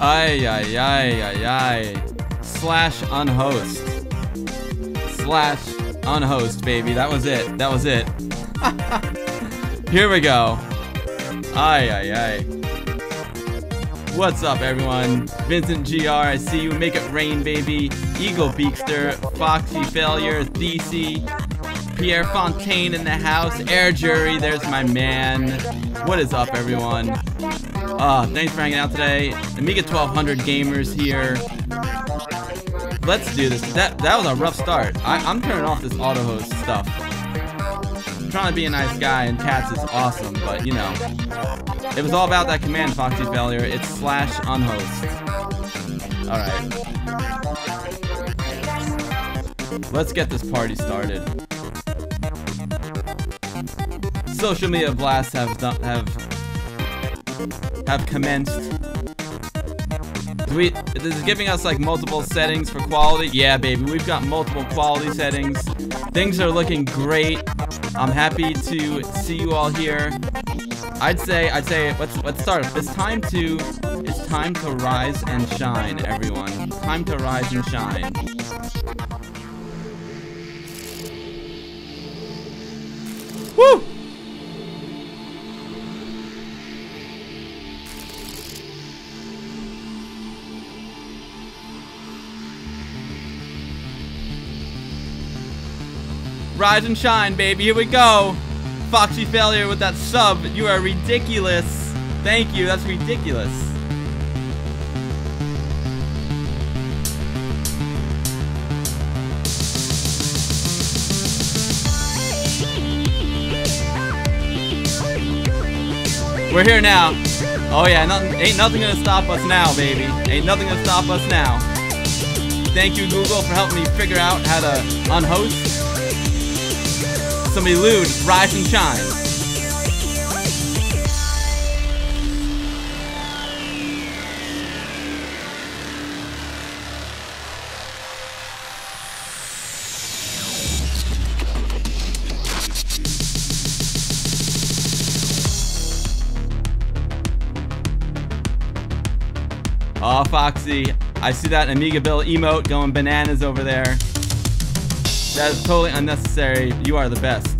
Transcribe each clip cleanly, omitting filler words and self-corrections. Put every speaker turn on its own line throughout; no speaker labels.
Ay, ay, ay, ay, ay. Slash unhost. Slash unhost, baby. That was it. That was it. Here we go. Ay, ay, ay. What's up, everyone? Vincent GR, I see you. Make it rain, baby. Eagle Beakster, Foxy Failure, DC, Pierre Fontaine in the house, Air Jury, there's my man. What is up, everyone? Thanks for hanging out today. Amiga 1200 gamers here. Let's do this. That was a rough start. I'm turning off this auto host stuff. I'm trying to be a nice guy, and Cats is awesome, but you know, it was all about that command, Foxy Failure. It's slash unhost. Alright. Let's get this party started. Social media blasts have commenced. This is giving us like multiple settings for quality. Yeah, baby, we've got multiple quality settings. Things are looking great. I'm happy to see you all here. I'd say let's start. It's time to rise and shine, everyone. Time to rise and shine. Woo! Rise and shine, baby. Here we go. Foxy Failure with that sub. You are ridiculous. Thank you. That's ridiculous. We're here now. Oh yeah, ain't nothing gonna stop us now, baby. Ain't nothing gonna stop us now. Thank you, Google, for helping me figure out how to unhost. Somebody lewd, rise and shine. Oh, Foxy, I see that AmigaBill emote going bananas over there. That is totally unnecessary. You are the best.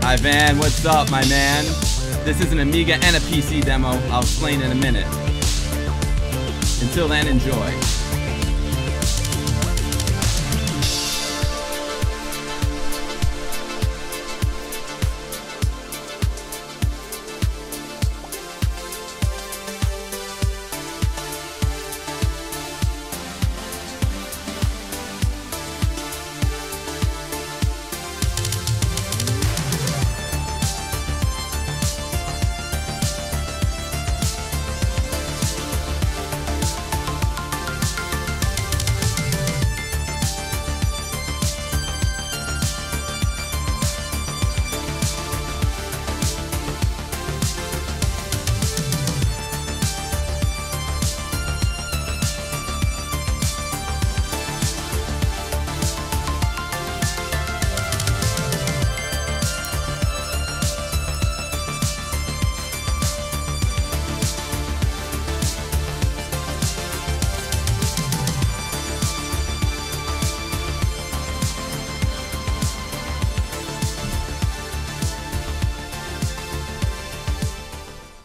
Hi Van, what's up, my man? This is an Amiga and a PC demo. I'll explain in a minute. Until then, enjoy.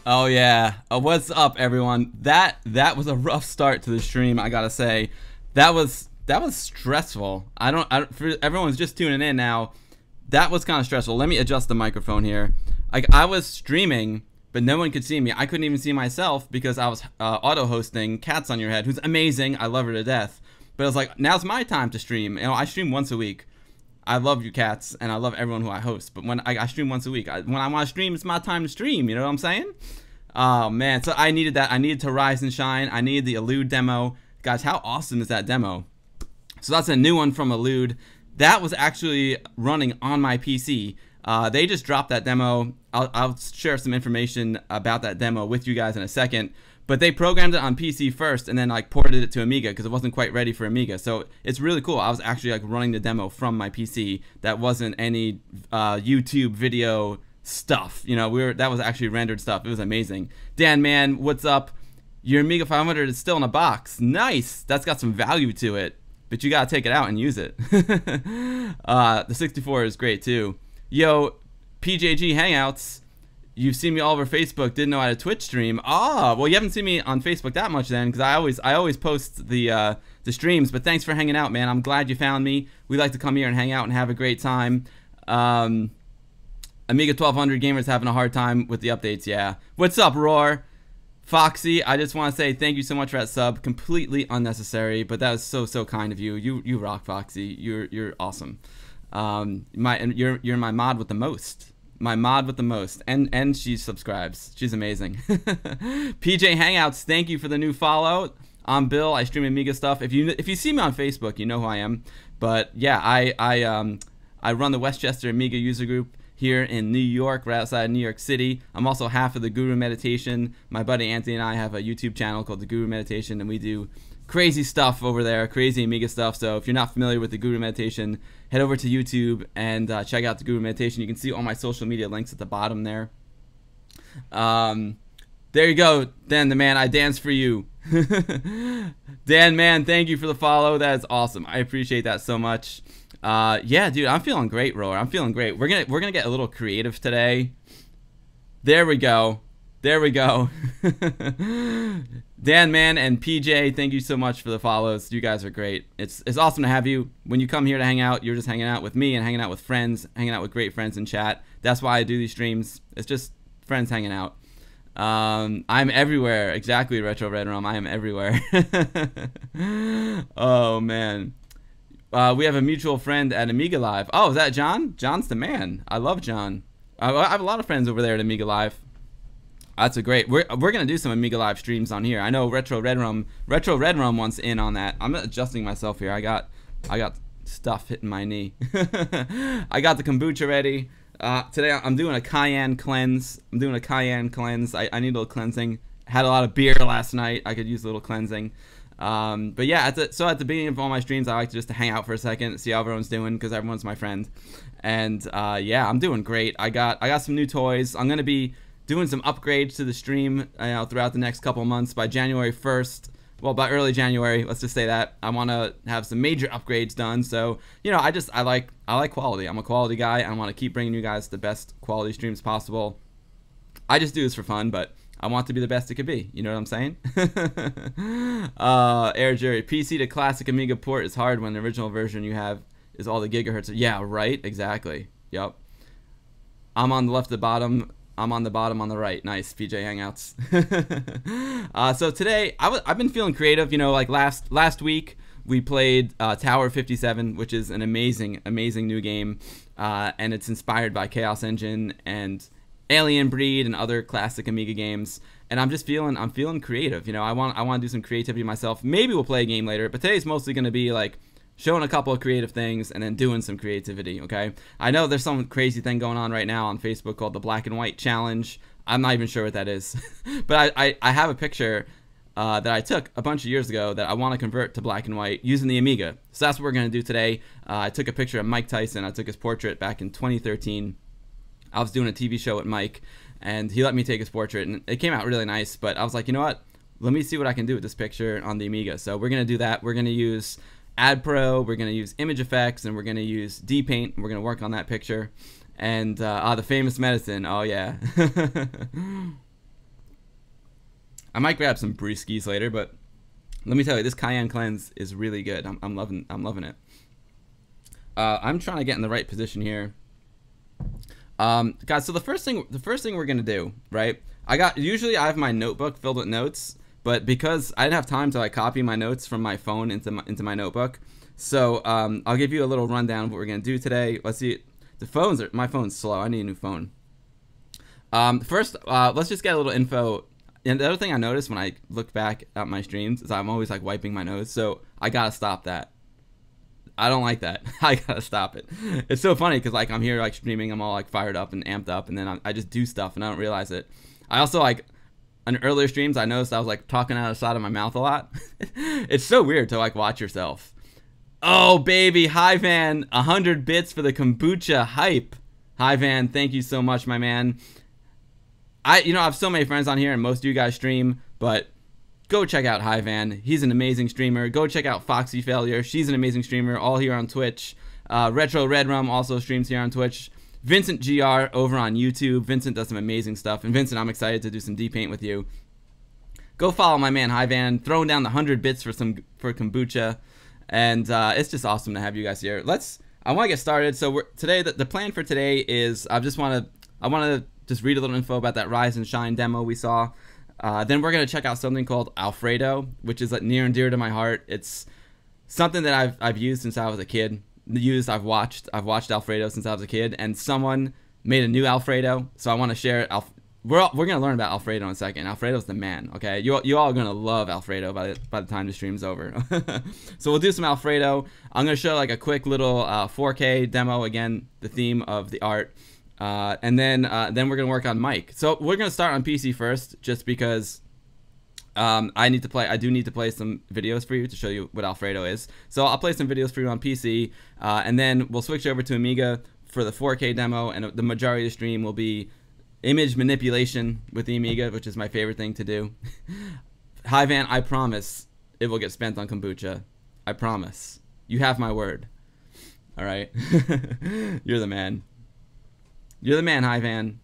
Oh yeah, what's up, everyone? That was a rough start to the stream. I gotta say, that was stressful. For everyone's just tuning in now. that was kind of stressful. Let me adjust the microphone here. Like, I was streaming, but no one could see me. I couldn't even see myself because I was auto-hosting Cats on Your Head, who's amazing. I love her to death. But I was like, now's my time to stream. You know, I stream once a week. I love you cats, and I love everyone who I host. But when I stream once a week, when I want to stream, it's my time to stream. You know what I'm saying? Oh, man. So I needed that. I needed to rise and shine. I needed the Elude demo. Guys, how awesome is that demo? So that's a new one from Elude. That was actually running on my PC. They just dropped that demo. I'll share some information about that demo with you guys in a second. But they programmed it on PC first and then like ported it to Amiga because it wasn't quite ready for Amiga. So it's really cool. I was actually like running the demo from my PC. That wasn't any YouTube video stuff. You know, that was actually rendered stuff. It was amazing. Dan, man, what's up? Your Amiga 500 is still in a box. Nice. That's got some value to it. But you gotta take it out and use it. The 64 is great too. Yo, PJG Hangouts. You've seen me all over Facebook. Didn't know I had a Twitch stream. Ah, well, you haven't seen me on Facebook that much then, because I always post the streams. But thanks for hanging out, man. I'm glad you found me. We like to come here and hang out and have a great time. Amiga 1200 gamers having a hard time with the updates. Yeah. What's up, Roar? Foxy, I just want to say thank you so much for that sub. Completely unnecessary, but that was so kind of you. You rock, Foxy. You're awesome. You're my mod with the most. My mod with the most, and she subscribes. She's amazing. PJ Hangouts, thank you for the new follow. I'm Bill. I stream Amiga stuff. If you see me on Facebook, you know who I am. But yeah, I run the Westchester Amiga user group here in New York, right outside New York City. I'm also half of the Guru Meditation. My buddy Anthony and I have a YouTube channel called the Guru Meditation, and we do crazy stuff over there, crazy Amiga stuff. So if you're not familiar with the Guru Meditation, head over to YouTube and check out the Guru Meditation. You can see all my social media links at the bottom there. There you go, Dan the man. I dance for you. Dan, man, thank you for the follow. That is awesome. I appreciate that so much. Yeah, dude, I'm feeling great, Roar. I'm feeling great. We're gonna get a little creative today. There we go. There we go. Dan, man, and PJ, thank you so much for the follows. You guys are great. It's awesome to have you. When you come here to hang out, you're just hanging out with me and hanging out with friends, hanging out with great friends in chat. That's why I do these streams. It's just friends hanging out. I'm everywhere. Exactly, Retro Red Rum. I am everywhere. Oh, man. We have a mutual friend at Amiga Live. Oh, is that John? John's the man. I love John. I have a lot of friends over there at Amiga Live. That's a great. We're gonna do some Amiga Live streams on here. I know Retro Red Rum wants in on that. I'm adjusting myself here. I got stuff hitting my knee. I got the kombucha ready. Today I'm doing a cayenne cleanse. I need a little cleansing. Had a lot of beer last night. I could use a little cleansing. But yeah, at the beginning of all my streams, I like to just hang out for a second, see how everyone's doing, because everyone's my friend. And yeah, I'm doing great. I got some new toys. I'm gonna be doing some upgrades to the stream throughout the next couple months. By January 1st, well, by early January, let's just say that, I want to have some major upgrades done. So, you know, I like quality. I'm a quality guy. I want to keep bringing you guys the best quality streams possible. I just do this for fun, but I want to be the best it could be. You know what I'm saying? Air Jerry, PC to classic Amiga port is hard when the original version you have is all the gigahertz. Yeah, right. Exactly. Yep. I'm on the left, the bottom. I'm on the bottom on the right. Nice, PJ Hangouts. So today, I've been feeling creative. You know, like last week, we played Tower 57, which is an amazing new game. And it's inspired by Chaos Engine and Alien Breed and other classic Amiga games. And I'm feeling creative. You know, I want to do some creativity myself. Maybe we'll play a game later, but today's mostly going to be like showing a couple of creative things and then doing some creativity, okay? I know there's some crazy thing going on right now on Facebook called the Black and White Challenge. I'm not even sure what that is. But I have a picture that I took a bunch of years ago that I want to convert to black and white using the Amiga. So that's what we're going to do today. I took a picture of Mike Tyson. I took his portrait back in 2013. I was doing a TV show with Mike, and he let me take his portrait, and it came out really nice. But I was like, you know what? Let me see what I can do with this picture on the Amiga. So we're going to do that. We're going to use ADPro, we're going to use image effects, and we're going to use DPaint. We're going to work on that picture. And the famous medicine. Oh yeah. I might grab some brewskis later, but let me tell you, this cayenne cleanse is really good. I'm loving it. I'm trying to get in the right position here. Guys, so the first thing we're gonna do, right? Usually I have my notebook filled with notes, but because I didn't have time to like copy my notes from my phone into my notebook, so I'll give you a little rundown of what we're gonna do today. Let's see. My phone's slow. I need a new phone. First, let's just get a little info. And the other thing I noticed when I look back at my streams is I'm always like wiping my nose, so I gotta stop that. I don't like that. I gotta stop it. It's so funny because like I'm here like streaming, I'm all like fired up and amped up, and then I just do stuff and I don't realize it. I also like on earlier streams I noticed I was like talking out of the side of my mouth a lot. It's so weird to like watch yourself. Oh baby, hi Van, 100 bits for the kombucha hype. Hi Van, thank you so much, my man. I have so many friends on here and most of you guys stream, but go check out Hi Van. He's an amazing streamer. Go check out Foxy Failure. She's an amazing streamer, all here on Twitch. Retro Red Rum also streams here on Twitch. Vincent GR over on YouTube. Vincent does some amazing stuff. And Vincent, I'm excited to do some DPaint with you. Go follow my man Hi Van, throwing down the 100 bits for kombucha. And it's just awesome to have you guys here. I want to get started. So today, the plan for today is I want to just read a little info about that Rise and Shine demo we saw. Then we're going to check out something called Alfreado, which is like near and dear to my heart. It's something that I've used since I was a kid. I've watched Alfreado since I was a kid, and someone made a new Alfreado, so I want to share it. We're going to learn about Alfreado in a second. Alfredo's the man, okay? You all are going to love Alfredo by the time the stream's over. So we'll do some Alfredo. I'm going to show like a quick little 4K demo, again, the theme of the art. And then we're gonna work on Mike. So we're gonna start on PC first, just because I do need to play some videos for you to show you what Alfredo is. So I'll play some videos for you on PC, and then we'll switch over to Amiga for the 4K demo, and the majority of the stream will be image manipulation with the Amiga, which is my favorite thing to do. Hi Van, I promise it will get spent on kombucha. I promise. You have my word. All right. You're the man. You're the man, Hi Van.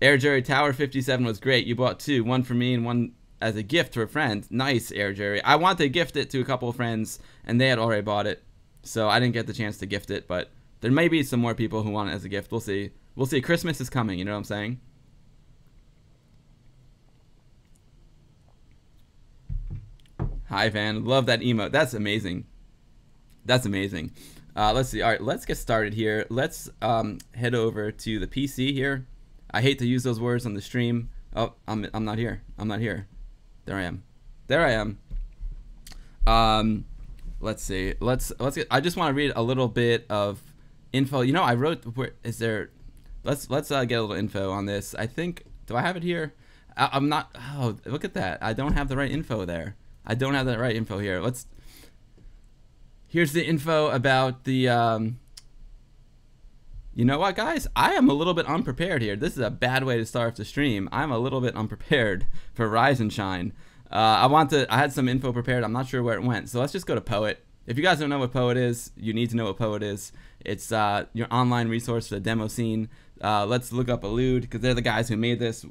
Air Jerry Tower 57 was great. You bought two, one for me and one as a gift to a friend. Nice, Air Jerry. I wanted to gift it to a couple of friends, and they had already bought it, so I didn't get the chance to gift it. But there may be some more people who want it as a gift. We'll see. We'll see. Christmas is coming. You know what I'm saying? Hi Van. Love that emote. That's amazing. That's amazing. Let's see. All right, let's get started here. Let's head over to the PC here. I hate to use those words on the stream. Oh, I'm not here. I'm not here. There I am. There I am. Let's see. Let's get. I just want to read a little bit of info. You know, I wrote. Where is there? Let's get a little info on this. I think. Do I have it here? I'm not. Oh, look at that. I don't have the right info there. I don't have the right info here. Here's the info about the, you know what, guys? I am a little bit unprepared here. This is a bad way to start off the stream. I'm a little bit unprepared for Rise and Shine. I had some info prepared. I'm not sure where it went. So let's just go to Poet. If you guys don't know what Poet is, you need to know what Poet is. It's your online resource for the demo scene. Let's look up Allude, because they're the guys who made this.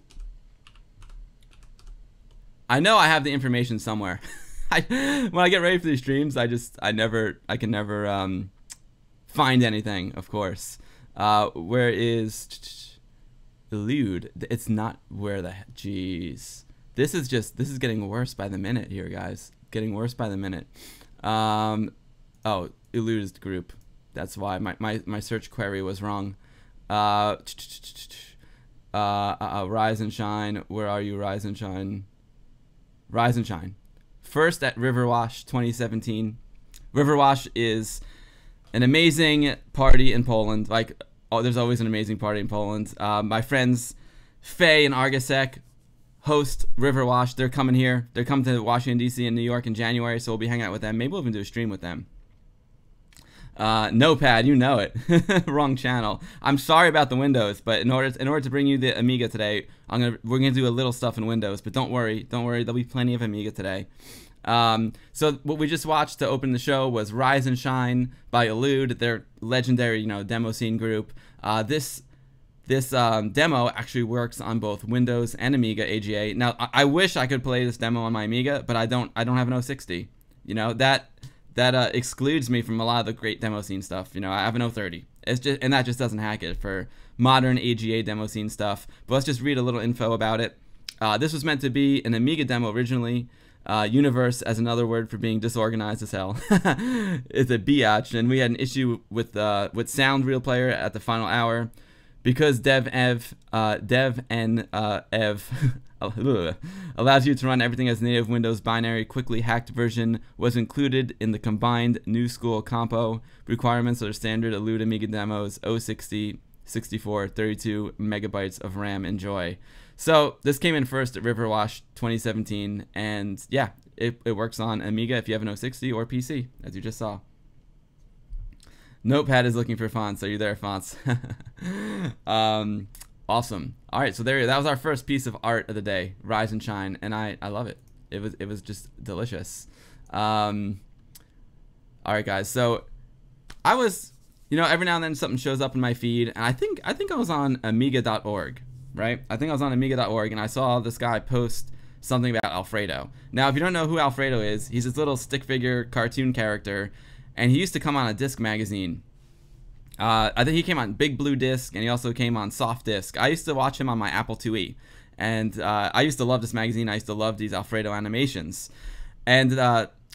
I know I have the information somewhere. When I get ready for these streams, I can never find anything, of course. Where is Elude? It's not where the jeez. This is getting worse by the minute here, guys. Getting worse by the minute. Oh, Elude's group. That's why my search query was wrong. Rise and Shine. Where are you, Rise and Shine? Rise and Shine. First at Riverwash 2017. Riverwash is an amazing party in Poland. Like, oh, there's always an amazing party in Poland. My friends Faye and Argasek host Riverwash. They're coming here. They're coming to Washington, D.C. and New York in January, so we'll be hanging out with them. Maybe we'll even do a stream with them. Notepad, you know it. Wrong channel. I'm sorry about the Windows, but in order to bring you the Amiga today, we're gonna do a little stuff in Windows. But don't worry, there'll be plenty of Amiga today. So what we just watched to open the show was Rise and Shine by Elude, their legendary, demo scene group. This demo actually works on both Windows and Amiga AGA. Now I wish I could play this demo on my Amiga, but I don't have an 060. That excludes me from a lot of the great demo scene stuff. I have an 030, It's just, and that just doesn't hack it for modern AGA demo scene stuff. But let's just read a little info about it. This was meant to be an Amiga demo originally. Universe as another word for being disorganized as hell. It's a biatch, and we had an issue with Sound Real Player at the final hour because dev and ev allows you to run everything as native Windows binary. Quickly hacked version was included in the combined new school compo requirements that are standard elude Amiga demos 060, 64, 32 megabytes of RAM. Enjoy. So this came in first at Riverwash 2017, and yeah, it works on Amiga if you have an 060 or PC, as you just saw. Notepad is looking for fonts. Are you there, fonts? Awesome. All right, so that was our first piece of art of the day, Rise and Shine, and I love it. It was just delicious. All right, guys. So I was, every now and then something shows up in my feed, and I think I was on Amiga.org. Right? I think I was on Amiga.org and I saw this guy post something about Alfredo. Now, if you don't know who Alfredo is, he's this little stick figure cartoon character, and he used to come on a disc magazine. I think he came on Big Blue Disc, and he also came on Soft Disc. I used to watch him on my Apple IIe, and I used to love this magazine. I used to love these Alfredo animations. And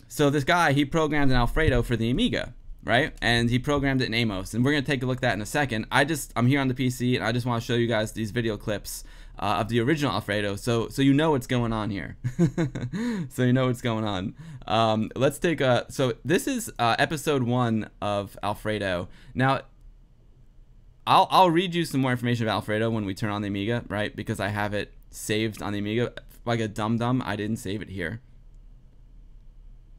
so this guy, he programmed an Alfredo for the Amiga. Right? And he programmed it in Amos, and we're going to take a look at that in a second. I'm here on the PC, and I just want to show you guys these video clips of the original Alfredo, so you know what's going on here. So you know what's going on. Let's take so this is episode 1 of Alfredo. Now, I'll read you some more information about Alfredo when we turn on the Amiga, right? Because I have it saved on the Amiga. Like a dum-dum, I didn't save it here.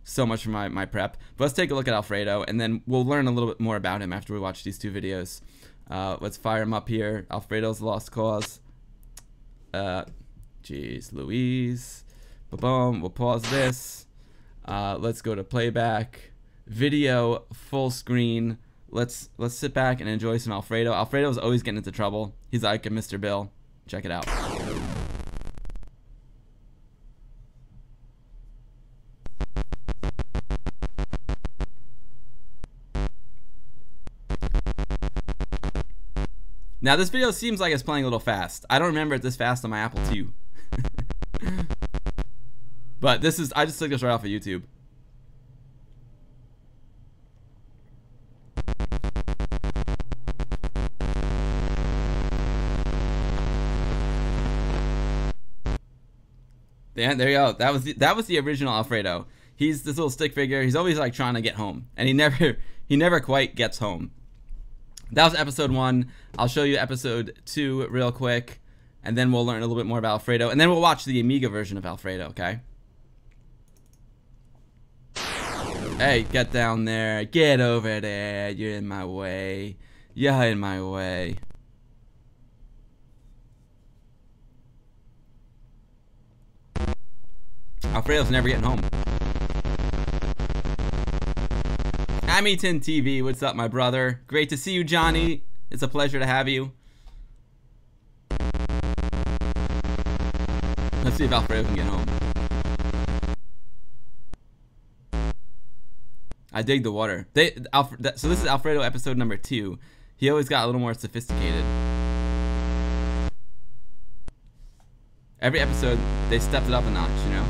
So much for my prep. But let's take a look at Alfredo, and then we'll learn a little bit more about him after we watch these 2 videos. Let's fire him up here. Alfredo's Lost Cause. Jeez Louise. Boom. We'll pause this. Let's go to playback. Video full screen. Let's sit back and enjoy some Alfredo. Alfredo's always getting into trouble. He's like a Mr. Bill. Check it out. Now this video seems like it's playing a little fast. I don't remember it this fast on my Apple II. But I just took this right off of YouTube. Yeah, there you go. That was the original Alfredo. He's this little stick figure. He's always like trying to get home, and he never quite gets home. That was episode 1. I'll show you episode 2 real quick, and then we'll learn a little bit more about Alfredo, and then we'll watch the Amiga version of Alfredo, okay? Hey, get down there. Get over there. You're in my way. You're in my way. Alfredo's never getting home. Hamilton TV, what's up, my brother? Great to see you, Johnny. It's a pleasure to have you. Let's see if Alfredo can get home. I dig the water. So this is Alfredo episode number 2. He always got a little more sophisticated. Every episode, they stepped it up a notch, you know?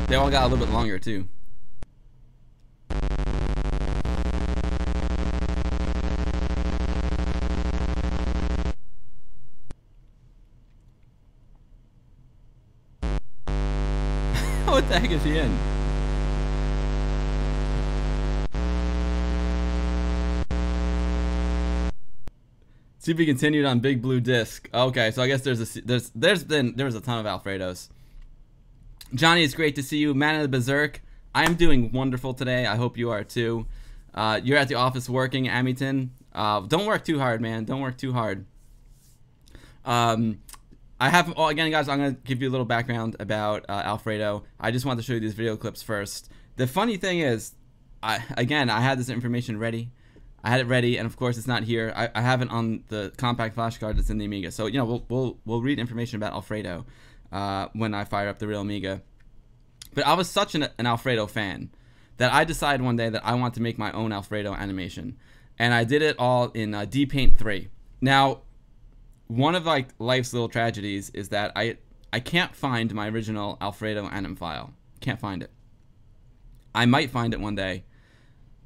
They all got a little bit longer too. What the heck is he in? To be continued on Big Blue Disc. Okay, so I guess there was a ton of Alfredos. Johnny, it's great to see you. Man of the Berserk, I am doing wonderful today. I hope you are too. You're at the office working, Amyton. Don't work too hard, man. Don't work too hard. Again, guys, I'm going to give you a little background about Alfredo. I just wanted to show you these video clips first. The funny thing is, I had this information ready, I had it ready, and of course it's not here. I have it on the compact flash card that's in the Amiga. So you know we'll read information about Alfredo when I fire up the real Amiga. But I was such an Alfredo fan that I decided one day that I want to make my own Alfredo animation, and I did it all in DPaint 3. Now, one of like life's little tragedies is that I can't find my original Alfredo anim file. Can't find it. I might find it one day,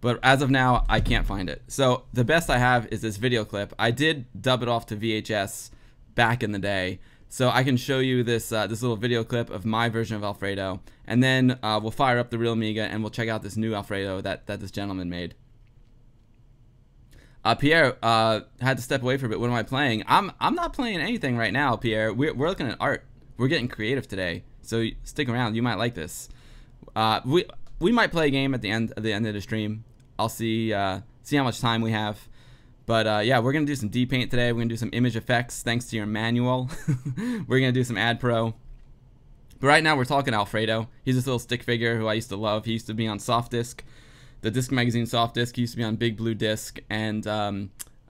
but as of now, I can't find it. So the best I have is this video clip. I did dub it off to VHS back in the day, so I can show you this this little video clip of my version of Alfredo, and then we'll fire up the real Amiga and we'll check out this new Alfredo that this gentleman made. Pierre had to step away for a bit. What am I playing? I'm not playing anything right now, Pierre. We're looking at art. We're getting creative today, so stick around. You might like this. We might play a game at the end of the stream. I'll see how much time we have. But yeah, we're gonna do some DPaint today. We're gonna do some image effects thanks to your manual. We're gonna do some ADPro. But right now we're talking Alfredo. He's this little stick figure who I used to love. He used to be on Soft Disc, the Disc Magazine Soft Disc. He used to be on Big Blue Disc, and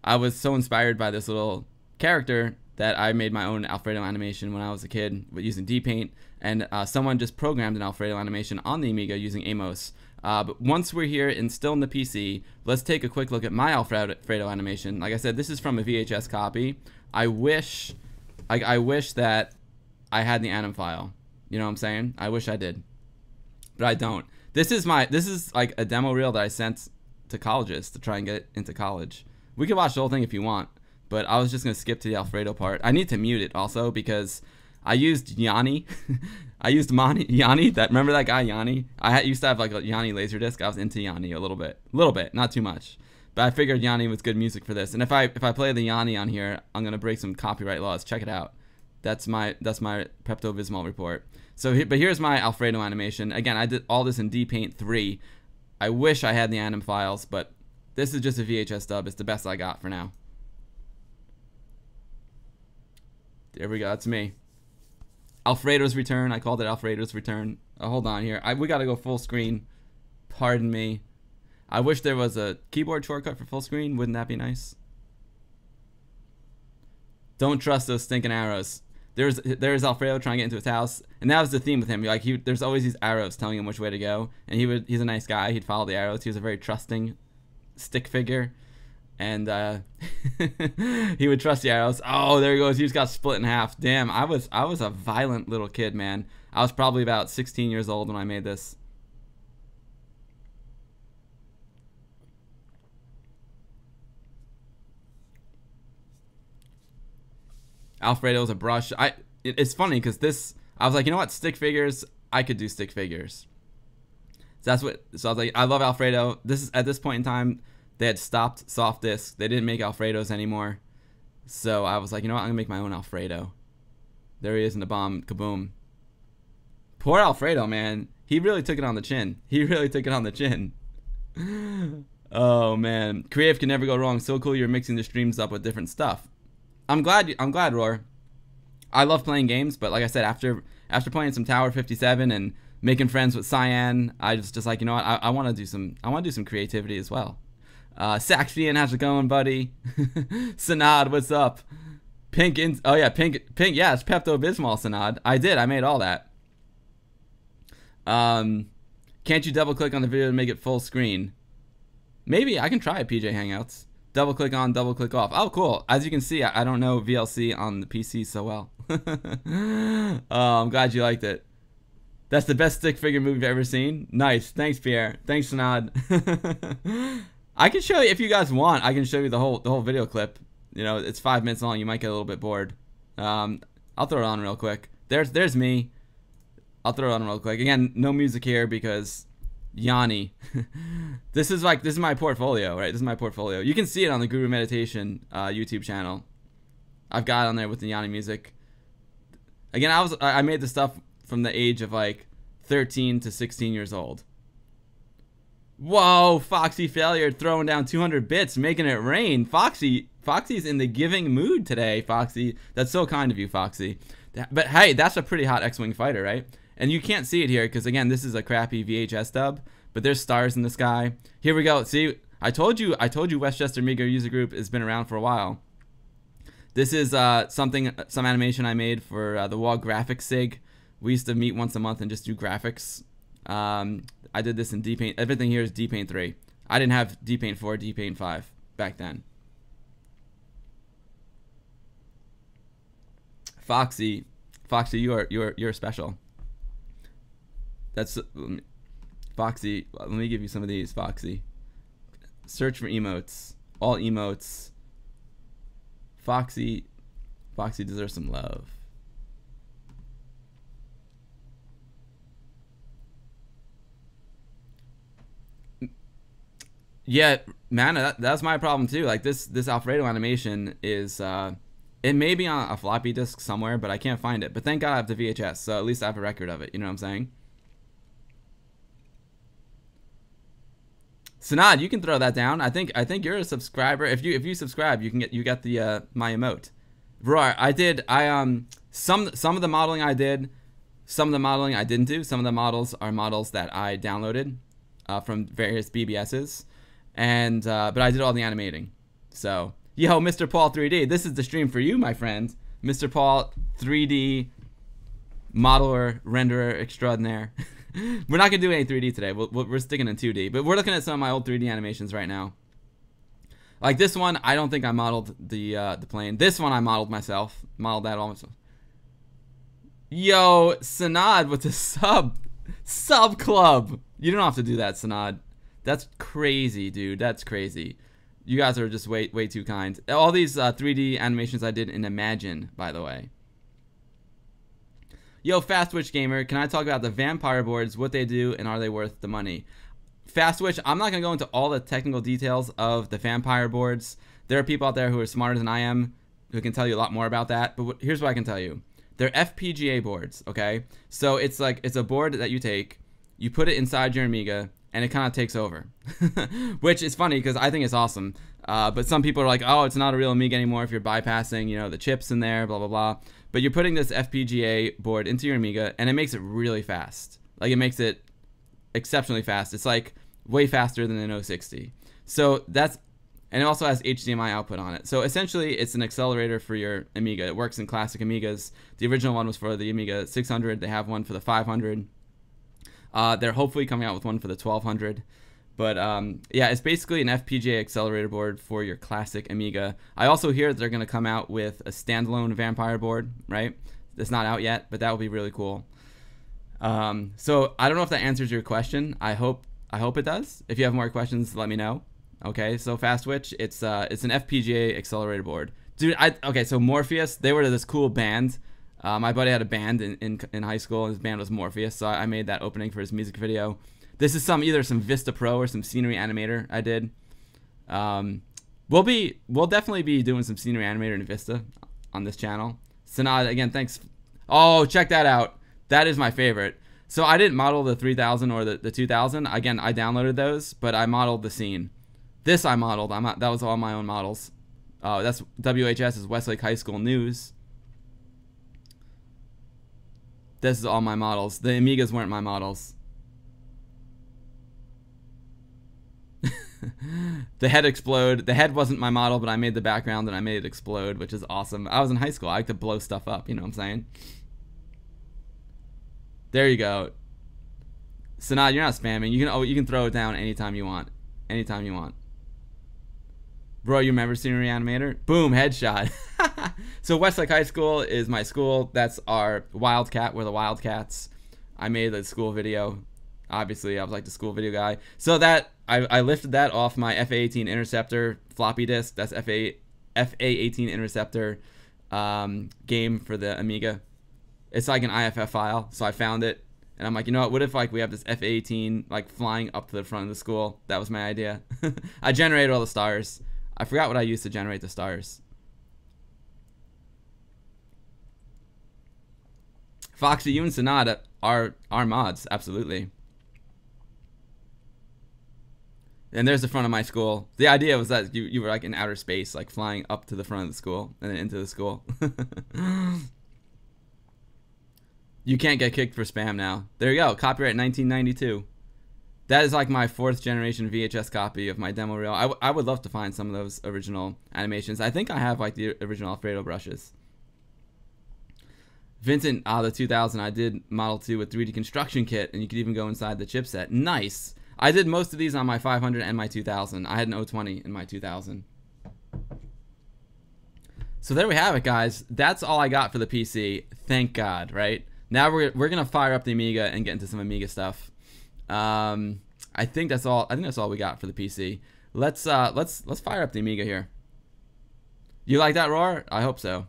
I was so inspired by this little character that I made my own Alfredo animation when I was a kid using DPaint, and someone just programmed an Alfredo animation on the Amiga using Amos. But once we're here and still in the PC, let's take a quick look at my Alfredo animation. Like I said, this is from a VHS copy. I wish that I had the anim file. You know what I'm saying? I wish I did, but I don't. This is like a demo reel that I sent to colleges to try and get into college. We could watch the whole thing if you want, but I was just gonna skip to the Alfredo part. I need to mute it also because I used Yanni. I used Yanni. Remember that guy Yanni? I used to have like a Yanni Laserdisc. I was into Yanni a little bit, not too much. But I figured Yanni was good music for this. And if I play the Yanni on here, I'm gonna break some copyright laws. Check it out. That's my Pepto-Bismol report. So, but here's my Alfredo animation. Again, I did all this in DPaint 3. I wish I had the anim files, but this is just a VHS dub. It's the best I got for now. There we go. That's me. Alfredo's Return. I called it Alfredo's Return. Hold on here. We got to go full screen. Pardon me. I wish there was a keyboard shortcut for full screen. Wouldn't that be nice? Don't trust those stinking arrows. There's Alfredo trying to get into his house, and that was the theme with him. Like there's always these arrows telling him which way to go, and he's a nice guy. He'd follow the arrows. He was a very trusting stick figure, and he would trust the arrows. Oh, there he goes. He just got split in half. Damn, I was a violent little kid, man. I was probably about 16 years old when I made this. Alfredo's a brush. It's funny because I was like, you know what, stick figures, I could do stick figures. So I was like, I love Alfredo. At this point in time, they had stopped Soft Disc. They didn't make Alfredos anymore. So I was like, you know what, I'm gonna make my own Alfredo. There he is in the bomb, kaboom. Poor Alfredo, man. He really took it on the chin. He really took it on the chin. Oh man, creative can never go wrong. So cool, you're mixing the streams up with different stuff. I'm glad, Roar. I love playing games, but like I said, after playing some Tower 57 and making friends with Cyan, I just like, you know what, I want to do some creativity as well. Saxian, how's it going, buddy? Sanad, what's up? Pink, oh yeah, Pink, yeah, it's Pepto-Bismol, Sanad. I made all that. Can't you double click on the video to make it full screen? Maybe I can try it, PJ Hangouts. Double click on, double click off. Oh, cool. As you can see, I don't know VLC on the PC so well. Oh, I'm glad you liked it. That's the best stick figure movie I've ever seen. Nice. Thanks, Pierre. Thanks, Sanad. I can show you, if you guys want, I can show you the whole video clip. You know, it's 5 minutes long. You might get a little bit bored. I'll throw it on real quick. There's me. I'll throw it on real quick. Again, no music here because Yanni. This is my portfolio, right? This is my portfolio. You can see it on the Guru Meditation YouTube channel. I've got it on there with the Yanni music. Again, I made this stuff from the age of like 13 to 16 years old. Whoa, Foxy Failure throwing down 200 bits, making it rain. Foxy's in the giving mood today, Foxy. That's so kind of you, Foxy. But hey, that's a pretty hot X-Wing fighter, right? And you can't see it here because, again, this is a crappy VHS dub, but there's stars in the sky. Here we go. See, I told you Westchester Amiga user group has been around for a while. This is some animation I made for the wall graphics SIG. We used to meet once a month and just do graphics. I did this in DPaint. Everything here is DPaint 3. I didn't have DPaint 4, DPaint 5 back then. Foxy, you're special. That's Foxy. Let me give you some of these, Foxy. Search for emotes. All emotes. Foxy deserves some love. Yeah, man, that's my problem too. Like this Alfreado animation is it may be on a floppy disk somewhere, but I can't find it. But thank God I have the VHS, so at least I have a record of it. You know what I'm saying? Sanad, you can throw that down. I think you're a subscriber. If you subscribe, you get the my emote. Bro, some of the modeling I did, some of the modeling I didn't do. Some of the models are models that I downloaded from various BBSs, and but I did all the animating. So, yo, Mr. Paul 3D, this is the stream for you, my friend. Mr. Paul 3D modeler, renderer extraordinaire. We're not gonna do any 3D today. We're sticking in 2D, but we're looking at some of my old 3D animations right now. Like this one, I don't think I modeled the plane. This one I modeled myself. Modeled that all myself. Yo, Sanad with the sub club. You don't have to do that, Sanad. That's crazy, dude. That's crazy. You guys are just way too kind. All these 3D animations I did in Imagine, by the way. Yo, Fastwitch Gamer, can I talk about the vampire boards, what they do, and are they worth the money? Fastwitch, I'm not going to go into all the technical details of the vampire boards. There are people out there who are smarter than I am who can tell you a lot more about that, but here's what I can tell you. They're FPGA boards, okay? So it's a board that you take, you put it inside your Amiga, and it kind of takes over. Which is funny because I think it's awesome. But some people are like, oh, it's not a real Amiga anymore if you're bypassing, you know, the chips in there, blah, blah, blah. But you're putting this FPGA board into your Amiga, and it makes it really fast. Like, it makes it exceptionally fast. It's like way faster than an 060. So that's, and it also has HDMI output on it. So essentially, it's an accelerator for your Amiga. It works in classic Amigas. The original one was for the Amiga 600. They have one for the 500. They're hopefully coming out with one for the 1200. But yeah, it's basically an FPGA accelerator board for your classic Amiga. I also hear that they're going to come out with a standalone vampire board, right? It's not out yet, but that would be really cool. So I don't know if that answers your question. I hope it does. If you have more questions, let me know. Okay, so Fastwitch, it's an FPGA accelerator board. Dude, okay, so Morpheus, they were this cool band. My buddy had a band in high school, and his band was Morpheus, so I made that opening for his music video. This is either some Vista Pro or some Scenery Animator I did. We'll definitely be doing some Scenery Animator in Vista on this channel. Sanad, again, thanks. Oh, check that out. That is my favorite. So I didn't model the 3000 or the 2000. Again, I downloaded those, but I modeled the scene. This I modeled. That was all my own models. That's WHS is Westlake High School News. This is all my models. The Amigas weren't my models. The head explode. The head wasn't my model, but I made the background and I made it explode, which is awesome. I was in high school. I like to blow stuff up. You know what I'm saying? There you go. Sanad, you're not spamming. You can throw it down anytime you want. Anytime you want. Bro, you remember Scenery Animator? Boom, headshot. So Westlake High School is my school. That's our Wildcat. We're the Wildcats. I made the school video. Obviously, I was like the school video guy. So that I lifted that off my FA18 Interceptor floppy disk. That's FA18 Interceptor game for the Amiga. It's like an IFF file. So I found it, and I'm like, you know what if like we have this FA18 like flying up to the front of the school? That was my idea. I generated all the stars. I forgot what I used to generate the stars. Foxy, you and Sanada are mods, absolutely. And there's the front of my school. The idea was that you were like in outer space, like flying up to the front of the school and then into the school. You can't get kicked for spam now. There you go. Copyright 1992. That is like my 4th generation VHS copy of my demo reel. I would love to find some of those original animations. I think I have like the original Alfredo brushes. Vincent, the 2000, I did Model 2 with 3D construction kit, and you could even go inside the chipset. Nice. I did most of these on my 500 and my 2000. I had an 020 in my 2000. So there we have it, guys. That's all I got for the PC. Thank God, right? Now we're gonna fire up the Amiga and get into some Amiga stuff. I think that's all. I think that's all we got for the PC. Let's fire up the Amiga here. You like that roar? I hope so.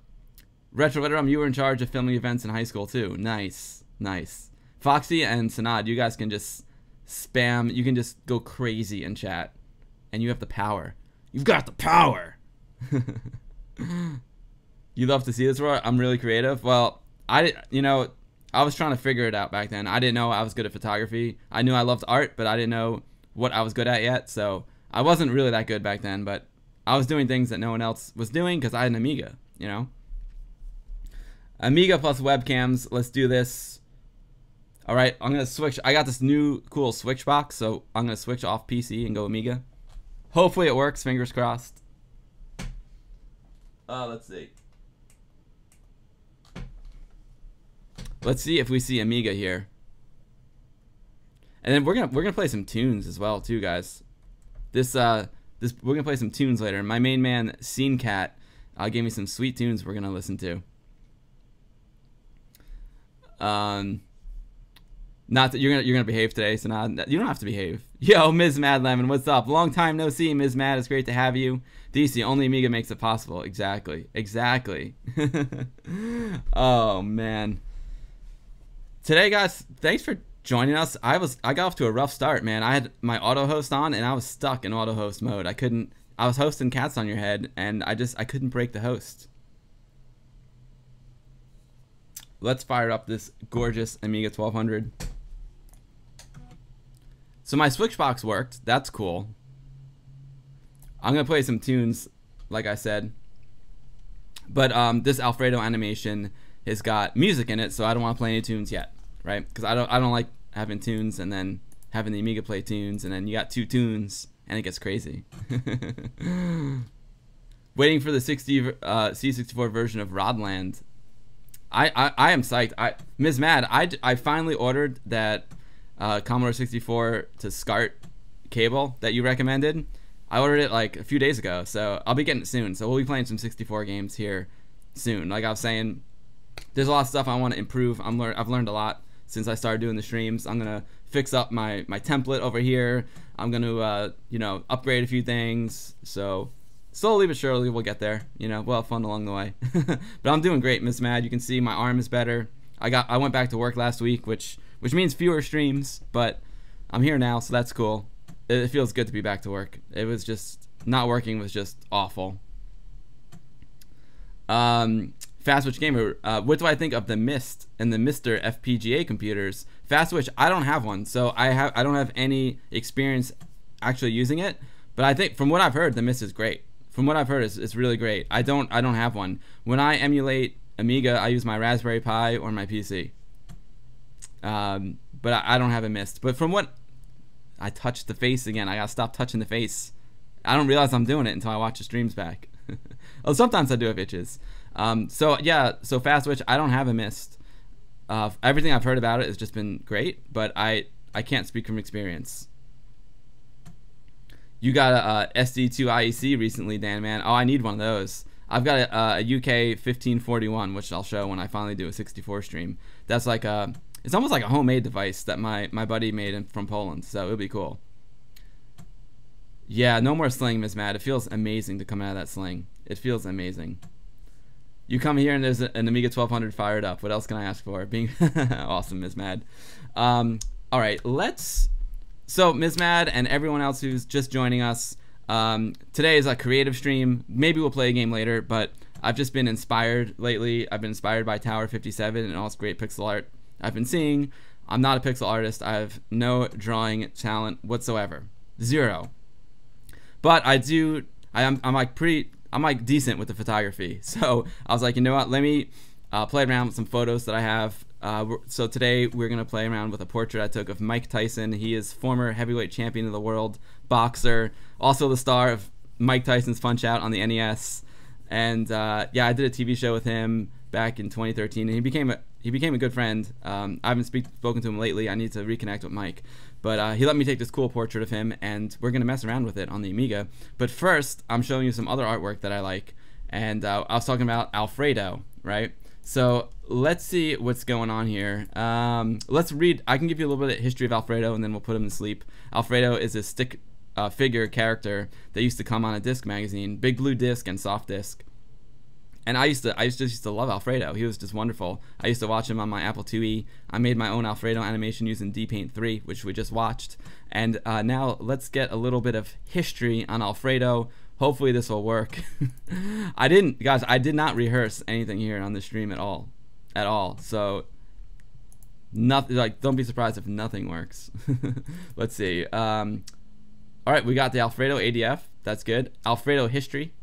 Retro Veteran, you were in charge of filming events in high school too. Nice, nice. Foxy and Sanad, you guys can just spam. You can just go crazy in chat, and you have the power. You've got the power. You love to see this roar? I'm really creative. Well, I was trying to figure it out back then. I didn't know I was good at photography. I knew I loved art, but I didn't know what I was good at yet. So I wasn't really that good back then, but I was doing things that no one else was doing because I had an Amiga, you know? Amiga plus webcams. Let's do this. All right, I'm going to switch. I got this new cool switch box, so I'm going to switch off PC and go Amiga. Hopefully it works. Fingers crossed. Let's see. Let's see if we see Amiga here. And then we're gonna play some tunes as well too, guys. We're gonna play some tunes later. My main man Scene Cat gave me some sweet tunes we're gonna listen to. Not that you're gonna behave today, so you don't have to behave. Yo, Ms. Mad Lemon, what's up? Long time no see, Ms. Mad. It's great to have you. DC, only Amiga makes it possible. Exactly, exactly. Oh man. Today, guys, thanks for joining us. I got off to a rough start, man. I had my auto host on, and I was stuck in auto host mode. I was hosting Cats on Your Head, and I couldn't break the host. Let's fire up this gorgeous Amiga 1200. So my Switchbox worked. That's cool. I'm gonna play some tunes, like I said. But this Alfredo animation has got music in it, so I don't want to play any tunes yet, right? Because I don't like having tunes and then having the Amiga play tunes, and then you got 2 tunes and it gets crazy. Waiting for the C64 version of Rodland. I am psyched. Ms. Mad, I finally ordered that Commodore 64 to SCART cable that you recommended. I ordered it like a few days ago, so I'll be getting it soon. So we'll be playing some 64 games here soon. Like I was saying, there's a lot of stuff I want to improve. I've learned a lot since I started doing the streams. I'm gonna fix up my template over here. I'm gonna upgrade a few things. So slowly but surely we'll get there. We'll have fun along the way. But I'm doing great, Miss Mad. You can see my arm is better. I went back to work last week, which means fewer streams, but I'm here now, so that's cool. It feels good to be back to work. It was just not working was just awful. Fast Switch Gamer, what do I think of the Mist and the Mr. FPGA computers? Fast Switch, I don't have one, so I don't have any experience actually using it. But I think from what I've heard, the Mist is great. From what I've heard, it's really great. I don't have one. When I emulate Amiga, I use my Raspberry Pi or my PC. But I don't have a Mist. But from what I touched the face again, I gotta stop touching the face. I don't realize I'm doing it until I watch the streams back. Well, sometimes I do have itches. So yeah, so Fast Switch, I don't have a Mist. Everything I've heard about it has just been great, but I can't speak from experience. You got a SD2 IEC recently, Dan, man. Oh, I need one of those. I've got a UK 1541, which I'll show when I finally do a 64 stream. That's like it's almost like a homemade device that my buddy made from Poland, so it'll be cool. Yeah, no more sling, Ms. Mad. It feels amazing to come out of that sling. It feels amazing. You come here and there's an Amiga 1200 fired up. What else can I ask for? Being awesome, Ms. Mad. All right, so Ms. Mad and everyone else who's just joining us, today is a creative stream. Maybe we'll play a game later, but I've just been inspired lately. I've been inspired by Tower 57 and all its great pixel art I've been seeing. I'm not a pixel artist. I have no drawing talent whatsoever. Zero. But I'm like decent with the photography. So I was like, you know what? Let me play around with some photos that I have So today we're going to play around with a portrait I took of Mike Tyson. He is former heavyweight champion of the world, boxer, also the star of Mike Tyson's Punch-Out on the NES. And yeah, I did a TV show with him back in 2013, and he became a good friend. I haven't spoken to him lately. I need to reconnect with Mike. But he let me take this cool portrait of him, and we're going to mess around with it on the Amiga. But first, I'm showing you some other artwork that I like. And I was talking about Alfreado, right? So let's see what's going on here. Let's read. I can give you a little bit of history of Alfreado, and then we'll put him to sleep. Alfreado is a stick figure character that used to come on a disc magazine, big blue disc and soft disc. And I used to love Alfreado. He was just wonderful. I used to watch him on my Apple IIe. I made my own Alfreado animation using DPaint 3, which we just watched. And now let's get a little bit of history on Alfreado. Hopefully this will work. I did not rehearse anything here on the stream at all. So nothing, like, don't be surprised if nothing works. Let's see. All right, we got the Alfreado ADF. That's good. Alfreado history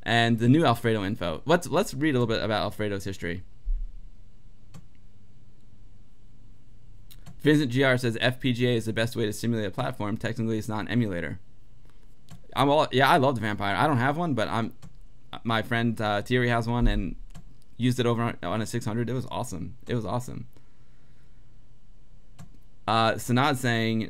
and the new Alfreado info. Let's read a little bit about Alfreado's history. Vincent GR says FPGA is the best way to simulate a platform. Technically, it's not an emulator. Yeah, I love the Vampire. I don't have one, but my friend Thierry has one and used it over on a 600. It was awesome. It was awesome. Sanad saying,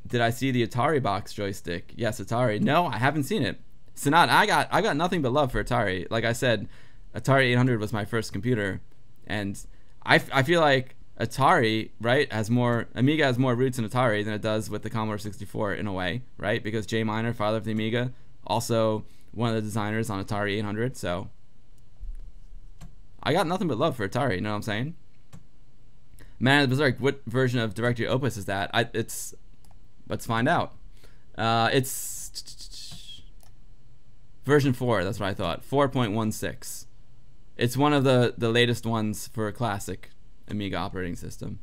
did I see the Atari box joystick? Yes, Atari. No, I haven't seen it. Sanad, I got nothing but love for Atari. Like I said, Atari 800 was my first computer, and I feel like Atari, right, Amiga has more roots in Atari than it does with the Commodore 64 in a way, right? Because Jay Miner, father of the Amiga, also one of the designers on Atari 800. So I got nothing but love for Atari. You know what I'm saying? Man of the Berserk, what version of Directory Opus is that? Let's find out. It's version 4. That's what I thought. 4.16. It's one of the latest ones for a classic Amiga operating system.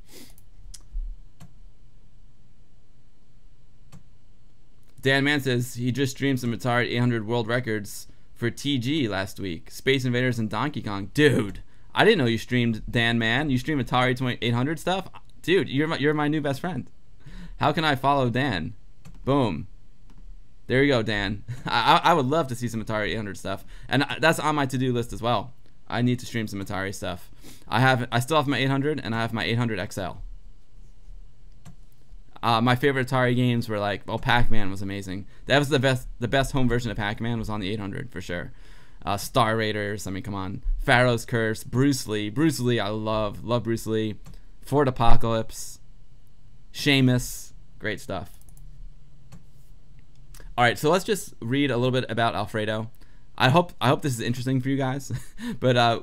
Dan Mann says he just streamed some Atari 800 world records for TG last week. Space Invaders and Donkey Kong. Dude, I didn't know you streamed, Dan Mann. You stream Atari 800 stuff? Dude, you're my new best friend. How can I follow Dan? Boom. There you go, Dan. I would love to see some Atari 800 stuff. And that's on my to-do list as well. I need to stream some Atari stuff. I still have my 800, and I have my 800 XL. My favorite Atari games were like, well, Pac-Man was amazing. That was the best home version of Pac-Man was on the 800 for sure. Star Raiders, I mean, come on. Pharaoh's Curse, Bruce Lee, I love Bruce Lee. Ford Apocalypse, Seamus, great stuff. All right, so let's just read a little bit about Alfreado. I hope this is interesting for you guys. But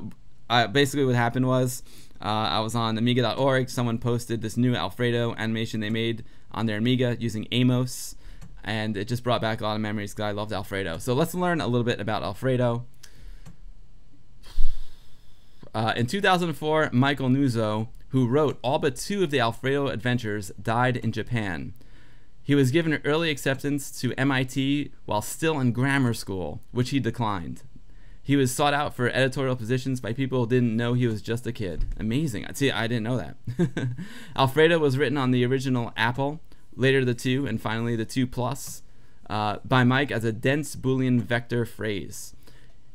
basically what happened was I was on Amiga.org. Someone posted this new Alfreado animation they made on their Amiga using Amos, and it just brought back a lot of memories because I loved Alfreado. So let's learn a little bit about Alfreado. In 2004, Michael Nuzzo, who wrote all but 2 of the Alfreado adventures, died in Japan. He was given early acceptance to MIT while still in grammar school, which he declined. He was sought out for editorial positions by people who didn't know he was just a kid. Amazing. See, I didn't know that. Alfreado was written on the original Apple, later the 2, and finally the 2 Plus, by Mike as a dense Boolean vector phrase.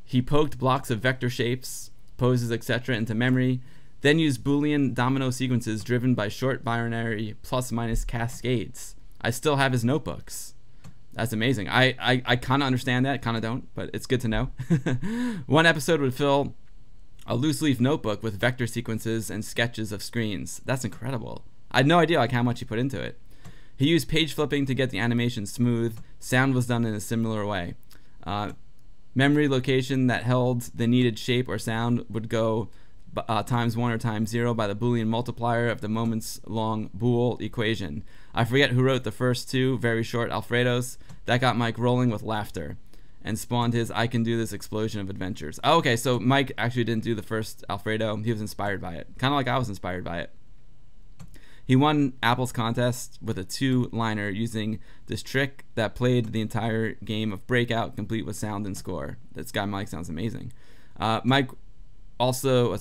He poked blocks of vector shapes, poses, etc. into memory, then used Boolean domino sequences driven by short binary plus-minus cascades. I still have his notebooks. That's amazing. I kind of understand that, kind of don't, but it's good to know. One episode would fill a loose leaf notebook with vector sequences and sketches of screens. That's incredible. I had no idea like how much he put into it. He used page flipping to get the animation smooth. Sound was done in a similar way. Memory location that held the needed shape or sound would go times 1 or times 0 by the Boolean multiplier of the moments long Boole equation. I forget who wrote the first 2 very short Alfreados. That got Mike rolling with laughter and spawned his I Can Do This explosion of adventures. Oh, okay, so Mike actually didn't do the first Alfreado. He was inspired by it. Kind of like I was inspired by it. He won Apple's contest with a 2-liner using this trick that played the entire game of Breakout complete with sound and score. This guy Mike sounds amazing. Mike also,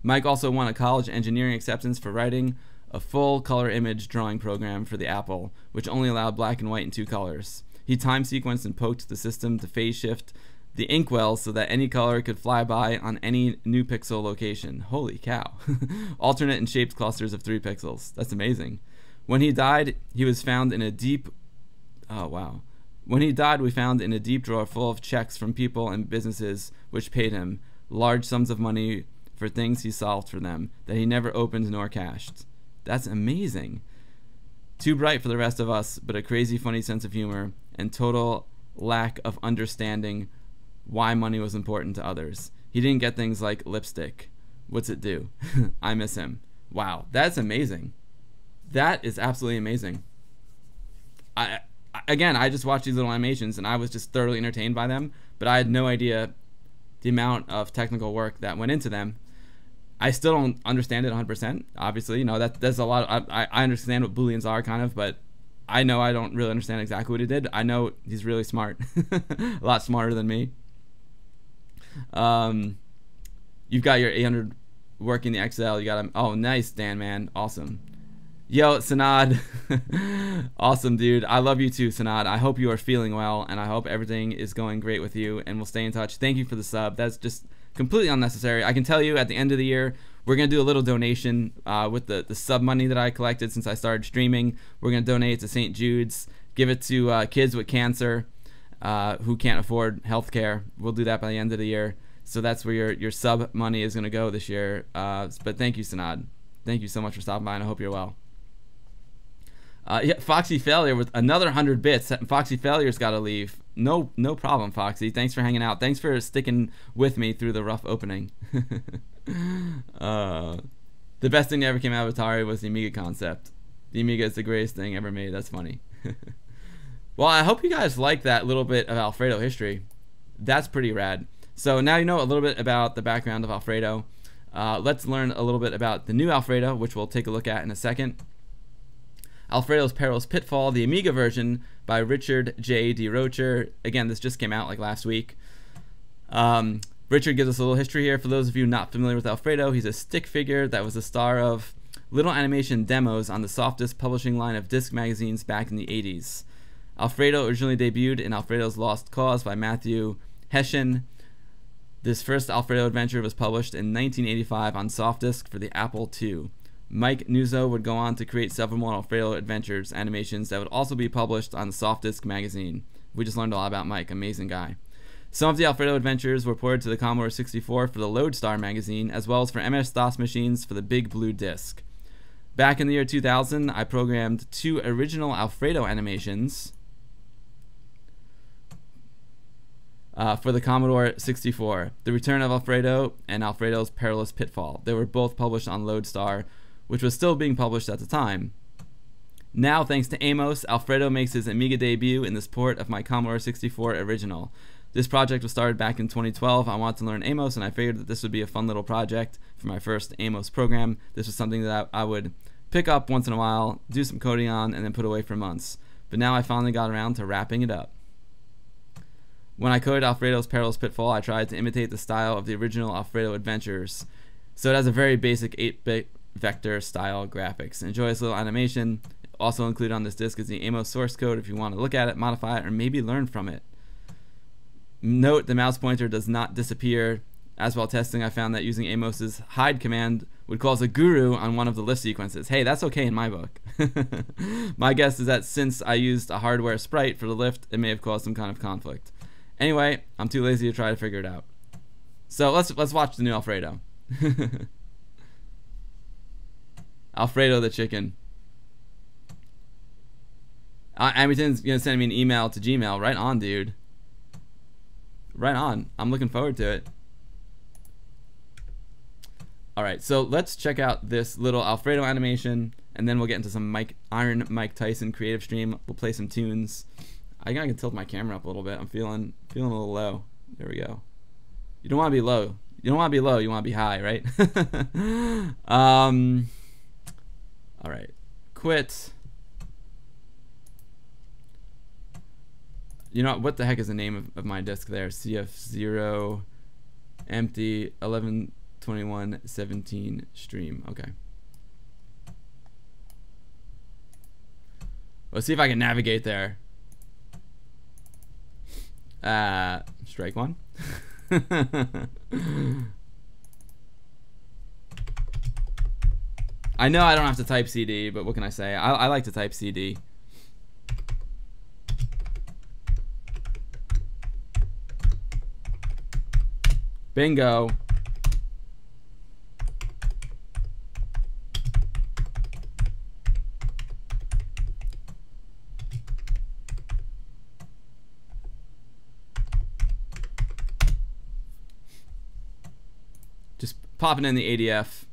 Mike also won a college engineering acceptance for writing a full color image drawing program for the Apple, which only allowed black and white in 2 colors. He time sequenced and poked the system to phase shift the inkwell so that any color could fly by on any new pixel location. Holy cow. Alternate and shaped clusters of 3 pixels. That's amazing. When he died, he was found in a deep... Oh, wow. When he died, we found in a deep drawer full of checks from people and businesses which paid him large sums of money for things he solved for them that he never opened nor cashed. That's amazing. Too bright for the rest of us, but a crazy funny sense of humor and total lack of understanding why money was important to others. He didn't get things like lipstick. What's it do? I miss him. Wow, that's amazing. That is absolutely amazing. Again, I just watched these little animations and I was just thoroughly entertained by them, but I had no idea the amount of technical work that went into them. I still don't understand it 100%. Obviously, you know, that's a lot. I understand what Booleans are, kind of, but I know I don't really understand exactly what he did. I know he's really smart, a lot smarter than me. You've got your 800 working the Excel. You got him. Oh, nice, Dan, man, awesome. Yo, Sanad, awesome, dude. I love you too, Sanad. I hope you are feeling well, and I hope everything is going great with you. And we'll stay in touch. Thank you for the sub. That's just completely unnecessary. I can tell you at the end of the year, we're going to do a little donation with the sub money that I collected since I started streaming. We're going to donate it to St. Jude's, give it to kids with cancer who can't afford health care. We'll do that by the end of the year. So that's where your sub money is going to go this year. But thank you, Sanad. Thank you so much for stopping by, and I hope you're well. Yeah, Foxy Failure with another 100 bits. Foxy Failure's got to leave. No problem, Foxy. Thanks for hanging out. Thanks for sticking with me through the rough opening. The best thing that ever came out of Atari was the Amiga concept. The Amiga is the greatest thing ever made. That's funny. Well, I hope you guys like that little bit of Alfredo history. That's pretty rad. So now you know a little bit about the background of Alfredo. Let's learn a little bit about the new Alfredo, which we'll take a look at in a second. Alfredo's Perilous Pitfall, the Amiga version by Richard J. D. Rocher. Again, this just came out like last week. Richard gives us a little history here. For those of you not familiar with Alfredo, he's a stick figure that was the star of little animation demos on the Softdisk publishing line of disc magazines back in the 80s. Alfredo originally debuted in Alfredo's Lost Cause by Matthew Hession. This first Alfredo adventure was published in 1985 on Softdisk for the Apple II. Mike Nuzzo would go on to create several more Alfredo adventures animations that would also be published on the Softdisk magazine. We just learned a lot about Mike, amazing guy. Some of the Alfredo adventures were ported to the Commodore 64 for the Lodestar magazine, as well as for MS-DOS machines for the Big Blue Disc. Back in the year 2000, I programmed 2 original Alfredo animations for the Commodore 64, The Return of Alfredo and Alfredo's Perilous Pitfall. They were both published on Lodestar, which was still being published at the time. Now, thanks to Amos, Alfredo makes his Amiga debut in this port of my Commodore 64 original. This project was started back in 2012. I wanted to learn Amos, and I figured that this would be a fun little project for my first Amos program. This was something that I would pick up once in a while, do some coding on, and then put away for months. But now I finally got around to wrapping it up. When I coded Alfredo's Perilous Pitfall, I tried to imitate the style of the original Alfredo adventures. So it has a very basic 8-bit vector style graphics. Enjoy this little animation. Also included on this disc is the Amos source code if you want to look at it, modify it, or maybe learn from it. Note the mouse pointer does not disappear. As while testing, I found that using Amos's hide command would cause a guru on one of the lift sequences. Hey, that's okay in my book. My guess is that since I used a hardware sprite for the lift, it may have caused some kind of conflict. Anyway, I'm too lazy to try to figure it out. So let's watch the new Alfredo. Alfredo the chicken. Hamilton's gonna send me an email to Gmail. Right on, dude. Right on. I'm looking forward to it. Alright, so let's check out this little Alfredo animation, and then we'll get into some Iron Mike Tyson creative stream. We'll play some tunes. I can tilt my camera up a little bit. I'm feeling a little low. There we go. You don't want to be low. You don't want to be low. You want to be high, right? All right. Quit. You know what the heck is the name of my disk there? CF0 empty 11 2117 stream. Okay. Let's see if I can navigate there. Strike one. I know I don't have to type CD, but what can I say? I like to type CD. Bingo. Just popping in the ADF.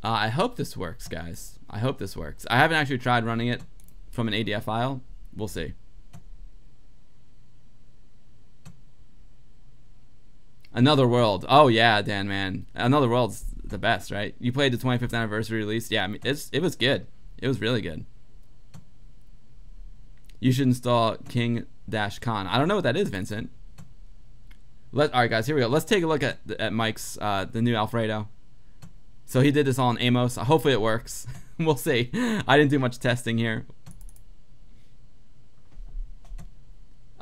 I hope this works, guys. I hope this works. I haven't actually tried running it from an ADF file. We'll see. Another World. Oh yeah, Dan, man. Another World's the best, right? You played the 25th anniversary release. Yeah, I mean, it was good. It was really good. You should install King-Con. I don't know what that is, Vincent. All right, guys, here we go. Let's take a look at Mike's the new Alfredo. So he did this on Amos. Hopefully it works. We'll see. I didn't do much testing here.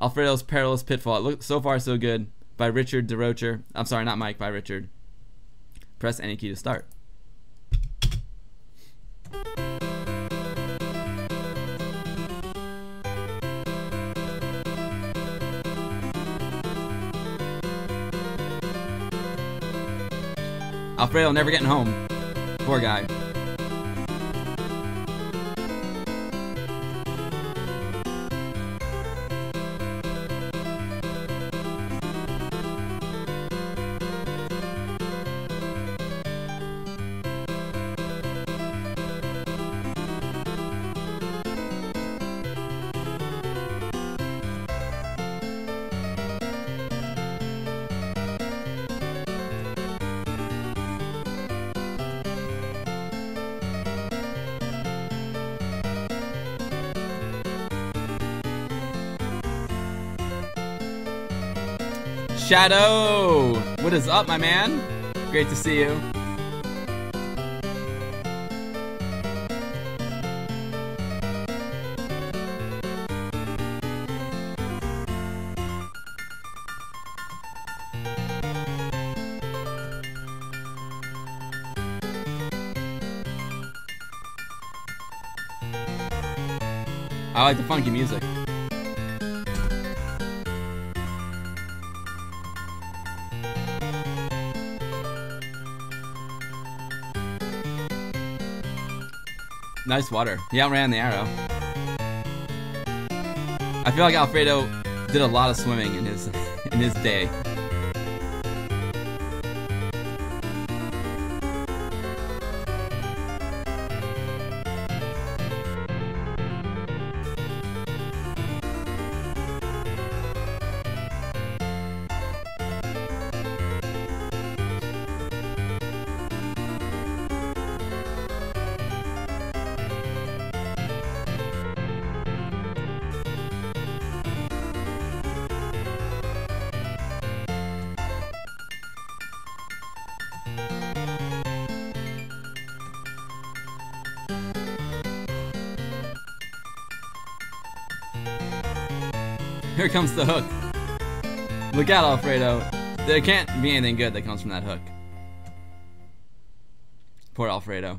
Alfredo's Perilous Pitfall. It looks so far so good. By Richard DeRocher. I'm sorry, not Mike, by Richard. Press any key to start. Alfredo never getting home. Poor guy. Shadow! What is up, my man? Great to see you. I like the funky music. Nice water. He outran the arrow. I feel like Alfredo did a lot of swimming in his day. Here comes the hook. Look out, Alfredo. There can't be anything good that comes from that hook. Poor Alfredo.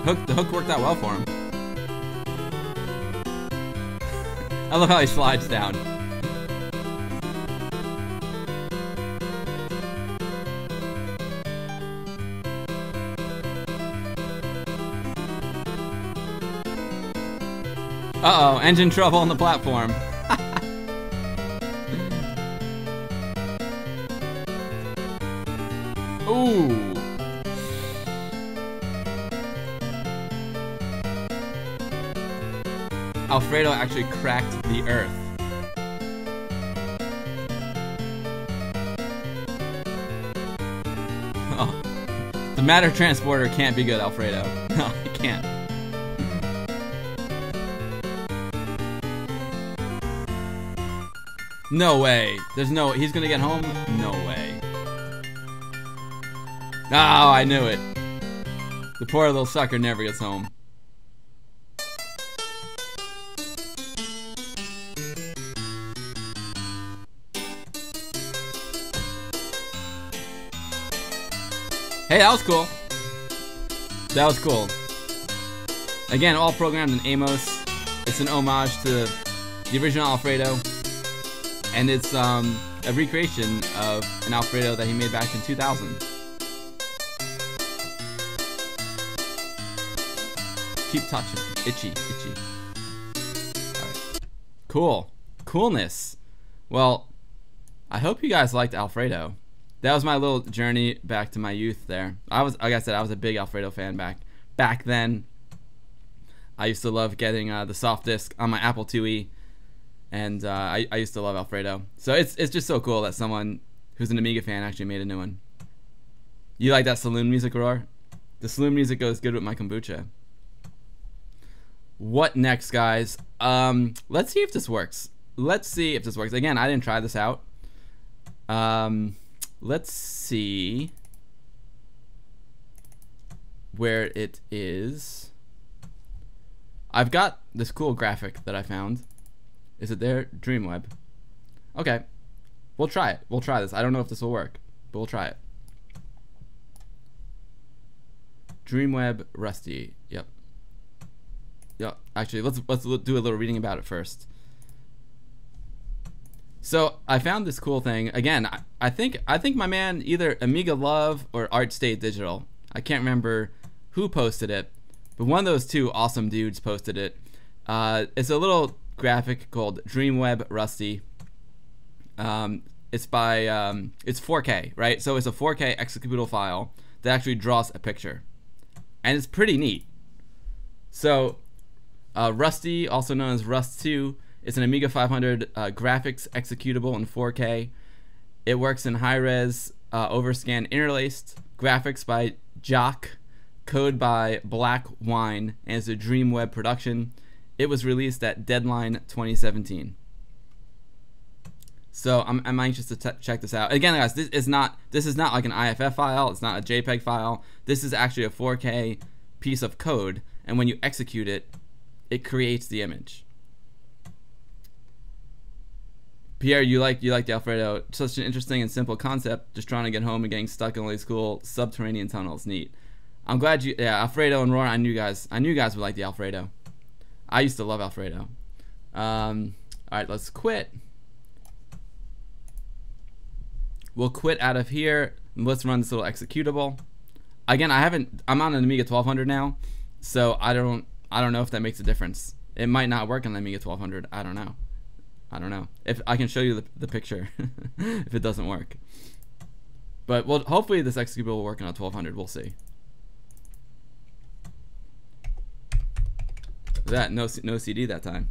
The hook worked out well for him. I love how he slides down. Uh-oh, engine trouble on the platform. Ooh. Alfredo actually cracked the earth. The matter transporter can't be good, Alfredo. No, it can't. No way. There's no... He's gonna get home? No way. Oh, I knew it. The poor little sucker never gets home. Hey, that was cool. That was cool. Again, all programmed in Amos. It's an homage to the original Alfredo. And it's a recreation of an Alfredo that he made back in 2000. Keep touching. Itchy, itchy. Alright. Cool. Coolness. Well, I hope you guys liked Alfredo. That was my little journey back to my youth there. Like I said, I was a big Alfredo fan back then. I used to love getting the soft disk on my Apple IIe. And I used to love Alfredo. So it's just so cool that someone who's an Amiga fan actually made a new one. You like that saloon music, Roar? The saloon music goes good with my kombucha. What next, guys? Let's see if this works. Let's see if this works. Again, I didn't try this out. Let's see where it is. I've got this cool graphic that I found. Is it there? Dreamweb. Okay. We'll try it. We'll try this. I don't know if this will work, but we'll try it. Dreamweb Rusty. Yep. Yep. Actually, let's do a little reading about it first. So I found this cool thing. Again, I think my man either Amiga Love or ArtState Digital. I can't remember who posted it, but one of those two awesome dudes posted it. It's a little graphic called Dreamweb Rusty. It's by it's 4K, right? So it's a 4K executable file that actually draws a picture, and it's pretty neat. So Rusty, also known as Rust 2, is an Amiga 500 graphics executable in 4K. It works in high-res, overscan interlaced graphics by Jock, code by Black Wine, and it's a Dreamweb production. It was released at Deadline 2017. So I'm anxious to check this out. Again, guys, this is not like an IFF file. It's not a JPEG file. This is actually a 4K piece of code, and when you execute it, it creates the image. Pierre, you like the Alfredo. Such an interesting and simple concept. Just trying to get home and getting stuck in all these cool subterranean tunnels. Neat. I'm glad you. Yeah, Alfredo and Roar. I knew you guys would like the Alfredo. I used to love Alfredo. All right, let's quit. We'll quit out of here. Let's run this little executable. Again, I'm on an Amiga 1200 now, so I don't know if that makes a difference. It might not work on the Amiga 1200. I don't know. If I can show you the picture if it doesn't work. But well, hopefully this executable will work on a 1200. We'll see. That no CD that time.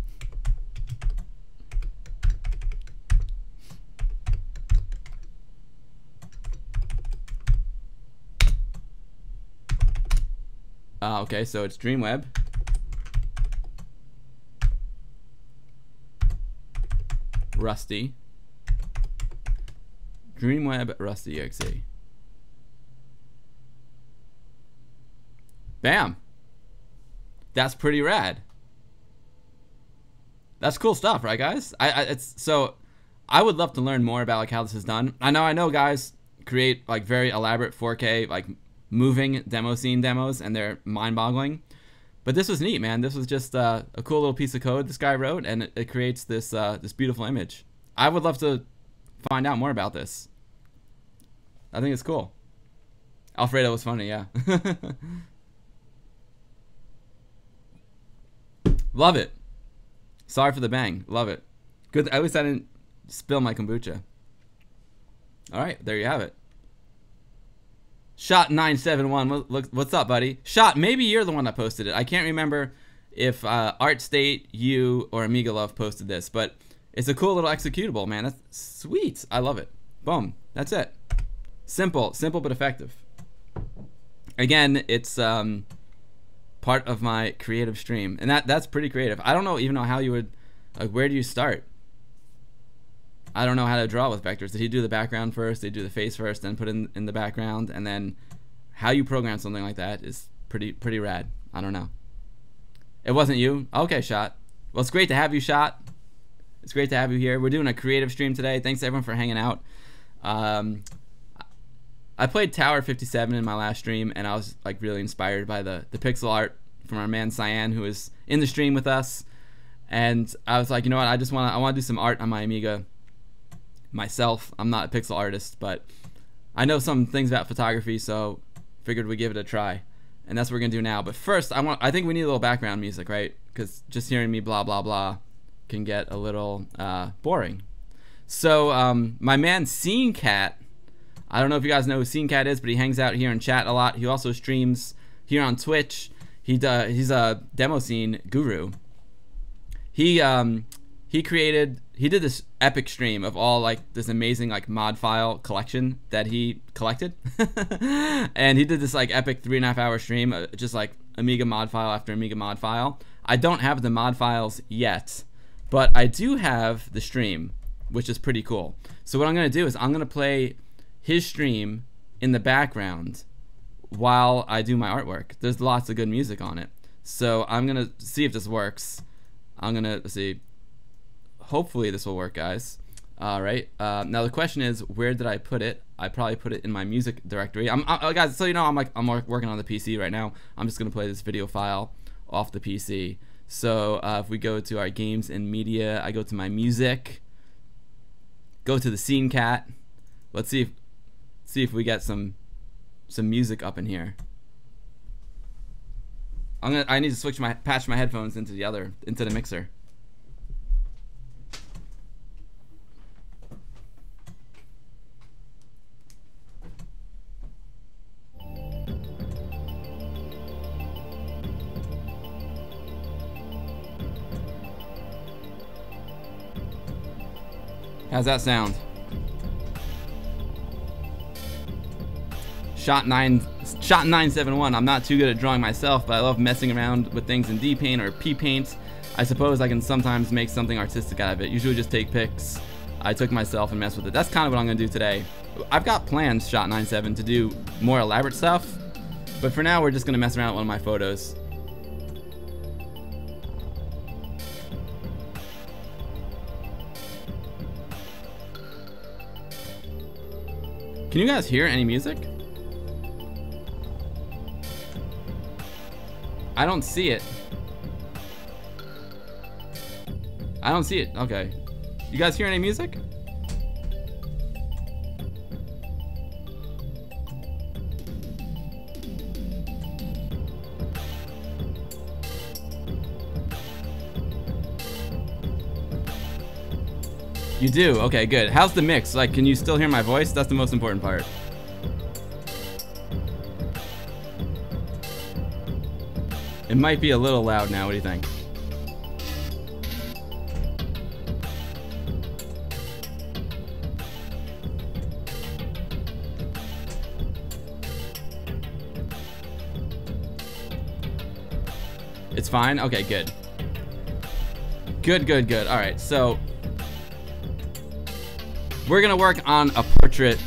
Okay, so it's Dreamweb. Rusty. Dreamweb Rusty exe. Bam. That's pretty rad. That's cool stuff, right, guys? So I would love to learn more about like how this is done. I know guys create like very elaborate 4K like moving demo scene demos, and they're mind-boggling. But this was neat, man. This was just a cool little piece of code this guy wrote, and it creates this this beautiful image. I would love to find out more about this. I think it's cool. Alfredo was funny, yeah. Love it. Sorry for the bang. Love it. Good. At least I didn't spill my kombucha. All right, there you have it. Shot 971. What's up, buddy? Shot. Maybe you're the one that posted it. I can't remember if ArtState, you, or Amiga Love posted this, but it's a cool little executable, man. That's sweet. I love it. Boom. That's it. Simple but effective. again, it's part of my creative stream, and that's pretty creative. I don't even know how you would, like, where do you start? I don't know how to draw with vectors. Did he do the background first? Did he do the face first, then put in the background, and then how you program something like that is pretty rad. I don't know. It wasn't you? Okay, Shot. Well, it's great to have you, Shot. It's great to have you here. We're doing a creative stream today. Thanks everyone for hanging out. I played Tower 57 in my last stream, and I was like really inspired by the pixel art from our man Cyan, who is in the stream with us. And I was like, you know what? I want to do some art on my Amiga myself. I'm not a pixel artist, but I know some things about photography, so figured we'd give it a try. And that's what we're gonna do now. But first, I think we need a little background music, right? Because just hearing me blah blah blah can get a little boring. So my man Scene Cat, I don't know if you guys know who Scene Cat is, but he hangs out here in chat a lot. He also streams here on Twitch. He's a demo scene guru. He did this epic stream of all like this amazing like mod file collection that he collected. And he did this like epic 3.5 hour stream, just like Amiga mod file after Amiga mod file. I don't have the mod files yet, but I do have the stream, which is pretty cool. So what I'm gonna do is I'm gonna play his stream in the background while I do my artwork. There's lots of good music on it. So I'm gonna see if this works. I'm gonna see. Hopefully this will work, guys. All right. Now the question is, where did I put it? I probably put it in my music directory. Guys, so you know, I'm working on the PC right now. I'm just gonna play this video file off the PC. So if we go to our games and media, I go to my music. Go to the Scene Cat. Let's see if we get some music up in here. I need to patch my headphones into the mixer. How's that sound? Shot 971. I'm not too good at drawing myself, but I love messing around with things in DPaint or PPaint. I suppose I can sometimes make something artistic out of it. Usually just take pics. I took myself and mess with it. That's kind of what I'm gonna do today. I've got plans, Shot 97, to do more elaborate stuff, but for now we're just gonna mess around with one of my photos. Can you guys hear any music? I don't see it. I don't see it. Okay. You guys hear any music? You do? Okay, good. How's the mix? Like, can you still hear my voice? That's the most important part. It might be a little loud now. What do you think? It's fine? Okay, good. Good. All right, so we're gonna work on a portrait.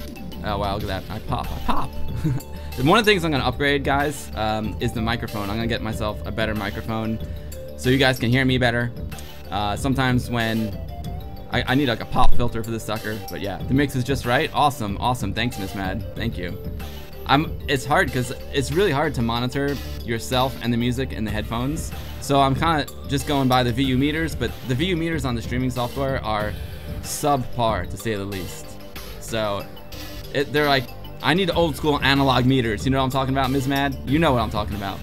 Oh wow, look at that. I pop. One of the things I'm gonna upgrade, guys, is the microphone. I'm gonna get myself a better microphone so you guys can hear me better. Sometimes when I need like a pop filter for this sucker, but yeah, the mix is just right. Awesome. Thanks, Miss Mad. Thank you. It's hard because it's really hard to monitor yourself and the music in the headphones. So I'm kind of just going by the VU meters, but the VU meters on the streaming software are subpar, to say the least. So they're like, I need old school analog meters. You know what I'm talking about, Ms. Mad? You know what I'm talking about.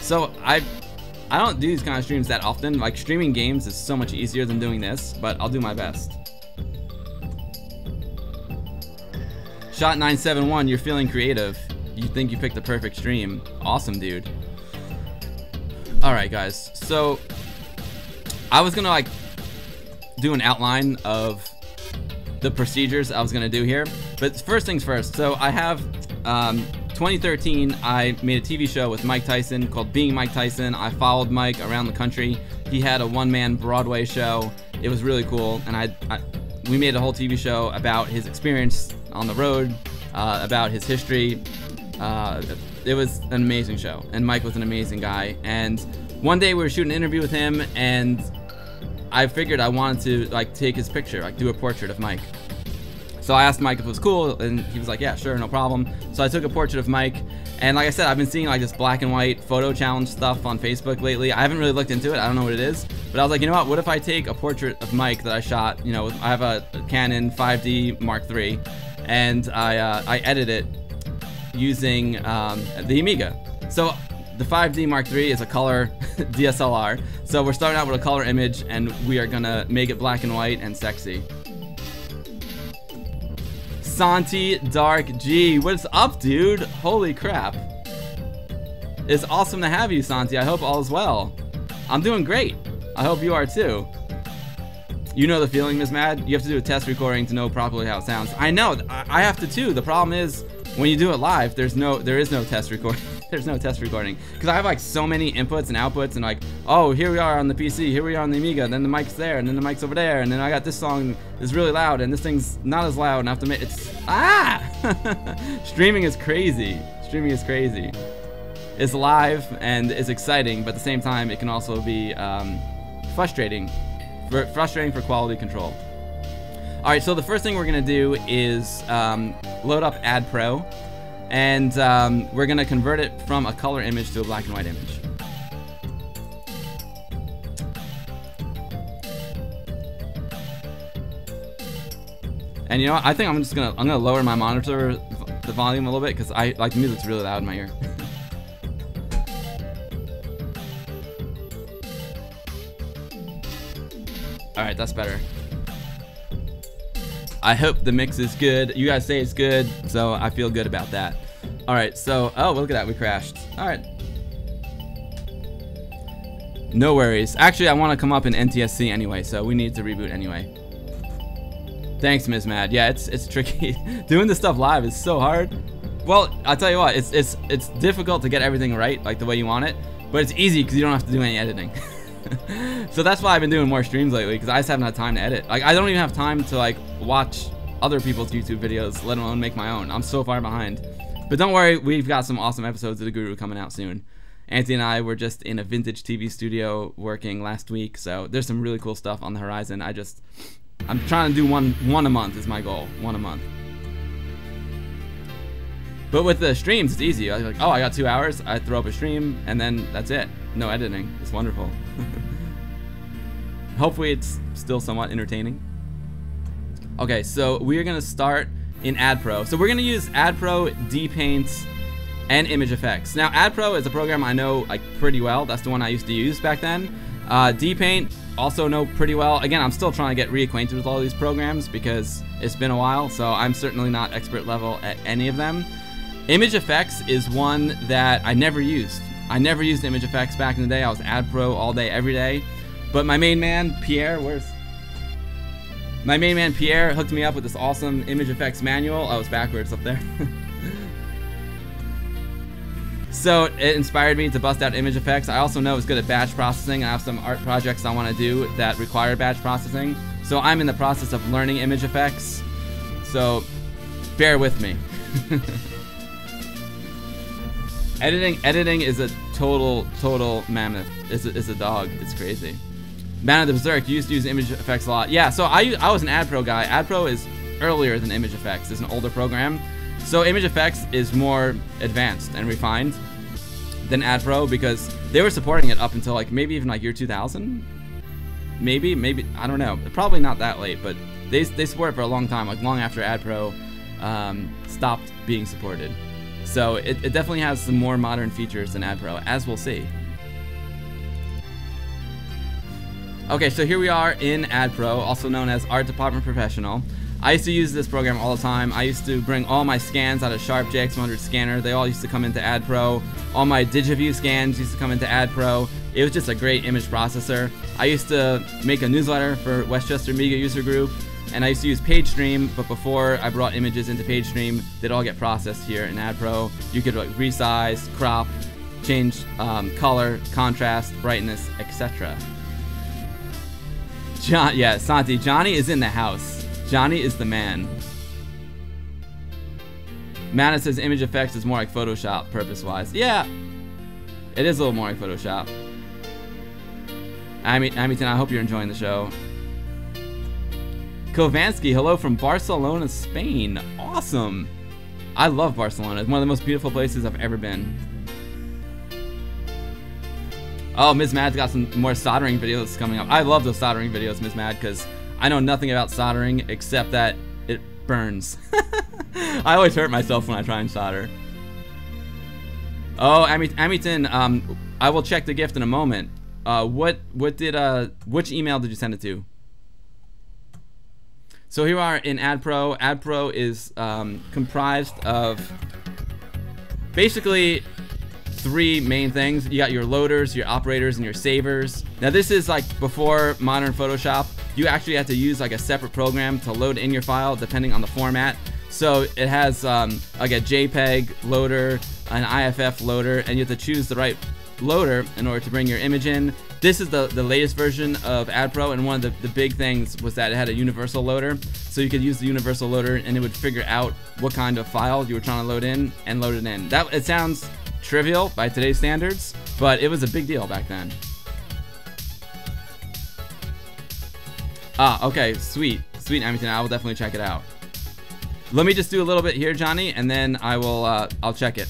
So I don't do these kind of streams that often. Like, streaming games is so much easier than doing this, but I'll do my best. Shot 971, you're feeling creative. You think you picked the perfect stream. Awesome, dude. Alright, guys. So I was gonna like do an outline of the procedures I was gonna do here. But first things first. So I have 2013, I made a TV show with Mike Tyson called Being Mike Tyson. I followed Mike around the country. He had a one-man Broadway show. It was really cool, and we made a whole TV show about his experience on the road, about his history. It was an amazing show, and Mike was an amazing guy. And one day we were shooting an interview with him, and I figured I wanted to like take his picture, like do a portrait of Mike. So I asked Mike if it was cool, and he was like, yeah, sure, no problem. So I took a portrait of Mike, and like I said, I've been seeing like this black and white photo challenge stuff on Facebook lately. I haven't really looked into it, I don't know what it is, but I was like, you know what if I take a portrait of Mike that I shot, you know, I have a Canon 5D Mark III, and I edit it using the Amiga. So the 5D Mark III is a color DSLR, so we're starting out with a color image, and we are gonna make it black and white and sexy. Santi Dark G, what's up, dude? Holy crap. It's awesome to have you, Santi. I hope all is well. I'm doing great. I hope you are too. You know the feeling, Ms. Mad? You have to do a test recording to know properly how it sounds. I know, I have to too. The problem is, when you do it live, there is no test recording. There's no test recording. Because I have like so many inputs and outputs, and like, oh, here we are on the PC, here we are on the Amiga, then the mic's there, and then the mic's over there, and then I got this song is really loud, and this thing's not as loud, and I have to make it's Streaming is crazy. Streaming is crazy. It's live and it's exciting, but at the same time, it can also be frustrating for quality control. All right, so the first thing we're gonna do is load up ADPro, and we're gonna convert it from a color image to a black and white image. And you know what? I think I'm gonna lower my monitor, the volume a little bit, because I like the music's really loud in my ear. All right, that's better. I hope the mix is good. You guys say it's good, so I feel good about that. All right, so, oh, look at that, we crashed. All right. No worries. Actually, I want to come up in NTSC anyway, so we need to reboot anyway. Thanks, Ms. Mad. Yeah, it's tricky. Doing this stuff live is so hard. Well, I'll tell you what, it's difficult to get everything right, like the way you want it, but it's easy because you don't have to do any editing. So that's why I've been doing more streams lately, because I just haven't had time to edit. Like, I don't even have time to like watch other people's YouTube videos, let alone make my own. I'm so far behind. But don't worry, we've got some awesome episodes of The Guru coming out soon. Anthony and I were just in a vintage TV studio working last week, so there's some really cool stuff on the horizon. I'm trying to do one a month is my goal, one a month. But with the streams, it's easy. I'm like, oh, I got 2 hours. I throw up a stream, and then that's it. No editing. It's wonderful. Hopefully, it's still somewhat entertaining. Okay, so we're gonna start in ADPro. So we're gonna use ADPro, DPaint, and image effects. Now, ADPro is a program I know like pretty well. That's the one I used to use back then. DPaint also know pretty well. Again, I'm still trying to get reacquainted with all these programs because it's been a while. So I'm certainly not expert level at any of them. Image effects is one that I never used. I never used image effects back in the day. I was ADPro all day, every day. But my main man, Pierre, my main man, Pierre, hooked me up with this awesome image effects manual. Oh, it's backwards up there. So it inspired me to bust out image effects. I also know it's good at batch processing. I have some art projects I want to do that require batch processing. So I'm in the process of learning image effects. So bear with me. Editing is a total mammoth. It's a dog. It's crazy. Man of the Berserk used to use image effects a lot. Yeah, so I was an ADPro guy. ADPro is earlier than image effects. It's an older program. So image effects is more advanced and refined than ADPro because they were supporting it up until like maybe even like year 2000. Maybe I don't know. Probably not that late, but they support it for a long time, like long after ADPro stopped being supported. So it definitely has some more modern features than ADPro, as we'll see. Okay, so here we are in ADPro, also known as Art Department Professional. I used to use this program all the time. I used to bring all my scans out of Sharp JX100 scanner. They all used to come into ADPro. All my DigiView scans used to come into ADPro. It was just a great image processor. I used to make a newsletter for Westchester Amiga User Group. and I used to use PageStream, but before I brought images into PageStream, they'd all get processed here in ADPro. You could like resize, crop, change color, contrast, brightness, etc. Yeah, Santi, Johnny is in the house. Johnny is the man. Mana says image effects is more like Photoshop, purpose-wise. Yeah, it is a little more like Photoshop. Amington, I hope you're enjoying the show. Kovansky, hello from Barcelona, Spain. Awesome. I love Barcelona. It's one of the most beautiful places I've ever been. Oh, Ms. Mad's got some more soldering videos coming up. I love those soldering videos, Ms. Mad, because I know nothing about soldering except that it burns. I always hurt myself when I try and solder. Oh, Amington, I will check the gift in a moment. Which email did you send it to? So here we are in ADPro. ADPro is comprised of basically 3 main things. You got your loaders, your operators, and your savers. Now this is like before modern Photoshop. You actually have to use like a separate program to load in your file depending on the format. So it has like a JPEG loader, an IFF loader, and you have to choose the right loader in order to bring your image in. This is the latest version of ADPro, and one of the big things was that it had a universal loader. So you could use the universal loader and it would figure out what kind of file you were trying to load in and load it in. It sounds trivial by today's standards, but it was a big deal back then. Ah, okay, sweet, Amington, I will definitely check it out. Let me just do a little bit here, Johnny, and then I'll check it.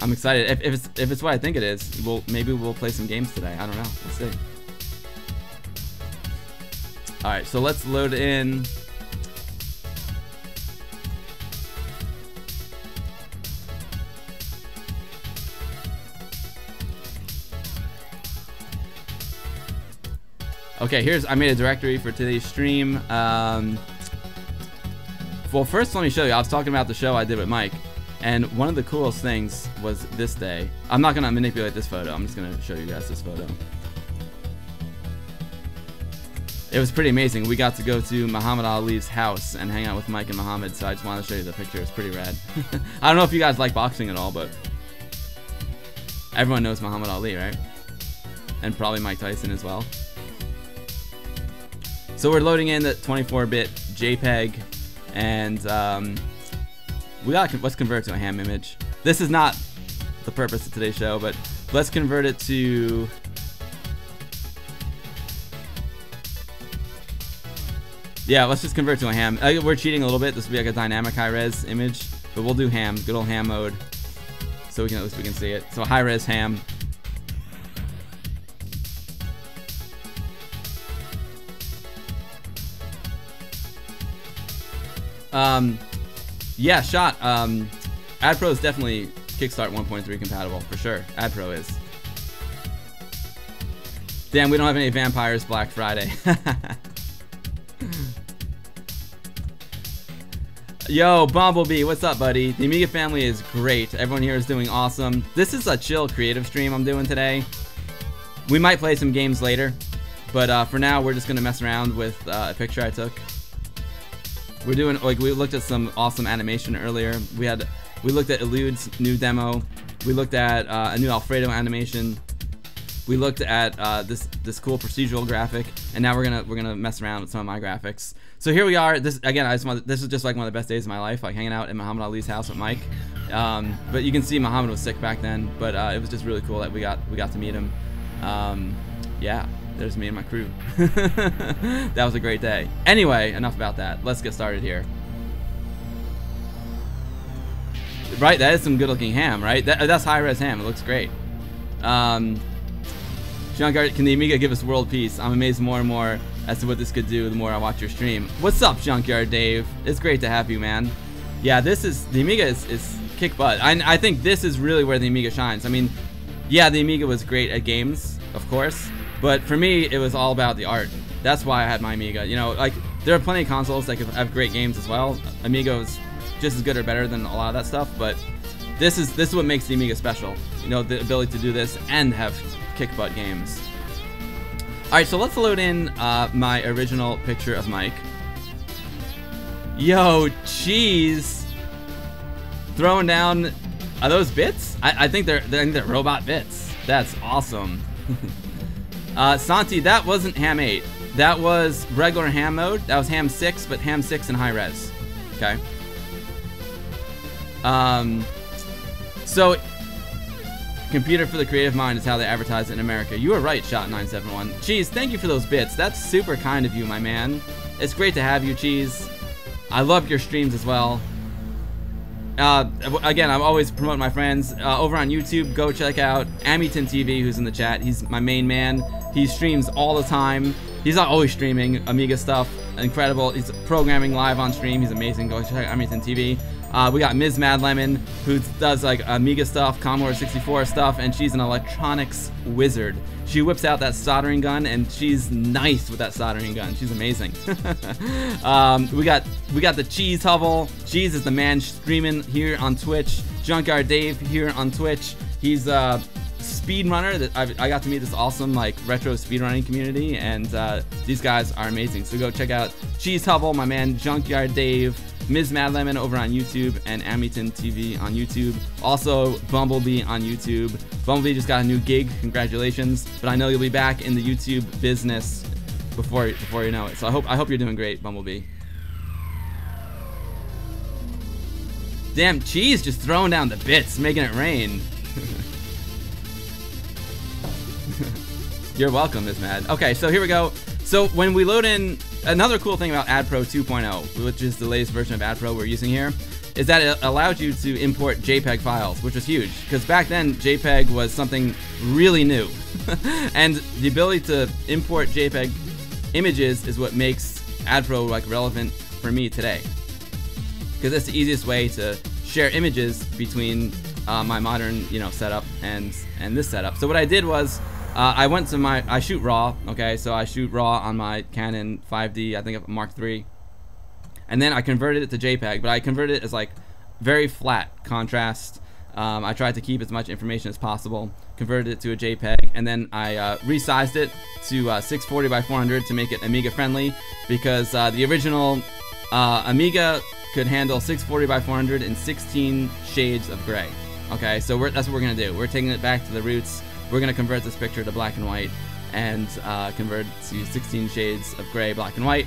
I'm excited. If it's what I think it is, maybe we'll play some games today. I don't know. Let's see. All right, so let's load in. Okay, I made a directory for today's stream. Well, first let me show you. I was talking about the show I did with Mike, and one of the coolest things was this day. I'm not gonna manipulate this photo. I'm just gonna show you guys this photo. It was pretty amazing. We got to go to Muhammad Ali's house and hang out with Mike and Muhammad, so I just wanted to show you the picture. It's pretty rad. I don't know if you guys like boxing at all, but everyone knows Muhammad Ali, right? And probably Mike Tyson as well. So we're loading in the 24-bit JPEG, and let's convert it to a ham image. This is not the purpose of today's show, but let's convert it to... Yeah, let's just convert it to a ham. We're cheating a little bit. This will be like a dynamic high-res image, but we'll do ham, good old ham mode, so at least we can see it. So high-res ham. Yeah, shot. ADPro is definitely Kickstart 1.3 compatible, for sure. ADPro is. Damn, we don't have any vampires Black Friday. Yo, Bumblebee, what's up, buddy? The Amiga family is great. Everyone here is doing awesome. This is a chill creative stream I'm doing today. We might play some games later, but for now, we're just gonna mess around with a picture I took. We're doing, like, we looked at some awesome animation earlier. We looked at Elude's new demo. We looked at a new Alfreado animation. We looked at this cool procedural graphic, and now we're gonna mess around with some of my graphics. So here we are. This is just like one of the best days of my life, like hanging out at Muhammad Ali's house with Mike. But you can see Muhammad was sick back then, but it was just really cool that we got to meet him. Yeah. There's me and my crew. That was a great day. Anyway, enough about that. Let's get started here. Right, that is some good looking ham, right? That's high-res ham. It looks great. Junkyard, can the Amiga give us world peace? I'm amazed more and more as to what this could do the more I watch your stream. What's up, Junkyard Dave? It's great to have you, man. Yeah, the Amiga is kick butt. I think this is really where the Amiga shines. I mean, yeah, the Amiga was great at games, of course. But for me, it was all about the art. That's why I had my Amiga. You know, like, there are plenty of consoles that have great games as well. Amiga is just as good or better than a lot of that stuff, but this is what makes the Amiga special. You know, the ability to do this and have kick-butt games. Alright, so let's load in my original picture of Mike. Yo, cheese. Throwing down. Are those bits? I think they're robot bits. That's awesome. Santi, that wasn't ham 8. That was regular ham mode. That was ham 6, but ham 6 in high res. Okay. So computer for the creative mind is how they advertise it in America. You were right, Shot971. Cheese, thank you for those bits. That's super kind of you, my man. It's great to have you, Cheese. I love your streams as well. Again, I'm always promoting my friends. Over on YouTube, go check out Amington TV, who's in the chat. He's my main man. He streams all the time. He's not always streaming Amiga stuff. Incredible. He's programming live on stream. He's amazing. Go check out Amington TV. We got Ms. Mad Lemon, who does like Amiga stuff, Commodore 64 stuff, and she's an electronics wizard. She whips out that soldering gun, and she's nice with that soldering gun. She's amazing. We got the Cheese Hovel. Cheese is the man streaming here on Twitch. Junkyard Dave here on Twitch. He's a speedrunner. That I got to meet this awesome like retro speedrunning community, and these guys are amazing. So go check out Cheese Hovel, my man Junkyard Dave, Ms. Mad Lemon over on YouTube, and Amington TV on YouTube. Also, Bumblebee on YouTube. Bumblebee just got a new gig. Congratulations! But I know you'll be back in the YouTube business before you know it. So I hope you're doing great, Bumblebee. Damn, Cheese just throwing down the bits, making it rain. You're welcome, Ms. Mad. Okay, so here we go. So when we load in, another cool thing about ADPro 2.0, which is the latest version of ADPro we're using here, is that it allowed you to import JPEG files, which was huge. Because back then, JPEG was something really new. And the ability to import JPEG images is what makes ADPro like relevant for me today. Because it's the easiest way to share images between my modern, setup and this setup. So what I did was, I went to I shoot RAW, okay, so I shoot RAW on my Canon 5D, I think Mark III, and then I converted it to JPEG, but I converted it as like very flat contrast. I tried to keep as much information as possible, converted it to a JPEG, and then I resized it to 640 by 400 to make it Amiga friendly, because the original Amiga could handle 640 by 400 in 16 shades of gray. Okay, so that's what we're gonna do. We're taking it back to the roots. We're going to convert this picture to black and white and convert it to 16 shades of gray, black and white.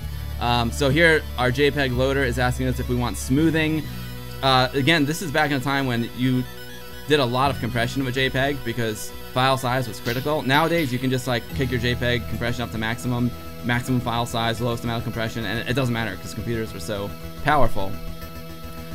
So here, our JPEG loader is asking us if we want smoothing. Again, this is back in a time when you did a lot of compression with JPEG because file size was critical. Nowadays, you can just like kick your JPEG compression up to maximum file size, lowest amount of compression, and it doesn't matter because computers were so powerful.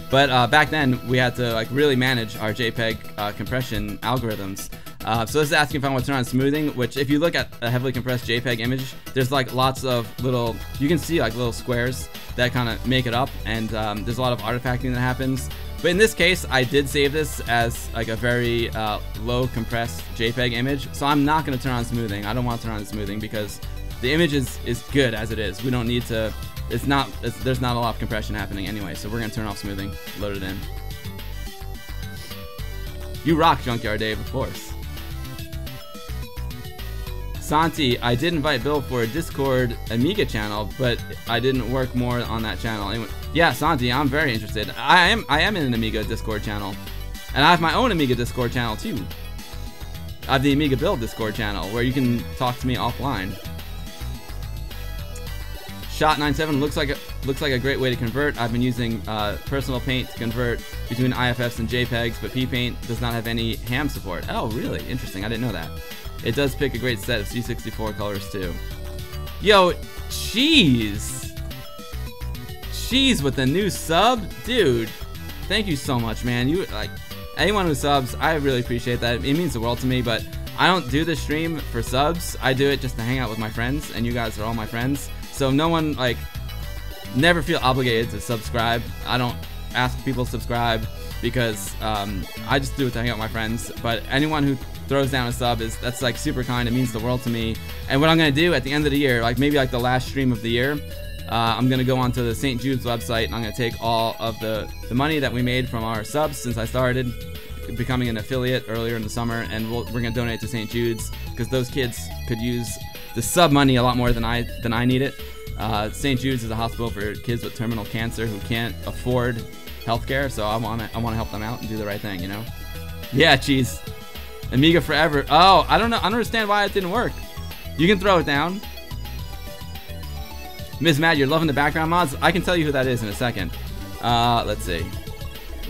But back then, we had to like really manage our JPEG compression algorithms. So this is asking if I want to turn on smoothing, which if you look at a heavily compressed JPEG image, there's like lots of little, you can see like little squares that kind of make it up, and there's a lot of artifacting that happens. But in this case, I did save this as like a very low compressed JPEG image, so I'm not going to turn on smoothing. I don't want to turn on smoothing because the image is good as it is. We don't need to, there's not a lot of compression happening anyway, so we're going to turn off smoothing, load it in. You rock, Junkyard Dave, of course. Santi, I did invite Bill for a Discord Amiga channel, but I didn't work more on that channel. Anyway, yeah, Santi, I'm very interested. I am in an Amiga Discord channel, and I have my own Amiga Discord channel too. I have the AmigaBill Discord channel where you can talk to me offline. Shot97 looks like a great way to convert. I've been using Personal Paint to convert between IFFs and JPEGs, but DPaint does not have any ham support. Oh, really? Interesting. I didn't know that. It does pick a great set of C64 colors too. Yo, Cheese! Cheese with the new sub? Dude, thank you so much, man. You, like, anyone who subs, I really appreciate that. It means the world to me, but I don't do this stream for subs. I do it just to hang out with my friends, and you guys are all my friends. So no one, like, never feel obligated to subscribe. I don't ask people to subscribe because I just do it to hang out with my friends. But anyone who throws down a sub, that's like super kind. It means the world to me. And what I'm gonna do at the end of the year, like maybe like the last stream of the year, I'm gonna go onto the St. Jude's website and I'm gonna take all of the money that we made from our subs since I started becoming an affiliate earlier in the summer, and we're gonna donate to St. Jude's because those kids could use the sub money a lot more than I need it. St. Jude's is a hospital for kids with terminal cancer who can't afford healthcare, so I want to help them out and do the right thing, you know? Yeah, cheese. Amiga forever. Oh, I don't know. I don't understand why it didn't work. You can throw it down. Ms. Mad, you're loving the background mods? I can tell you who that is in a second. Let's see.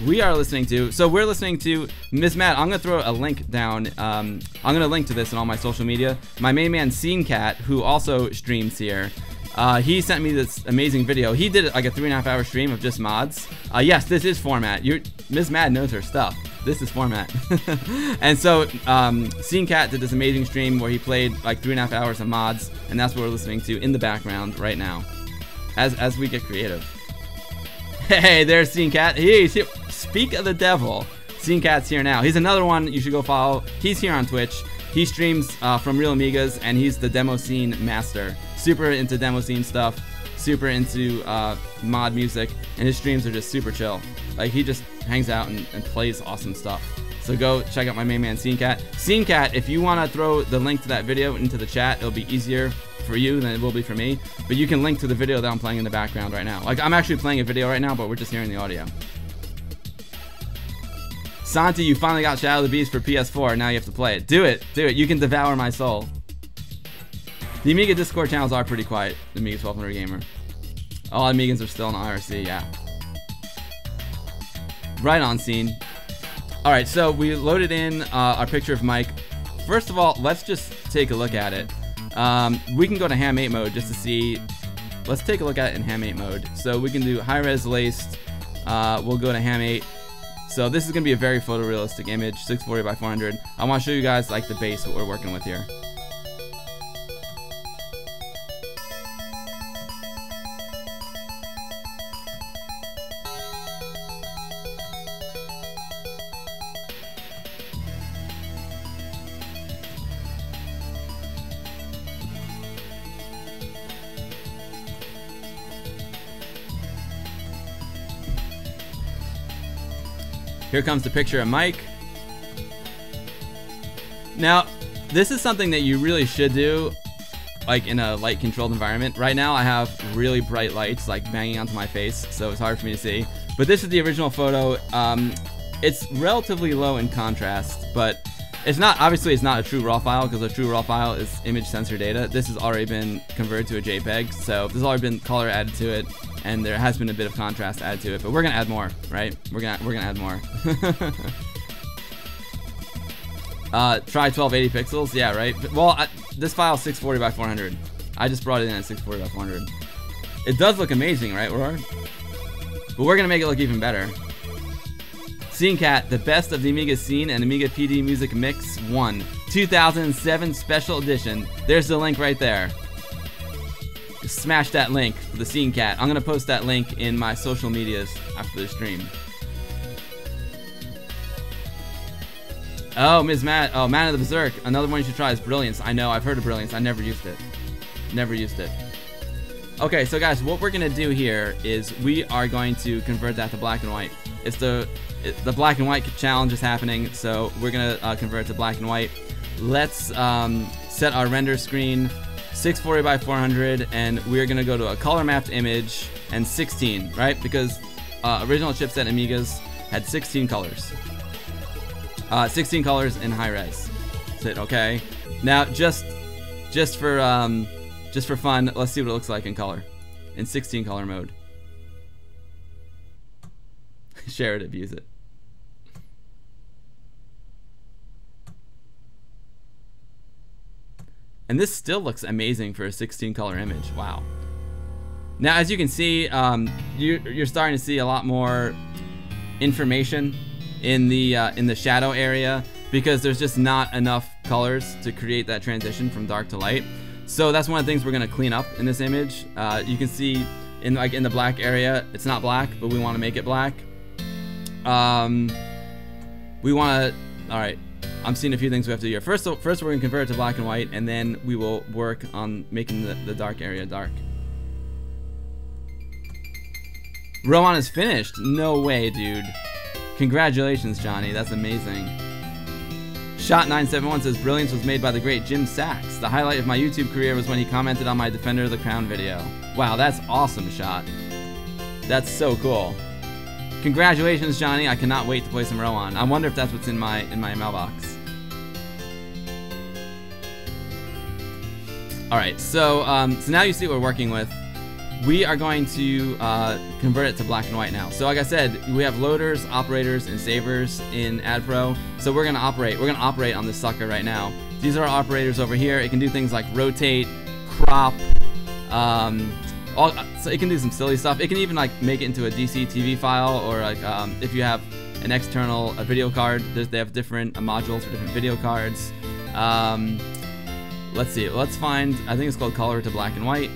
We're listening to Ms. Mad. I'm going to throw a link down. I'm going to link to this on all my social media. My main man, Scene Cat, who also streams here, he sent me this amazing video. He did like a 3.5-hour stream of just mods. Yes, this is format. Ms. Mad knows her stuff. This is format. And so, Scene Cat did this amazing stream where he played like 3.5 hours of mods, and that's what we're listening to in the background right now, as we get creative. Hey, there's Scene Cat. He's here. Speak of the devil. Scene Cat's here now. He's another one you should go follow. He's here on Twitch. He streams from Real Amigas, and he's the demo scene master. Super into demo scene stuff, super into mod music, and his streams are just super chill. Like, he just hangs out and plays awesome stuff. So go check out my main man, Scene Cat. Scene Cat, if you want to throw the link to that video into the chat, it'll be easier for you than it will be for me. But you can link to the video that I'm playing in the background right now. Like, I'm actually playing a video right now, but we're just hearing the audio. Santi, you finally got Shadow of the Beast for PS4. Now you have to play it. Do it. Do it. You can devour my soul. The Amiga Discord channels are pretty quiet. The Amiga 1200 Gamer. All Amigans are still on IRC, yeah. Right on, Scene. Alright, so we loaded in our picture of Mike. First of all, let's just take a look at it. We can go to Ham 8 mode just to see. Let's take a look at it in Ham 8 mode. So we can do high-res laced. We'll go to Ham 8. So this is going to be a very photorealistic image, 640 by 400. I want to show you guys like the base, what we're working with here. Here comes the picture of Mike. Now, this is something that you really should do, like in a light controlled environment. Right now I have really bright lights like banging onto my face, so it's hard for me to see. But this is the original photo. It's relatively low in contrast, but it's not, obviously it's not a true RAW file, because a true RAW file is image sensor data. This has already been converted to a JPEG, so there's already been color added to it, and there has been a bit of contrast added to it, but we're gonna add more, right? We're gonna add more. Try 1280 pixels, yeah, right? Well, this file is 640 by 400. I just brought it in at 640 by 400. It does look amazing, right, Aurora? But we're gonna make it look even better. Scene Cat, the best of the Amiga scene and Amiga PD music mix 1, 2007 special edition. There's the link right there. Smash that link for the Scene Cat. I'm gonna post that link in my social medias after the stream. Oh, Ms. Matt. Oh, Man of the Berserk. Another one you should try is Brilliance. I know, I've heard of Brilliance. I never used it. Never used it. Okay, so guys, what we're gonna do here is we are going to convert that to black and white. It's the black and white challenge is happening, so we're gonna convert it to black and white. Let's set our render screen 640 by 400, and we're gonna go to a color mapped image and 16, right? Because original chipset Amigas had 16 colors. 16 colors in high res. That's it, okay? Now just for fun, let's see what it looks like in color, in 16 color mode. Share it, abuse it. And this still looks amazing for a 16 color image. Wow. Now, as you can see, you're starting to see a lot more information in the shadow area, because there's just not enough colors to create that transition from dark to light. So that's one of the things we're gonna clean up in this image. You can see in the black area, it's not black, but we want to make it black. We want to. All right. I'm seeing a few things we have to do here. First we're gonna convert it to black and white, and then we will work on making the dark area dark. Roman is finished. No way, dude. Congratulations, Johnny. That's amazing. Shot971 says, Brilliance was made by the great Jim Sachs. The highlight of my YouTube career was when he commented on my Defender of the Crown video. Wow, that's awesome shot. That's so cool. Congratulations, Johnny. I cannot wait to play some Rowan. I wonder if that's what's in my mailbox. All right, so now you see what we're working with. We are going to convert it to black and white now. So like I said, we have loaders, operators, and savers in ADPro. So we're gonna operate on this sucker right now. These are our operators over here. It can do things like rotate, crop, so it can do some silly stuff. It can even like make it into a DC TV file, or like if you have an external video card, they have different modules for different video cards. Let's see. Let's find. I think it's called color to black and white.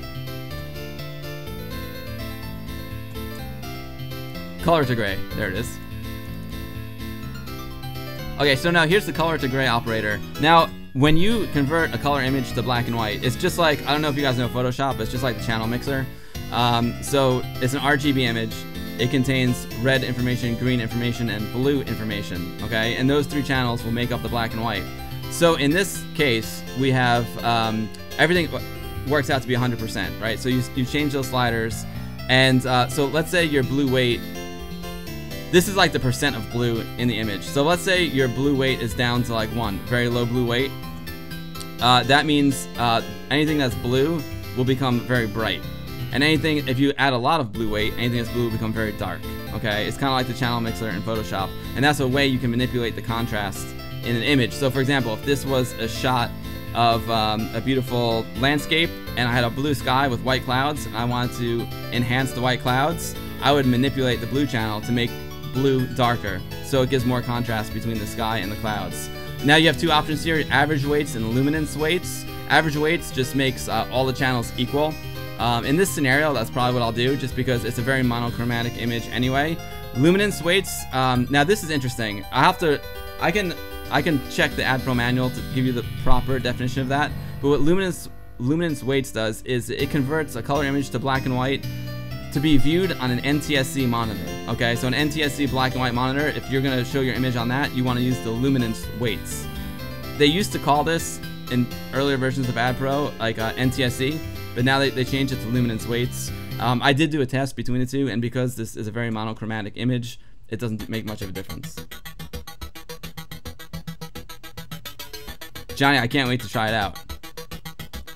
Color to gray. There it is. Okay, so now here's the color to gray operator. Now, when you convert a color image to black and white, it's just like, I don't know if you guys know Photoshop, but it's just like the channel mixer. So it's an RGB image. It contains red information, green information, and blue information, okay? And those three channels will make up the black and white. So in this case, we have everything works out to be 100%, right? So you change those sliders, and so let's say your blue weight, this is like the percent of blue in the image. So let's say your blue weight is down to like 1, very low blue weight. That means anything that's blue will become very bright. And anything, if you add a lot of blue weight, anything that's blue will become very dark, okay? It's kind of like the channel mixer in Photoshop. And that's a way you can manipulate the contrast in an image. So for example, if this was a shot of a beautiful landscape and I had a blue sky with white clouds and I wanted to enhance the white clouds, I would manipulate the blue channel to make blue darker, so it gives more contrast between the sky and the clouds. Now you have two options here, average weights and luminance weights. Average weights just makes all the channels equal. In this scenario, that's probably what I'll do, just because it's a very monochromatic image anyway. Luminance weights, now this is interesting. I can check the ADPro manual to give you the proper definition of that, but what luminance weights does is it converts a color image to black and white to be viewed on an NTSC monitor. Okay, so an NTSC black and white monitor, if you're gonna show your image on that, you wanna use the luminance weights. They used to call this, in earlier versions of ADPro, like NTSC, but now they changed it to luminance weights. I did do a test between the two, and because this is a very monochromatic image, it doesn't make much of a difference. Johnny, I can't wait to try it out.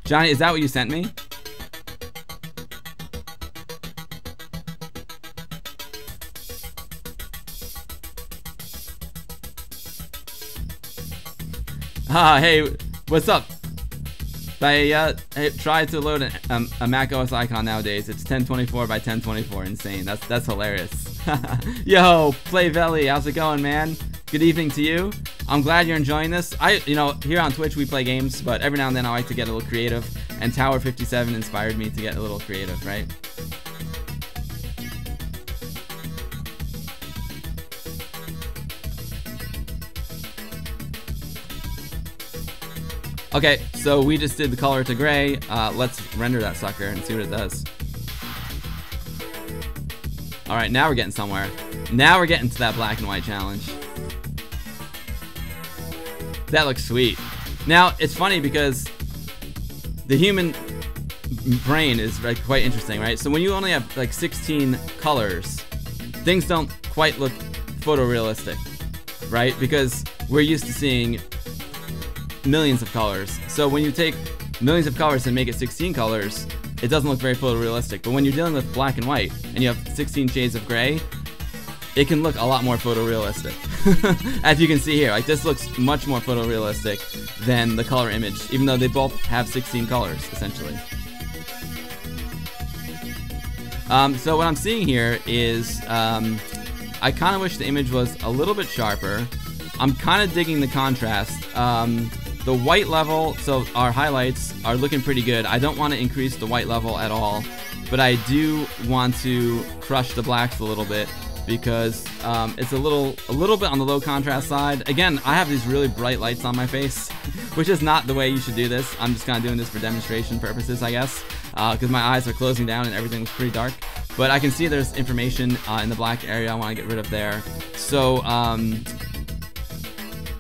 Johnny, is that what you sent me? Hey, what's up? I tried to load a Mac OS icon nowadays. It's 1024 by 1024. Insane. That's hilarious. Yo, Playvelli, how's it going, man? Good evening to you. I'm glad you're enjoying this. Here on Twitch we play games, but every now and then I like to get a little creative, and Tower 57 inspired me to get a little creative, right? Okay, so we just did the color to gray. Let's render that sucker and see what it does. All right, now we're getting somewhere. Now we're getting to that black and white challenge. That looks sweet. Now, it's funny because the human brain is like quite interesting, right? So when you only have like 16 colors, things don't quite look photorealistic, right? Because we're used to seeing millions of colors. So when you take millions of colors and make it 16 colors, it doesn't look very photorealistic. But when you're dealing with black and white and you have 16 shades of gray, it can look a lot more photorealistic. As you can see here, like this looks much more photorealistic than the color image, even though they both have 16 colors, essentially. So what I'm seeing here is, I kind of wish the image was a little bit sharper. I'm kind of digging the contrast. The white level, so our highlights are looking pretty good. I don't want to increase the white level at all, but I do want to crush the blacks a little bit because it's a little bit on the low contrast side. Again, I have these really bright lights on my face, which is not the way you should do this. I'm just kind of doing this for demonstration purposes, I guess, because my eyes are closing down and everything was pretty dark. But I can see there's information in the black area I want to get rid of there. So,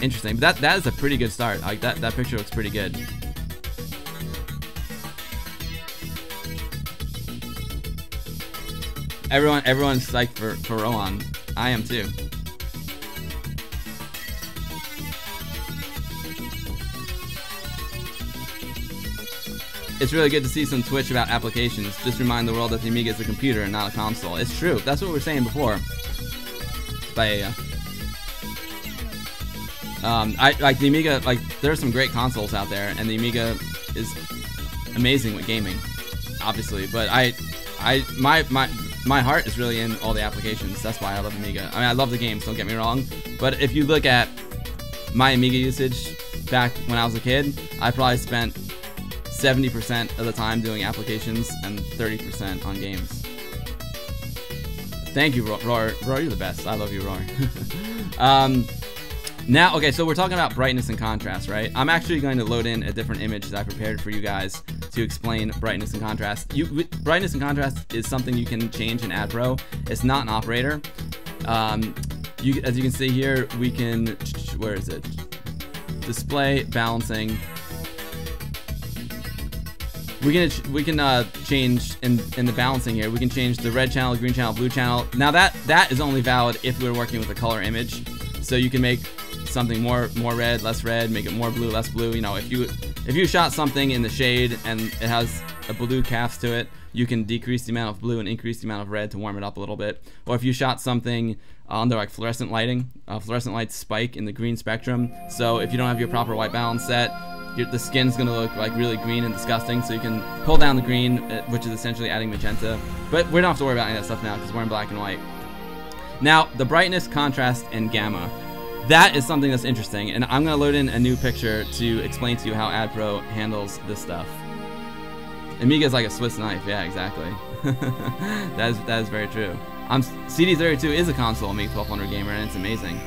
interesting, but that is a pretty good start. Like that picture looks pretty good. Everyone's psyched for Rohan. I am too. It's really good to see some Twitch about applications. Just remind the world that the Amiga is a computer and not a console. It's true. That's what we were saying before. But I like the Amiga. Like, there are some great consoles out there, and the Amiga is amazing with gaming, obviously. But my heart is really in all the applications. That's why I love Amiga. I mean, I love the games. Don't get me wrong. But if you look at my Amiga usage back when I was a kid, I probably spent 70% of the time doing applications and 30% on games. Thank you, Roar. Roar, you're the best. I love you, Roar. Now, okay, so we're talking about brightness and contrast, right? I'm actually going to load in a different image that I prepared for you guys to explain brightness and contrast. Brightness and contrast is something you can change in ADPro. It's not an operator. As you can see here, we can, where is it? Display, balancing. We can change in the balancing here. We can change the red channel, green channel, blue channel. Now that is only valid if we're working with a color image. So you can make something more red, less red, make it more blue, less blue. You know, if you shot something in the shade and it has a blue cast to it, you can decrease the amount of blue and increase the amount of red to warm it up a little bit. Or if you shot something under like fluorescent lighting, fluorescent lights spike in the green spectrum. So if you don't have your proper white balance set, the skin's gonna look like really green and disgusting. So you can pull down the green, which is essentially adding magenta. But we don't have to worry about any of that stuff now because we're in black and white. Now, the brightness, contrast, and gamma. That is something that's interesting, and I'm gonna load in a new picture to explain to you how ADPro handles this stuff. Amiga is like a Swiss knife. Yeah, exactly. that is very true. CD32 is a console Amiga 1200 gamer, and it's amazing.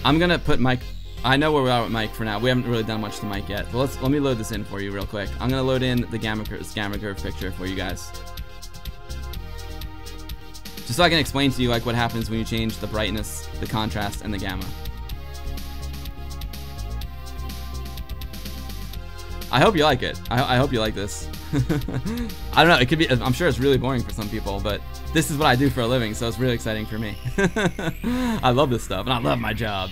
I'm gonna put Mike. I know where we are with Mike for now. We haven't really done much to Mike yet. But let me load this in for you real quick. I'm gonna load in the gamma curve picture for you guys, just so I can explain to you like what happens when you change the brightness, the contrast, and the gamma. I hope you like it. I hope you like this. I don't know. It could be. I'm sure it's really boring for some people, but this is what I do for a living, so it's really exciting for me. I love this stuff, and I love my job.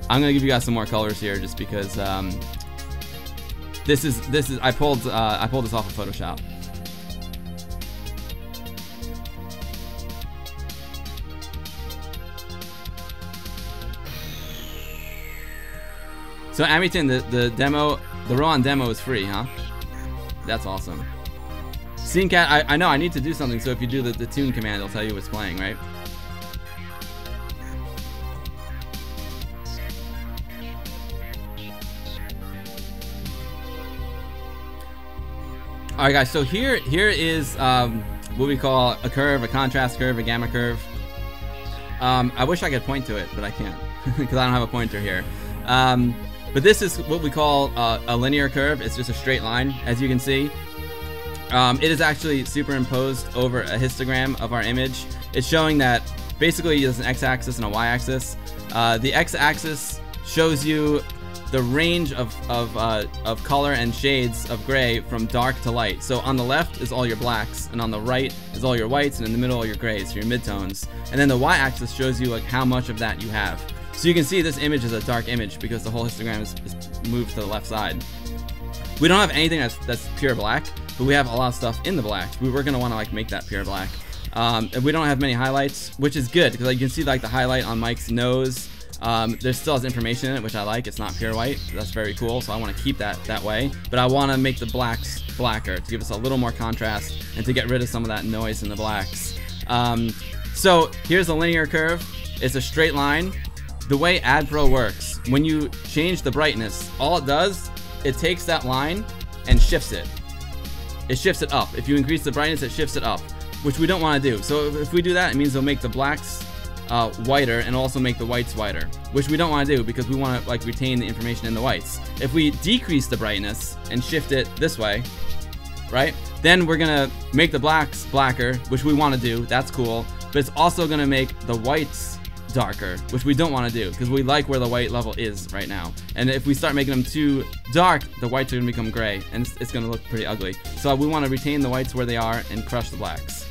I'm gonna give you guys some more colors here, just because this is. I pulled this off of Photoshop. So Amiton, the Rohan demo is free, huh? That's awesome. SceneCat, I know I need to do something, so if you do the tune command, it'll tell you what's playing, right? Alright guys, so here is what we call a curve, a contrast curve, a gamma curve. I wish I could point to it, but I can't, because I don't have a pointer here. But this is what we call a linear curve. It's just a straight line, as you can see. It is actually superimposed over a histogram of our image. It's showing that basically there's an x-axis and a y-axis. The x-axis shows you the range of color and shades of gray from dark to light. So on the left is all your blacks, and on the right is all your whites, and in the middle all your grays, your midtones. And then the y-axis shows you like how much of that you have. So you can see this image is a dark image because the whole histogram is moved to the left side. We don't have anything that's pure black, but we have a lot of stuff in the black. We're gonna want to like make that pure black. And we don't have many highlights, which is good because like, you can see like the highlight on Mike's nose. There still has information in it, which I like. It's not pure white. That's very cool. So I want to keep that way. But I want to make the blacks blacker to give us a little more contrast and to get rid of some of that noise in the blacks. So here's a linear curve. It's a straight line. The way ADPro works, when you change the brightness, all it does, it takes that line and shifts it. It shifts it up. If you increase the brightness, it shifts it up, which we don't want to do. So if we do that, it means it'll make the blacks whiter and also make the whites whiter, which we don't want to do because we want to like retain the information in the whites. If we decrease the brightness and shift it this way, right, then we're gonna make the blacks blacker, which we want to do. That's cool, but it's also gonna make the whites darker, which we don't want to do because we like where the white level is right now. And if we start making them too dark, the whites are going to become gray, and it's going to look pretty ugly. So we want to retain the whites where they are and crush the blacks,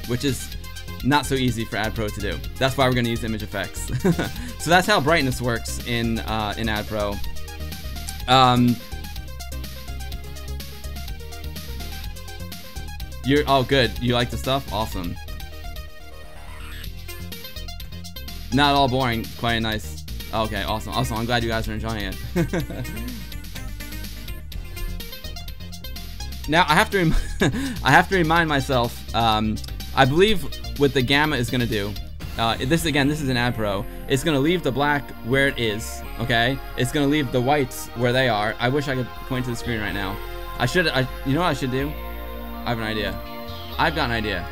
which is not so easy for ADPro to do. That's why we're going to use image effects. So that's how brightness works in ADPro. Oh, good. You like the stuff? Awesome. Not all boring. Quite nice. Okay, awesome. Awesome. I'm glad you guys are enjoying it. Now I have to I have to remind myself. I believe what the gamma is gonna do. This is an ADPro. It's gonna leave the black where it is. Okay. It's gonna leave the whites where they are. I wish I could point to the screen right now. You know what I should do? I have an idea. I've got an idea.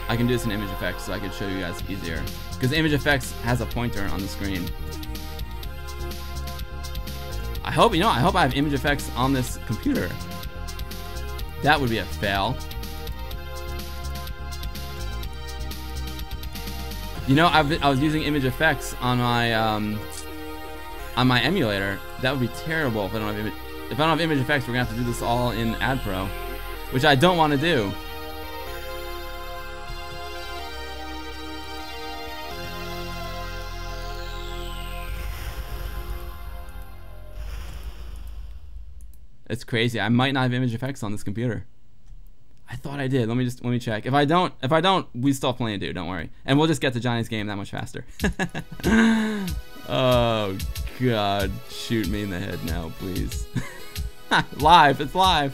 I can do this in image effects so I can show you guys easier. Because image effects has a pointer on the screen. I hope I have image effects on this computer. That would be a fail. You know, I was using image effects on my emulator. That would be terrible if I don't have image effects. We're gonna have to do this all in ADPro, which I don't want to do. It's crazy. I might not have image effects on this computer. I thought I did. Let me check. If I don't, we still have plenty to do. Don't worry. And we'll just get to Johnny's game that much faster. Oh God, shoot me in the head now, please. Live. It's live.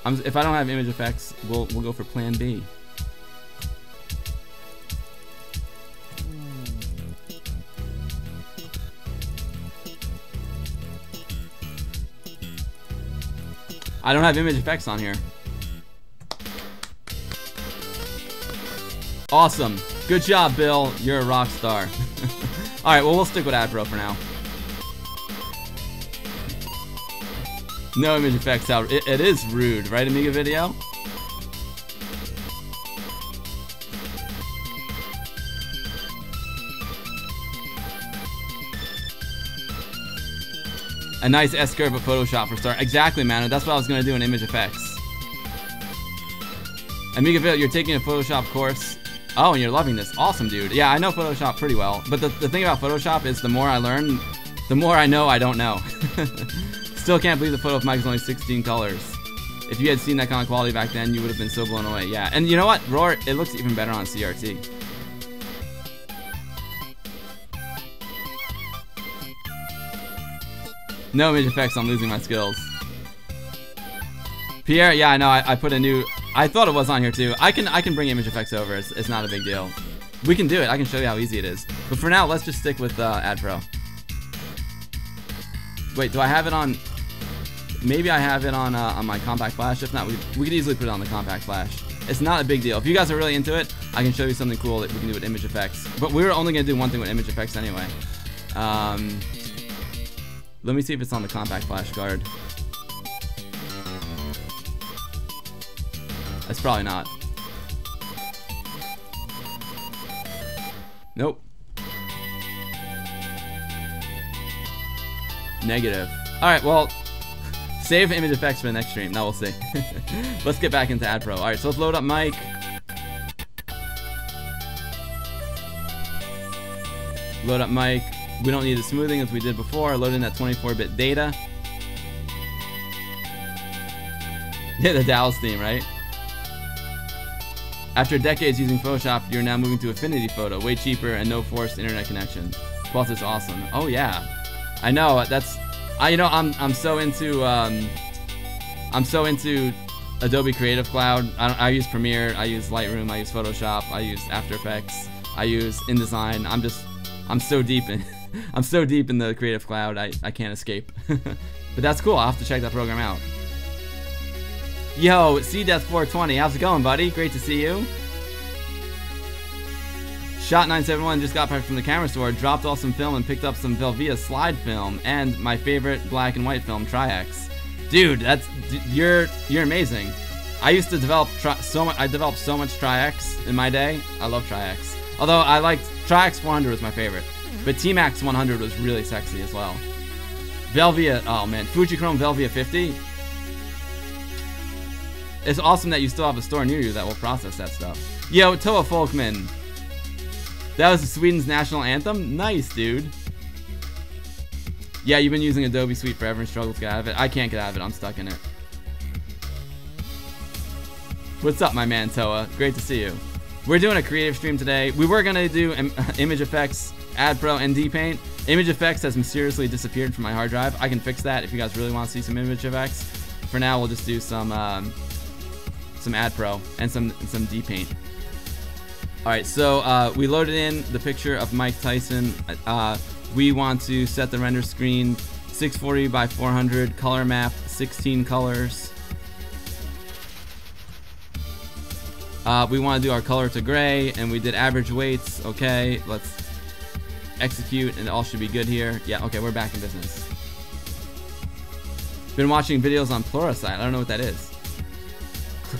If I don't have image effects, we'll go for Plan B. I don't have image effects on here. Awesome. Good job, Bill. You're a rock star. Alright, well, we'll stick with ADPro for now. No image effects out. It is rude, right, Amiga Video? A nice S-curve of Photoshop for start. Exactly, man. That's what I was going to do in image effects. AmigaBill, you're taking a Photoshop course. Oh, and you're loving this. Awesome, dude. Yeah, I know Photoshop pretty well. But the thing about Photoshop is the more I learn, the more I know I don't know. Still can't believe the photo of Mike is only 16 colors. If you had seen that kind of quality back then, you would have been so blown away. Yeah, and you know what? Roar, it looks even better on CRT. No image effects, I'm losing my skills. Pierre, yeah, I know, I put a new... I thought it was on here too. I can bring image effects over, it's not a big deal. We can do it, I can show you how easy it is. But for now, let's just stick with ADPro. Wait, do I have it on... Maybe I have it on my compact flash. If not, we could easily put it on the compact flash. It's not a big deal. If you guys are really into it, I can show you something cool that we can do with image effects. But we were only going to do one thing with image effects anyway. Let me see if it's on the compact flash card. It's probably not. Nope. Negative. Alright, well, save image effects for the next stream. Now we'll see. Let's get back into ADPro. Alright, so let's load up Mike. Load up Mike. We don't need the smoothing as we did before. Load in that 24-bit data. Yeah, the Dallas theme, right? After decades using Photoshop, you're now moving to Affinity Photo. Way cheaper and no forced internet connection. Plus, it's awesome. Oh yeah, I know. I'm so into Adobe Creative Cloud. I use Premiere. I use Lightroom. I use Photoshop. I use After Effects. I use InDesign. I'm so deep in. I'm so deep in the Creative Cloud, I can't escape. But that's cool, I'll have to check that program out. Yo, CDeath420, how's it going, buddy? Great to see you. Shot971 just got back from the camera store, dropped off some film and picked up some Velvia slide film and my favorite black and white film, Tri-X. Dude, you're amazing. I used to develop I developed so much Tri-X in my day. I love Tri-X. Although I liked Tri-X 400 was my favorite, but T-Max 100 was really sexy as well. Velvia, oh man, Fujichrome Velvia 50. It's awesome that you still have a store near you that will process that stuff. Yo, Toa Folkman. That was Sweden's national anthem? Nice, dude. Yeah, you've been using Adobe Suite forever and struggle to get out of it. I can't get out of it. I'm stuck in it. What's up, my man, Toa? Great to see you. We're doing a creative stream today. We were going to do image effects, ADPro and Dpaint. Image effects has mysteriously disappeared from my hard drive. I can fix that if you guys really want to see some image effects. For now, we'll just do some ADPro and some Dpaint. All right, so we loaded in the picture of Mike Tyson. We want to set the render screen 640 by 400, color map 16 colors. We want to do our color to gray, and we did average weights. Okay, let's execute, and it all should be good here. Yeah, okay, we're back in business. Been watching videos on Pluralsight. I don't know what that is.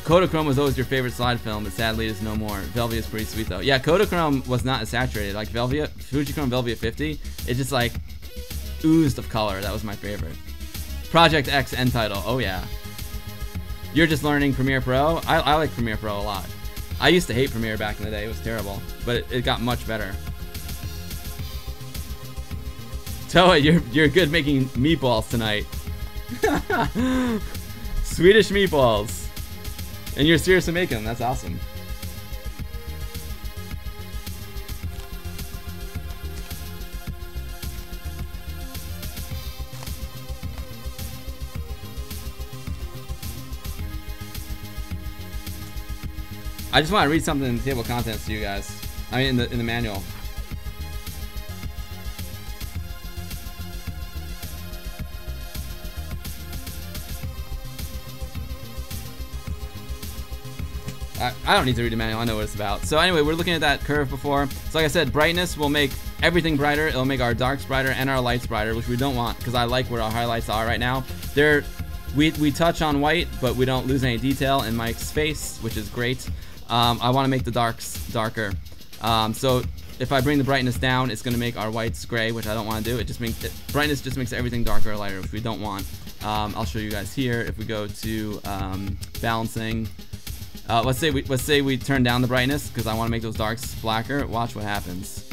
Kodachrome was always your favorite slide film, but sadly it is no more. Velvia is pretty sweet though. Yeah, Kodachrome was not as saturated. Like Velvia, Fujichrome Velvia 50, it just like oozed of color. That was my favorite. Project X end title. Oh yeah. You're just learning Premiere Pro? I like Premiere Pro a lot. I used to hate Premiere back in the day. It was terrible, but it got much better. Toa, you're good making meatballs tonight. Swedish meatballs. And you're seriously making them. That's awesome. I just want to read something in the table of contents to you guys. I mean, in the manual. I don't need to read the manual, I know what it's about. So anyway, we're looking at that curve before. So like I said, brightness will make everything brighter. It'll make our darks brighter and our lights brighter, which we don't want because I like where our highlights are right now. We touch on white, but we don't lose any detail in Mike's face, which is great. I want to make the darks darker. So if I bring the brightness down, it's going to make our whites gray, which I don't want to do. Brightness just makes everything darker or lighter, which we don't want. I'll show you guys here. If we go to balancing. Let's say we turn down the brightness because I want to make those darks blacker. Watch what happens.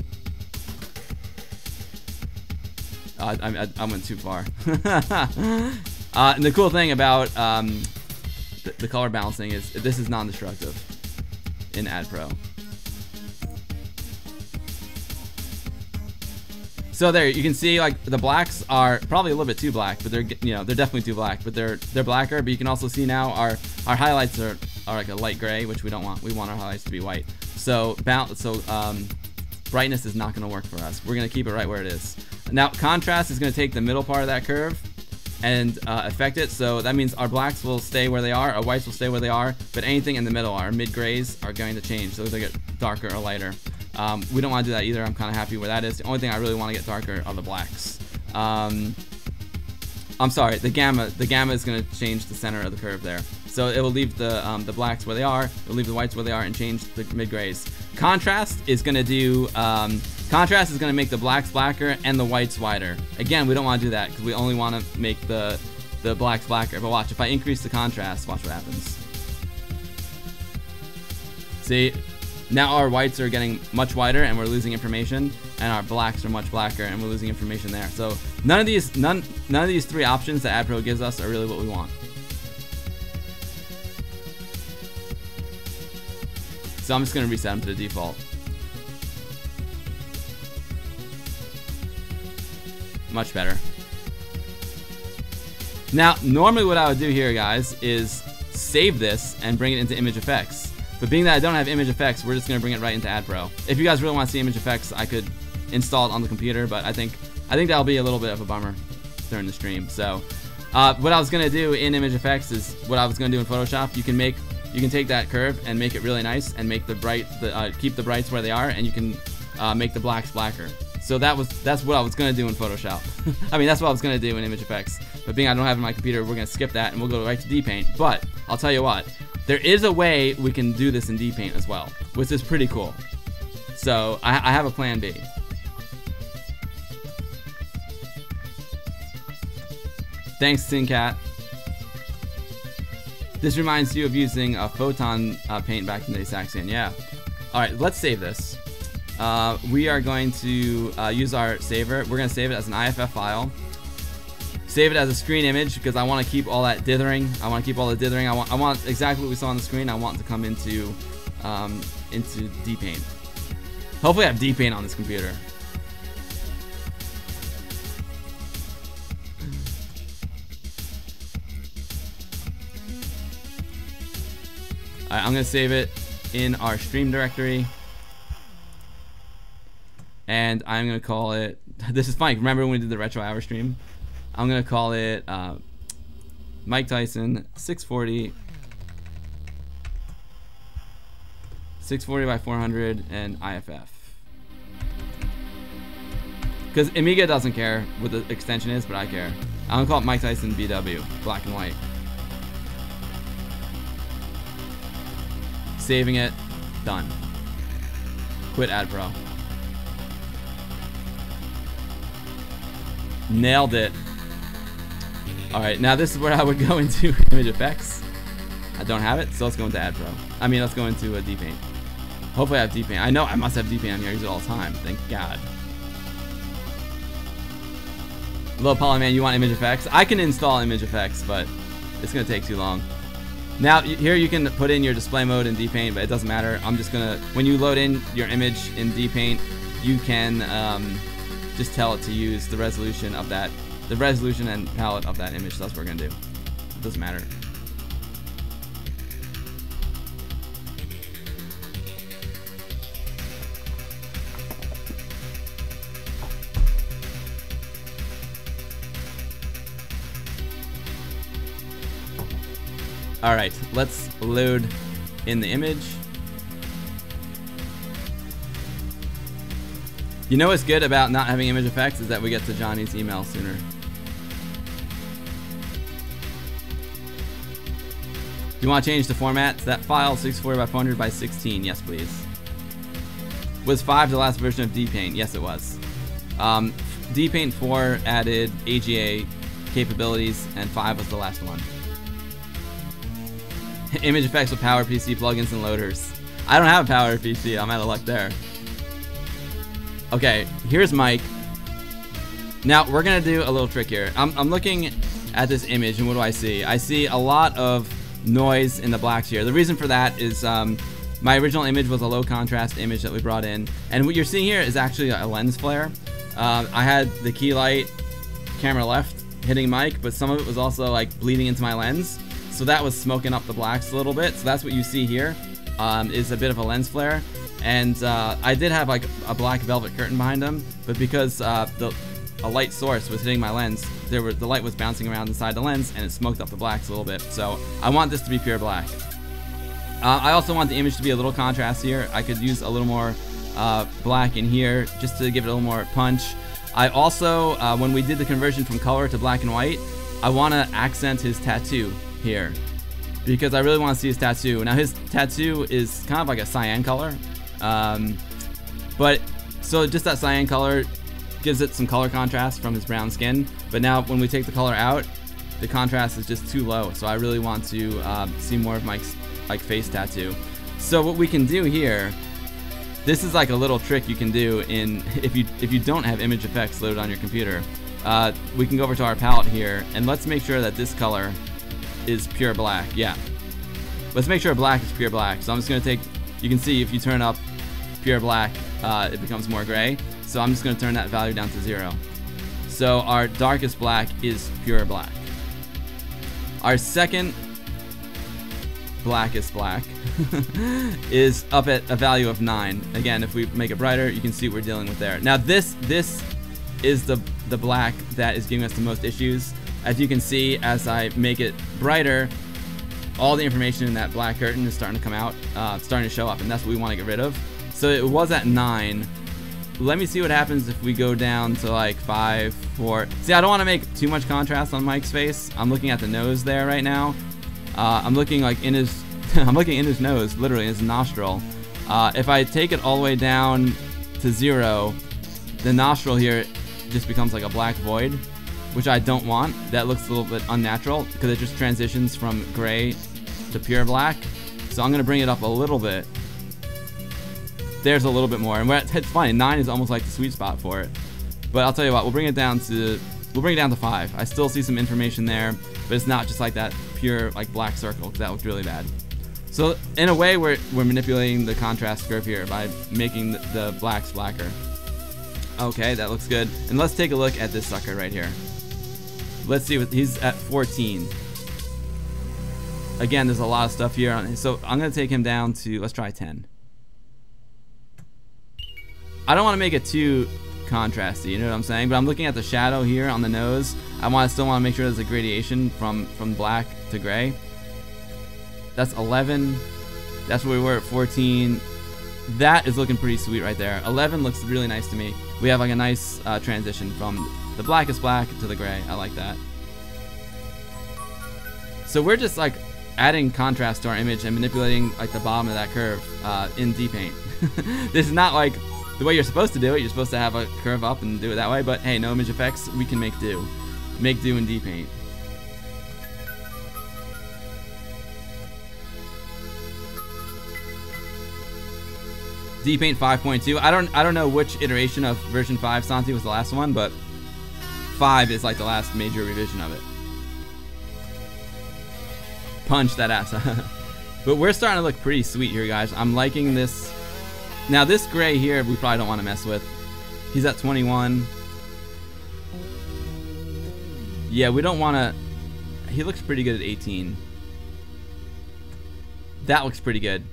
I went too far. And the cool thing about the color balancing is this is non-destructive in ADPro. So there you can see like the blacks are probably a little bit too black, but they're they're definitely too black, but they're blacker. But you can also see now our highlights are like a light gray, which we don't want. We want our highlights to be white. So brightness is not going to work for us. We're going to keep it right where it is. Now contrast is going to take the middle part of that curve and affect it. So that means our blacks will stay where they are, our whites will stay where they are, but anything in the middle, our mid grays, are going to change. So they get darker or lighter. We don't want to do that either. I'm kind of happy where that is. The only thing I really want to get darker are the blacks. I'm sorry, the gamma is going to change the center of the curve there. So it will leave the blacks where they are, it will leave the whites where they are, and change the mid grays. Contrast is going to do contrast is going to make the blacks blacker and the whites wider. Again, we don't want to do that because we only want to make the blacks blacker. But watch, if I increase the contrast, watch what happens. See, now our whites are getting much wider and we're losing information, and our blacks are much blacker and we're losing information there. So none of these three options that ADPro gives us are really what we want. So I'm just going to reset them to the default. Much better. Now, normally what I would do here, guys, is save this and bring it into image effects. But being that I don't have image effects, we're just going to bring it right into ADPro. If you guys really want to see image effects, I could install it on the computer, but I think that'll be a little bit of a bummer during the stream. So what I was going to do in image effects is what I was going to do in Photoshop. You can take that curve and make it really nice and make keep the brights where they are, and you can make the blacks blacker. So that's what I was gonna do in Photoshop. I mean, that's what I was gonna do in image effects. But being I don't have it on my computer, we're gonna skip that and we'll go right to DPaint. But I'll tell you what, There is a way we can do this in DPaint as well, which is pretty cool. So I have a plan B. Thanks, Sincat. This reminds you of using a photon paint back in the day, Saxian. Yeah. All right, let's save this. We are going to use our saver. We're going to save it as an IFF file. Save it as a screen image because I want to keep all that dithering. I want to keep all the dithering. I want exactly what we saw on the screen. I want it to come into DPaint. Hopefully I have DPaint on this computer. Alright, I'm going to save it in our stream directory. And I'm going to call it, this is funny, remember when we did the retro hour stream? I'm going to call it Mike Tyson 640 by 400 and IFF. Because Amiga doesn't care what the extension is, but I care. I'm going to call it Mike Tyson BW, black and white. Saving it, done. Quit ADPro. Nailed it. Alright, now this is where I would go into image effects. I don't have it, so let's go into ADPro. I mean, let's go into a DPaint. Hopefully I have DPaint. I know I must have DPaint on here. I use it all the time. Thank God. Little Polyman, you want image effects? I can install image effects, but it's going to take too long. Now, here you can put in your display mode in DPaint, but it doesn't matter. I'm just going to, when you load in your image in DPaint, you can just tell it to use the resolution of that, the resolution and palette of that image. So that's what we're going to do. It doesn't matter. Alright, let's load in the image. You know what's good about not having image effects is that we get to Johnny's email sooner. Do you want to change the format? That file 640 by 400 by 16, yes please. Was 5 the last version of DPaint? Yes it was. DPaint 4 added AGA capabilities and 5 was the last one. Image effects with PowerPC plugins and loaders. I don't have a PowerPC, I'm out of luck there. Okay, here's Mike. Now we're gonna do a little trick here. I'm looking at this image and what do I see? I see a lot of noise in the blacks here. The reason for that is my original image was a low contrast image that we brought in, and what you're seeing here is actually a lens flare. I had the key light camera left hitting Mike, but some of it was also like bleeding into my lens. So that was smoking up the blacks a little bit. So that's what you see here, is a bit of a lens flare. And I did have like a black velvet curtain behind them, but because a light source was hitting my lens, the light was bouncing around inside the lens and it smoked up the blacks a little bit. So I want this to be pure black. I also want the image to be a little contrast here. I could use a little more black in here just to give it a little more punch. I also, when we did the conversion from color to black and white, I want to accent his tattoo here because I really want to see his tattoo. Now his tattoo is kind of like a cyan color, but so just that cyan color gives it some color contrast from his brown skin, but now when we take the color out, the contrast is just too low, so I really want to see more of Mike's like face tattoo. So what we can do here, this is like a little trick you can do in if you don't have image effects loaded on your computer. We can go over to our palette here and let's make sure that this color is pure black. Yeah, let's make sure black is pure black. So I'm just gonna take, you can see if you turn up pure black, it becomes more gray. So I'm just gonna turn that value down to 0. So our darkest black is pure black. Our second blackest black is up at a value of 9. Again, if we make it brighter, you can see what we're dealing with there. Now this is the black that is giving us the most issues. As you can see, as I make it brighter, all the information in that black curtain is starting to come out, starting to show up, and that's what we want to get rid of. So it was at 9. Let me see what happens if we go down to like 5, 4. See, I don't want to make too much contrast on Mike's face. I'm looking at the nose there right now. I'm looking like in his I'm looking in his nose, literally his nostril. If I take it all the way down to 0, the nostril here just becomes like a black void, which I don't want. That looks a little bit unnatural because it just transitions from gray to pure black. So I'm gonna bring it up a little bit. There's a little bit more, and it's funny. 9 is almost like the sweet spot for it. But I'll tell you what, we'll bring it down to 5. I still see some information there, but it's not just like that pure like black circle, because that looked really bad. So in a way, we're manipulating the contrast curve here by making the blacks blacker. Okay, that looks good. And let's take a look at this sucker right here. Let's see what he's at 14. Again, there's a lot of stuff here on, so I'm gonna take him down to, let's try 10. I don't want to make it too contrasty, you know what I'm saying? But I'm looking at the shadow here on the nose. I still want to make sure there's a gradation from black to gray. That's 11. That's where we were at 14. That is looking pretty sweet right there. 11 looks really nice to me. We have like a nice transition from the blackest black to the gray. I like that. So we're just like adding contrast to our image and manipulating like the bottom of that curve in DPaint. This is not like the way you're supposed to do it. You're supposed to have a curve up and do it that way, but hey, no image effects, we can make do. Make do in DPaint. DPaint 5.2. I don't know which iteration of version 5 Santi was the last one, but 5 is like the last major revision of it. Punch that ass. But we're starting to look pretty sweet here, guys. I'm liking this. Now this gray here, we probably don't want to mess with. He's at 21. Yeah, we don't want to. He looks pretty good at 18. That looks pretty good.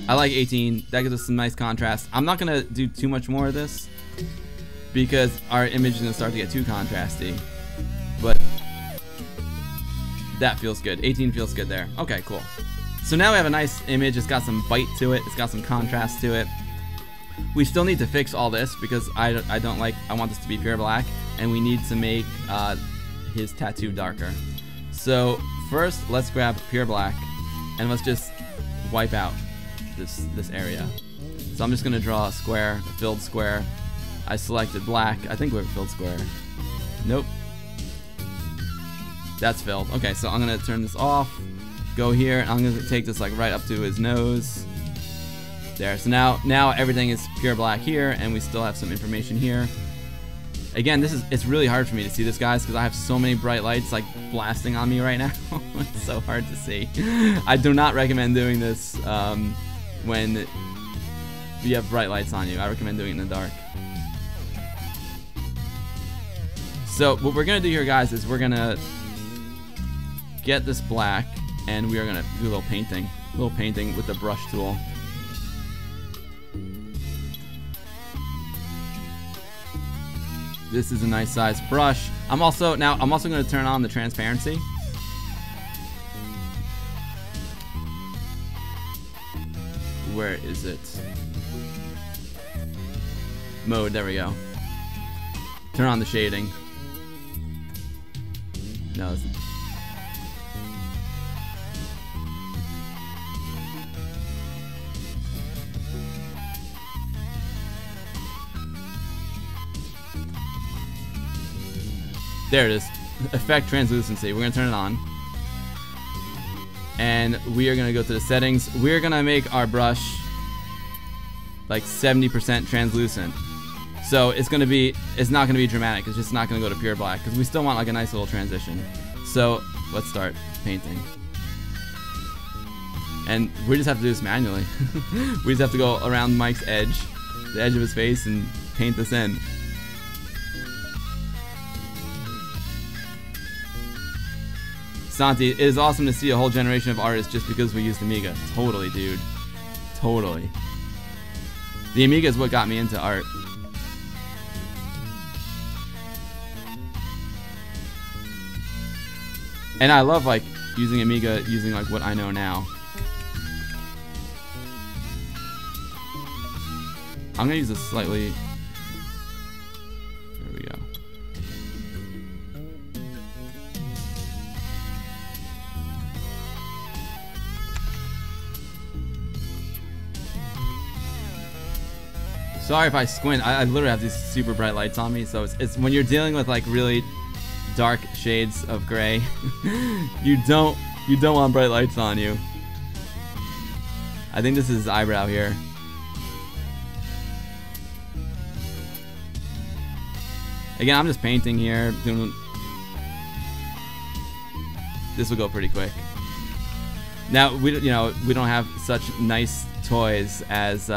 I like 18. That gives us some nice contrast. I'm not gonna do too much more of this because our image is gonna start to get too contrasty. But that feels good. 18 feels good there. Okay, cool. So now we have a nice image. It's got some bite to it. It's got some contrast to it. We still need to fix all this because I want this to be pure black, and we need to make his tattoo darker. So first, let's grab pure black and let's just wipe out this area. So I'm just gonna draw a square, a filled square. I selected black. I think we're filled square. Nope. That's filled. Okay, so I'm gonna turn this off. Go here, and I'm gonna take this like right up to his nose. There. So now everything is pure black here, and we still have some information here. Again, it's really hard for me to see this, guys, because I have so many bright lights like blasting on me right now. It's so hard to see. I do not recommend doing this when you have bright lights on you. I recommend doing it in the dark. So what we're gonna do here, guys, is we're gonna get this black, and we are gonna do a little painting with the brush tool. This is a nice size brush. I'm also gonna turn on the transparency. Where is it? Mode, there we go. Turn on the shading. No, it's there it is. Effect translucency. We're gonna turn it on. And we are gonna go to the settings. We're gonna make our brush like 70% translucent. So it's not gonna be dramatic. It's just not gonna go to pure black because we still want like a nice little transition. So let's start painting. And we just have to do this manually. We just have to go around Mike's edge, the edge of his face, and paint this in. Santi, it is awesome to see a whole generation of artists just because we used Amiga. Totally, dude. Totally. The Amiga is what got me into art. And I love like using Amiga, using like what I know now. I'm gonna use this slightly. There we go. Sorry if I squint. I literally have these super bright lights on me, so it's when you're dealing with like really dark shades of gray, you don't want bright lights on you. I think this is his eyebrow here. Again, I'm just painting here. This will go pretty quick. Now we don't have such nice toys as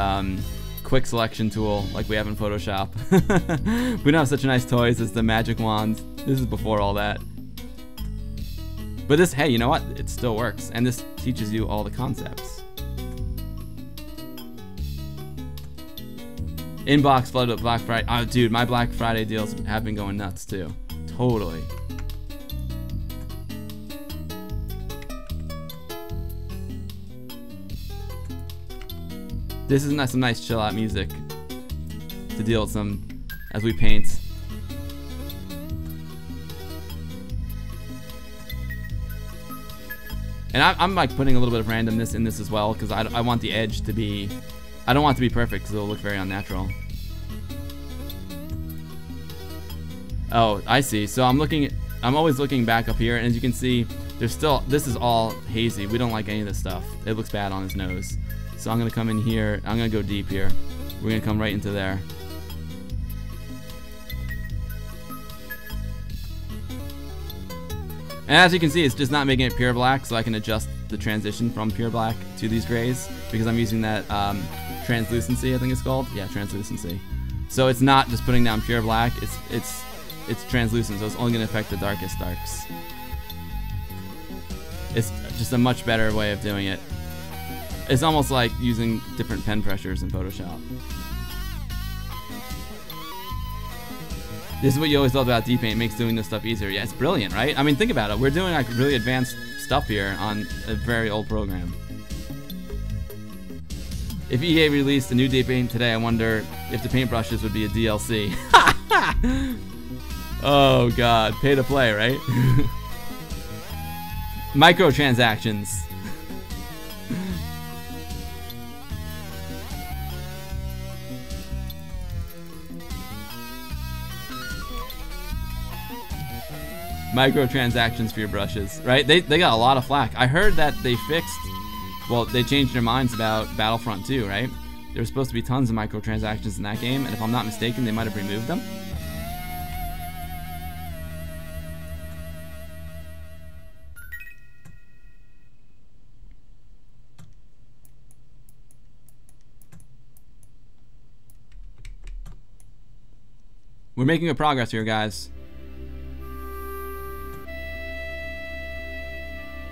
quick selection tool like we have in Photoshop. We don't have such nice toys as the magic wands. This is before all that. But this, hey, you know what? It still works, and this teaches you all the concepts. Inbox flooded with Black Friday. Oh, dude, my Black Friday deals have been going nuts too. Totally. This is some nice chill out music to deal with some as we paint. And I'm like putting a little bit of randomness in this as well because I want the edge to be, I don't want it to be perfect because it'll look very unnatural. Oh, I see. So I'm always looking back up here, and as you can see, there's still, this is all hazy. We don't like any of this stuff. It looks bad on his nose. So I'm gonna come in here. I'm gonna go deep here. We're gonna come right into there. And as you can see, it's just not making it pure black, so I can adjust the transition from pure black to these grays because I'm using that translucency, I think it's called. Yeah, translucency. So it's not just putting down pure black. It's translucent, so it's only gonna affect the darkest darks. It's just a much better way of doing it. It's almost like using different pen pressures in Photoshop. This is what you always thought about DPaint. It makes doing this stuff easier. Yeah, it's brilliant, right? I mean, think about it. We're doing like really advanced stuff here on a very old program. If EA released a new DPaint today, I wonder if the paintbrushes would be a DLC. Oh god, pay to play, right? Microtransactions. Microtransactions for your brushes, right? They got a lot of flack. I heard that they fixed, well, they changed their minds about Battlefront 2, right? There were supposed to be tons of microtransactions in that game, and if I'm not mistaken, they might have removed them. We're making good progress here, guys.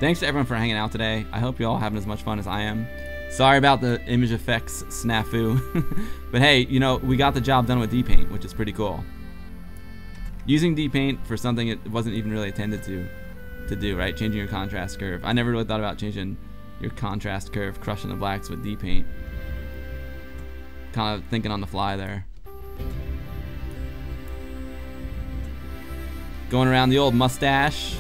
Thanks to everyone for hanging out today. I hope you all having as much fun as I am. Sorry about the image effects snafu. But hey, you know, we got the job done with DPaint, which is pretty cool. Using DPaint for something it wasn't even really intended to do, right? Changing your contrast curve. I never really thought about changing your contrast curve, crushing the blacks with DPaint. Kind of thinking on the fly there. Going around the old mustache.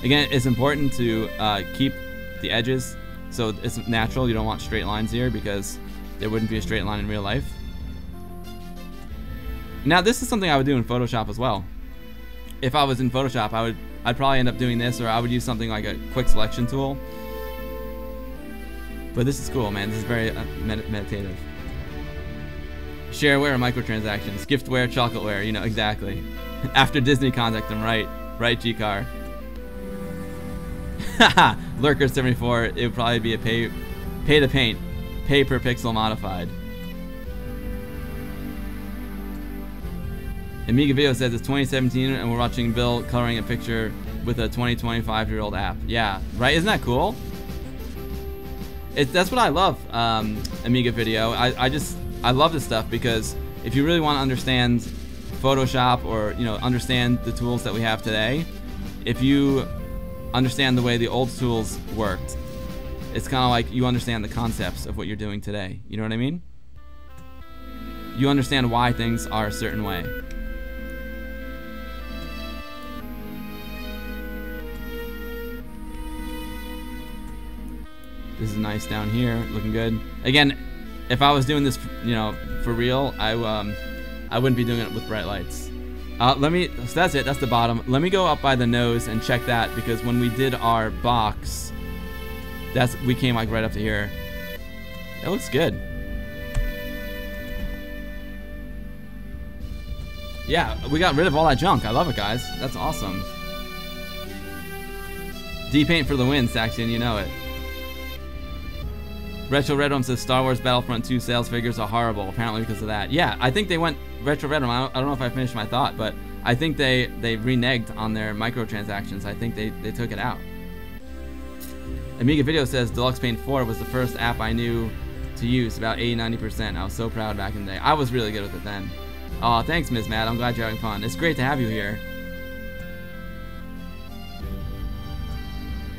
Again, it's important to keep the edges so it's natural. You don't want straight lines here because there wouldn't be a straight line in real life. Now, this is something I would do in Photoshop as well. If I was in Photoshop, I'd probably end up doing this, or I would use something like a quick selection tool. But this is cool, man. This is very meditative. Shareware, microtransactions, giftware, chocolateware. You know exactly. After Disney contact them, right, G-Car. Lurker74, it would probably be a pay to paint, pay per pixel modified. AmigaBill says it's 2017 and we're watching Bill coloring a picture with a 25-year-old app. Yeah, right? Isn't that cool? That's what I love, Amiga Video. I love this stuff because if you really want to understand Photoshop or understand the tools that we have today, if you understand the way the old tools worked, it's kind of like you understand the concepts of what you're doing today. You know what I mean? You understand why things are a certain way. This is nice down here, looking good. Again, if I was doing this, you know, for real, I wouldn't be doing it with bright lights. So that's it. That's the bottom. Let me go up by the nose and check that, because when we did our box, we came like right up to here. That looks good. Yeah, we got rid of all that junk. I love it, guys. That's awesome. DPaint for the win, Saxon. You know it. Retro Redrum says Star Wars Battlefront 2 sales figures are horrible, apparently because of that. Yeah, I think they went Retro Redrum. I don't know if I finished my thought, but I think they reneged on their microtransactions. I think they took it out. Amiga Video says Deluxe Paint 4 was the first app I knew to use, about 80-90%. I was so proud back in the day. I was really good with it then. Oh, thanks, Ms. Matt. I'm glad you're having fun. It's great to have you here.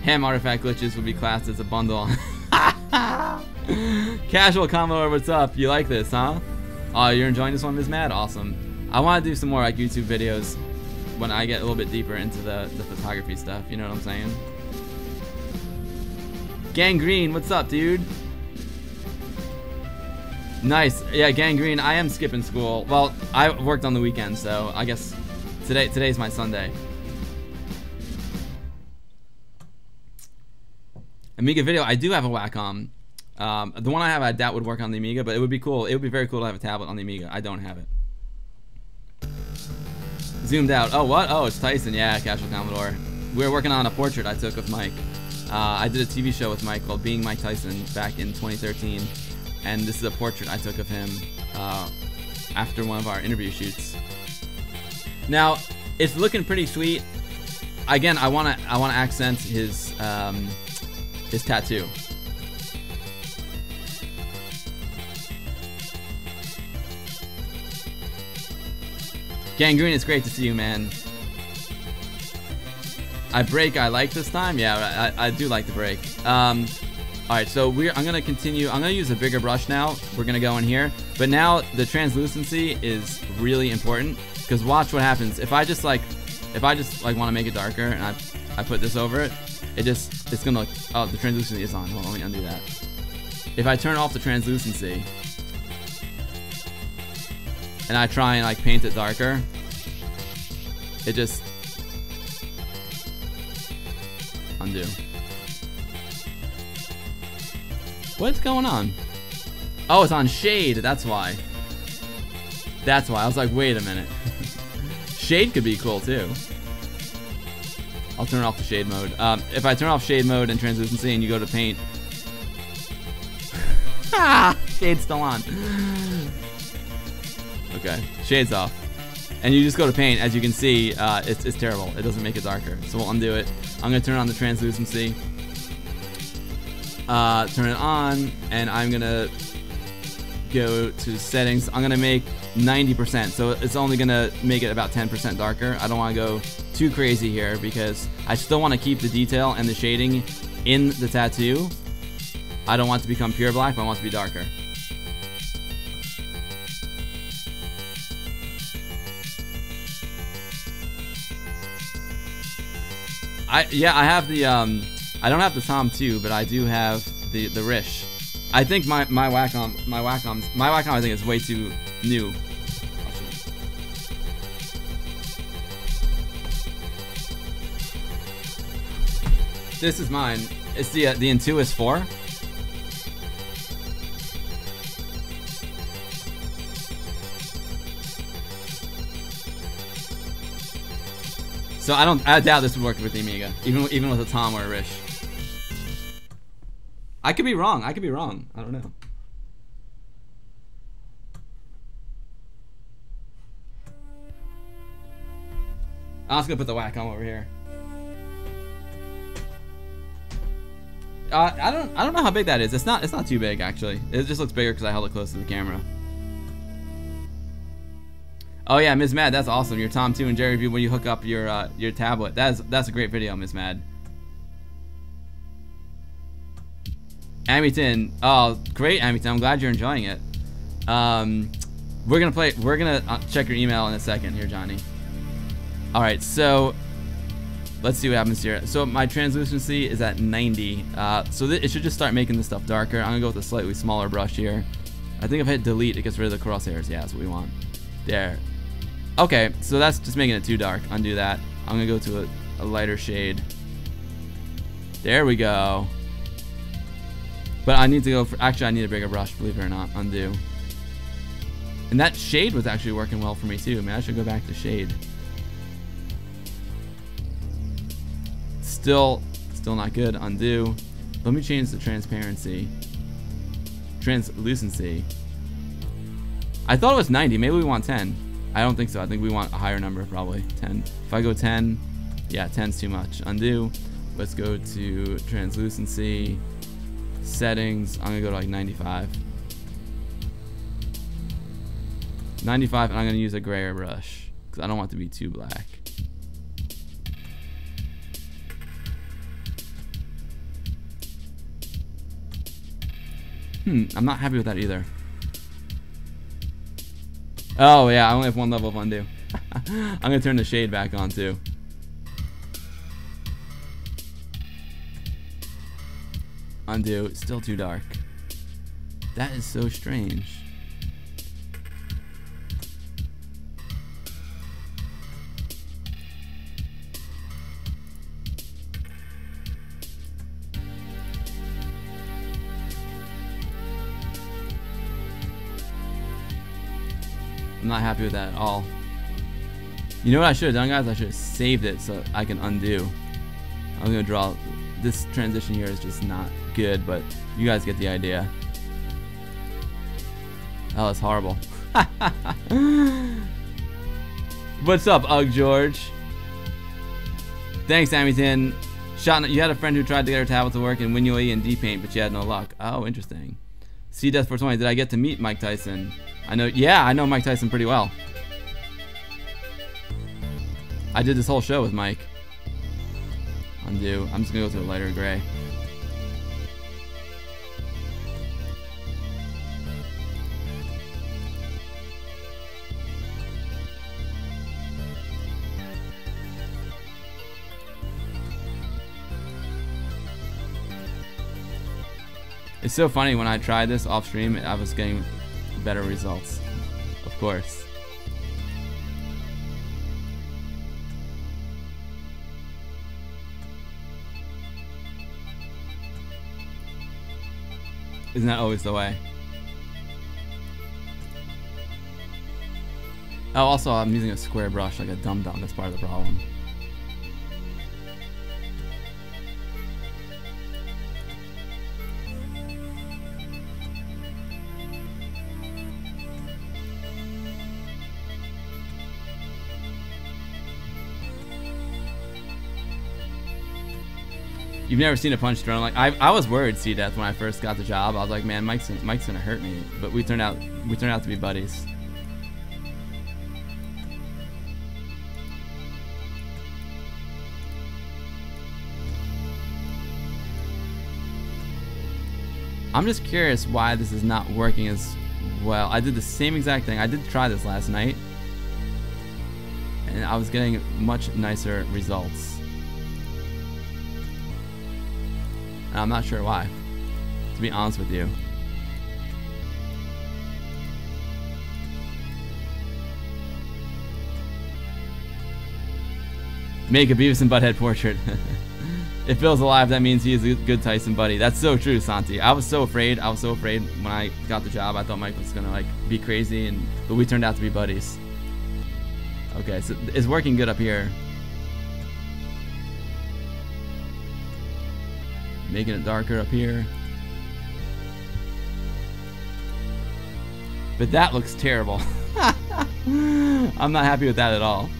Ham artifact glitches would be classed as a bundle. Casual Commodore, what's up? You like this, huh? Oh, you're enjoying this one, Ms. Matt? Awesome. I want to do some more like YouTube videos when I get a little bit deeper into the photography stuff. You know what I'm saying? Gangrene, what's up, dude? Nice. Yeah, Gangrene, I am skipping school. Well, I worked on the weekend, so I guess today's my Sunday. Amiga Video, I do have a Wacom. The one I have, I doubt would work on the Amiga, but it would be cool. It would be very cool to have a tablet on the Amiga. I don't have it. Zoomed out. Oh, what? Oh, it's Tyson. Yeah, Casual Commodore. We were working on a portrait I took of Mike. I did a TV show with Mike called Being Mike Tyson back in 2013. And this is a portrait I took of him after one of our interview shoots. Now, it's looking pretty sweet. Again, I wanna accent his tattoo. Gangrene, it's great to see you, man. I like this time. Yeah, I do like the break. Alright, so I'm gonna continue. I'm gonna use a bigger brush now. We're gonna go in here. But now the translucency is really important, because watch what happens. If I just like want to make it darker and I put this over it, it's gonna look, oh, the translucency is on. Hold on, let me undo that. If I turn off the translucency and I try and like paint it darker, it just undo. What's going on? Oh, it's on shade. That's why. That's why. I was like, wait a minute. Shade could be cool too. I'll turn off the shade mode. If I turn off shade mode and translucency and you go to paint. Shade's still on. Okay, shade's off. And you just go to paint, as you can see, it's terrible. It doesn't make it darker. So we'll undo it. I'm gonna turn on the translucency. Turn it on, and I'm gonna go to settings. I'm gonna make 90%, so it's only gonna make it about 10% darker. I don't want to go too crazy here because I still want to keep the detail and the shading in the tattoo. I don't want it to become pure black, but I want it to be darker. I have the I don't have the Tom 2, but I do have the Rish. I think my Wacom I think is way too new. This is mine. It's the Intuos 4. So I doubt this would work with the Amiga, even with a Tom or a Rish. I could be wrong. I don't know. I'm just gonna put the Wacom over here. I don't know how big that is. It's not too big actually. It just looks bigger because I held it close to the camera. Oh yeah, Ms. Mad, that's awesome. Your Tom 2 and Jerry review when you hook up your tablet. That's a great video, Ms. Mad. Amyton, oh great, Amyton. I'm glad you're enjoying it. We're gonna check your email in a second here, Johnny. All right, so let's see what happens here. So my translucency is at 90. So it should just start making this stuff darker. I'm gonna go with a slightly smaller brush here. I think if I hit delete, it gets rid of the crosshairs. Yeah, that's what we want. There. Okay, so that's just making it too dark. Undo that. I'm gonna go to a lighter shade. There we go. But I need to go for, actually I need a bigger brush, believe it or not. Undo. And that shade was actually working well for me too. Man, I should go back to shade. Still not good. Undo. Let me change the transparency. Translucency. I thought it was 90. Maybe we want 10. I don't think so. I think we want a higher number, probably 10. If I go 10, yeah, 10's too much. Undo. Let's go to translucency. Settings. I'm gonna go to like 95. 95, and I'm gonna use a grayer brush because I don't want it to be too black. I'm not happy with that either. Oh yeah, I only have one level of undo. I'm gonna turn the shade back on too. Undo, it's still too dark. That is so strange. I'm not happy with that at all. You know what I should have done, guys? I should have saved it so I can undo. I'm gonna draw. This transition here is just not good, but you guys get the idea. Oh, that's horrible. What's up, Ugg George? Thanks, Amyton. You had a friend who tried to get her tablet to work in WinUAE and DPaint, but she had no luck. Oh, interesting. CDeath420. Did I get to meet Mike Tyson? I know. Yeah, I know Mike Tyson pretty well. I did this whole show with Mike. Undo. I'm just gonna go to a lighter gray. It's so funny, when I tried this off stream, I was getting better results, of course. Isn't that always the way? Oh, also, I'm using a square brush like a dum-dum. That's part of the problem. You've never seen a punch thrown. Like I was worried, CDeath, when I first got the job. I was like, man, Mike's gonna hurt me. But we turned out to be buddies. I'm just curious why this is not working as well. I did the same exact thing. I did try this last night, and I was getting much nicer results. And I'm not sure why, to be honest with you. Make a Beavis and Butthead portrait. If Bill's alive, that means he is a good Tyson buddy. That's so true, Santi. I was so afraid when I got the job. I thought Mike was gonna like be crazy, but we turned out to be buddies. Okay, so it's working good up here. Making it darker up here. But that looks terrible. I'm not happy with that at all.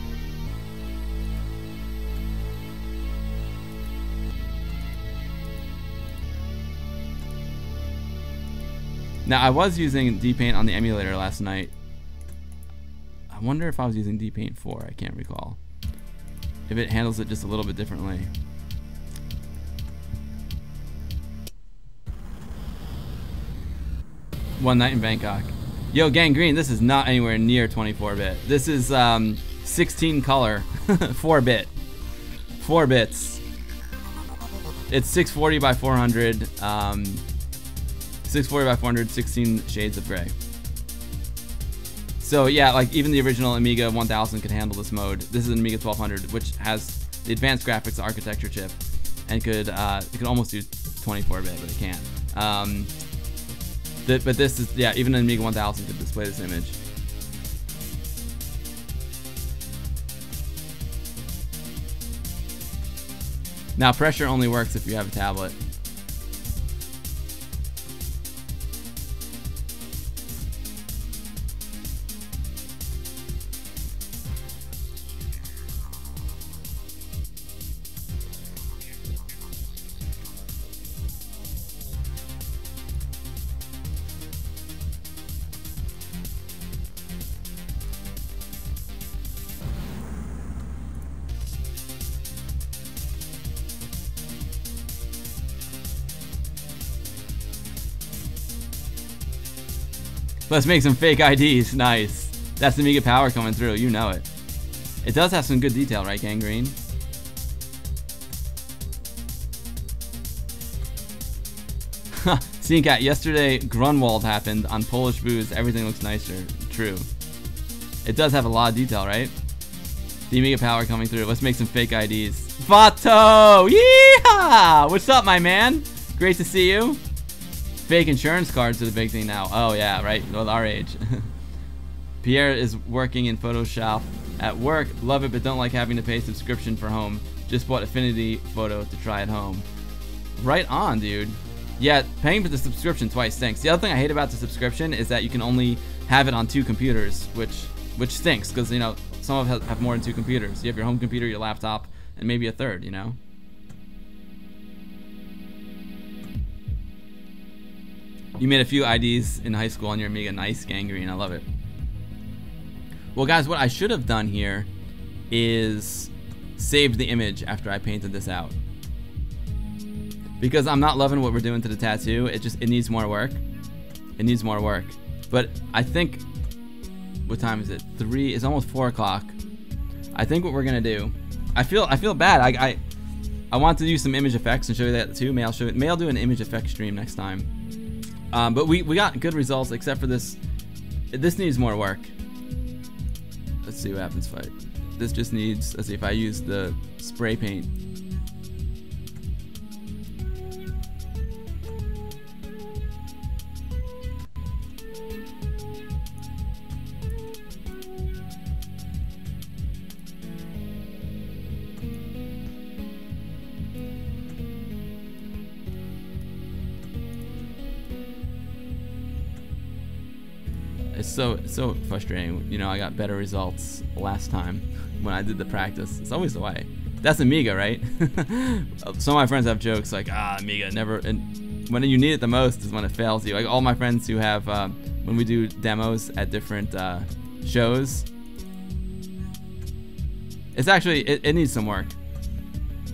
Now, I was using DPaint on the emulator last night. I wonder if I was using DPaint 4. I can't recall. If it handles it just a little bit differently. One night in Bangkok. Yo, Gangrene, this is not anywhere near 24-bit. This is 16 color, 4-bit. 4 bits. It's 640 by 400. 640 by 400, 16 shades of gray. So yeah, like even the original Amiga 1000 could handle this mode. This is an Amiga 1200, which has the advanced graphics architecture chip, and it could almost do 24-bit, but it can't. But this is, yeah, even an Amiga 1000 could display this image. Now pressure only works if you have a tablet. Let's make some fake IDs. Nice. That's the Amiga power coming through. You know it. It does have some good detail, right, Gangrene? Seeing Cat, yesterday Grunwald happened on Polish booze. Everything looks nicer. True. It does have a lot of detail, right? The Amiga power coming through. Let's make some fake IDs. Vato! Yeehaw! What's up, my man? Great to see you. Fake insurance cards are the big thing now. Oh yeah, right, with our age. Pierre is working in Photoshop at work. Love it, but don't like having to pay subscription for home. Just bought Affinity Photo to try at home. Right on, dude. Yeah, paying for the subscription twice stinks. The other thing I hate about the subscription is that you can only have it on 2 computers, which stinks, because, you know, some of us have more than 2 computers. You have your home computer, your laptop, and maybe a third, you know? You made a few IDs in high school on your Amiga. Nice, Gangrene. I love it. Well, guys, what I should have done here is saved the image after I painted this out. Because I'm not loving what we're doing to the tattoo. It needs more work. It needs more work. But I think, what time is it? 3, it's almost 4 o'clock. I think what we're gonna do, I feel bad. I want to do some image effects and show you that too. May I'll do an image effects stream next time. But we got good results, except for this. This needs more work. Let's see what happens if this just needs, let's see if I use the spray paint. It's so frustrating. You know, I got better results last time when I did the practice. It's always the way. That's Amiga, right? Some of my friends have jokes like, Amiga never, and when you need it the most is when it fails you. Like all my friends who have, when we do demos at different shows, it's actually, it needs some work.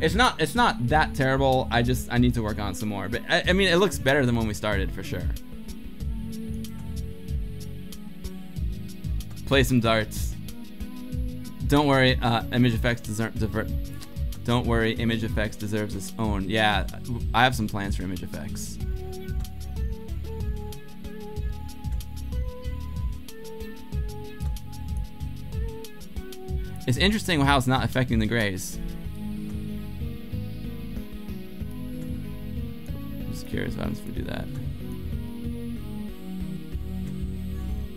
It's not that terrible. I need to work on it some more. But I mean, it looks better than when we started for sure. Play some darts. Don't worry, image effects don't worry, image effects deserves its own. Yeah, I have some plans for image effects. It's interesting how it's not affecting the grays. I'm just curious what happens if we do that.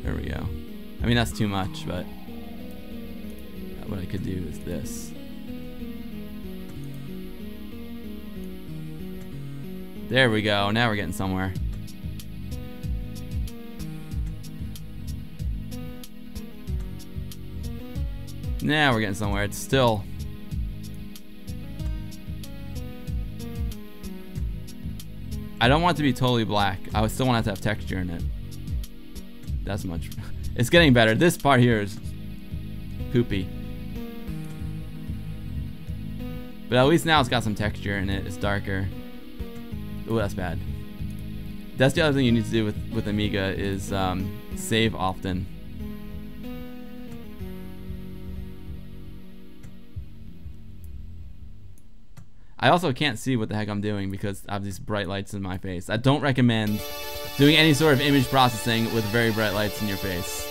There we go. I mean, that's too much, but what I could do is this. There we go. Now we're getting somewhere. Now we're getting somewhere. It's still... I don't want it to be totally black. I would still want it to have texture in it. That's much... It's getting better. This part here is poopy. But at least now it's got some texture in it. It's darker. Oh, that's bad. That's the other thing you need to do with Amiga is save often. I also can't see what the heck I'm doing because I have these bright lights in my face. I don't recommend Doing any sort of image processing with very bright lights in your face.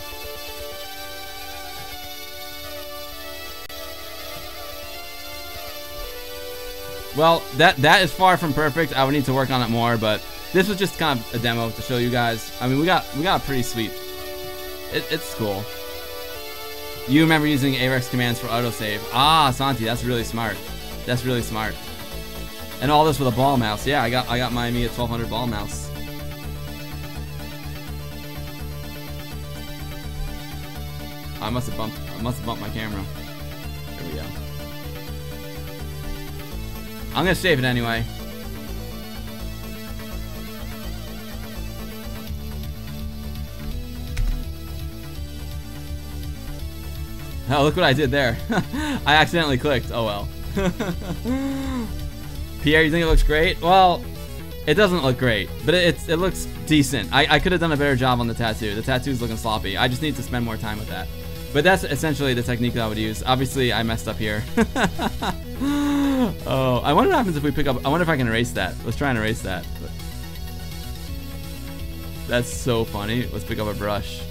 Well, that is far from perfect. I would need to work on it more, but this was just kind of a demo to show you guys. I mean, we got a pretty sweet. It's cool. You remember using AREX commands for autosave? Ah, Santi, that's really smart. That's really smart. And all this with a ball mouse. Yeah, I got my Amiga 1200 ball mouse. I must have bumped my camera. There we go. I'm gonna save it anyway. Oh, look what I did there. I accidentally clicked. Oh well. Pierre, you think it looks great? Well, it doesn't look great, but it looks decent. I could have done a better job on the tattoo. The tattoo's looking sloppy. I just need to spend more time with that. But that's essentially the technique that I would use. Obviously, I messed up here. Oh, I wonder what happens if we pick up. I wonder if I can erase that. Let's try and erase that. That's so funny. Let's pick up a brush.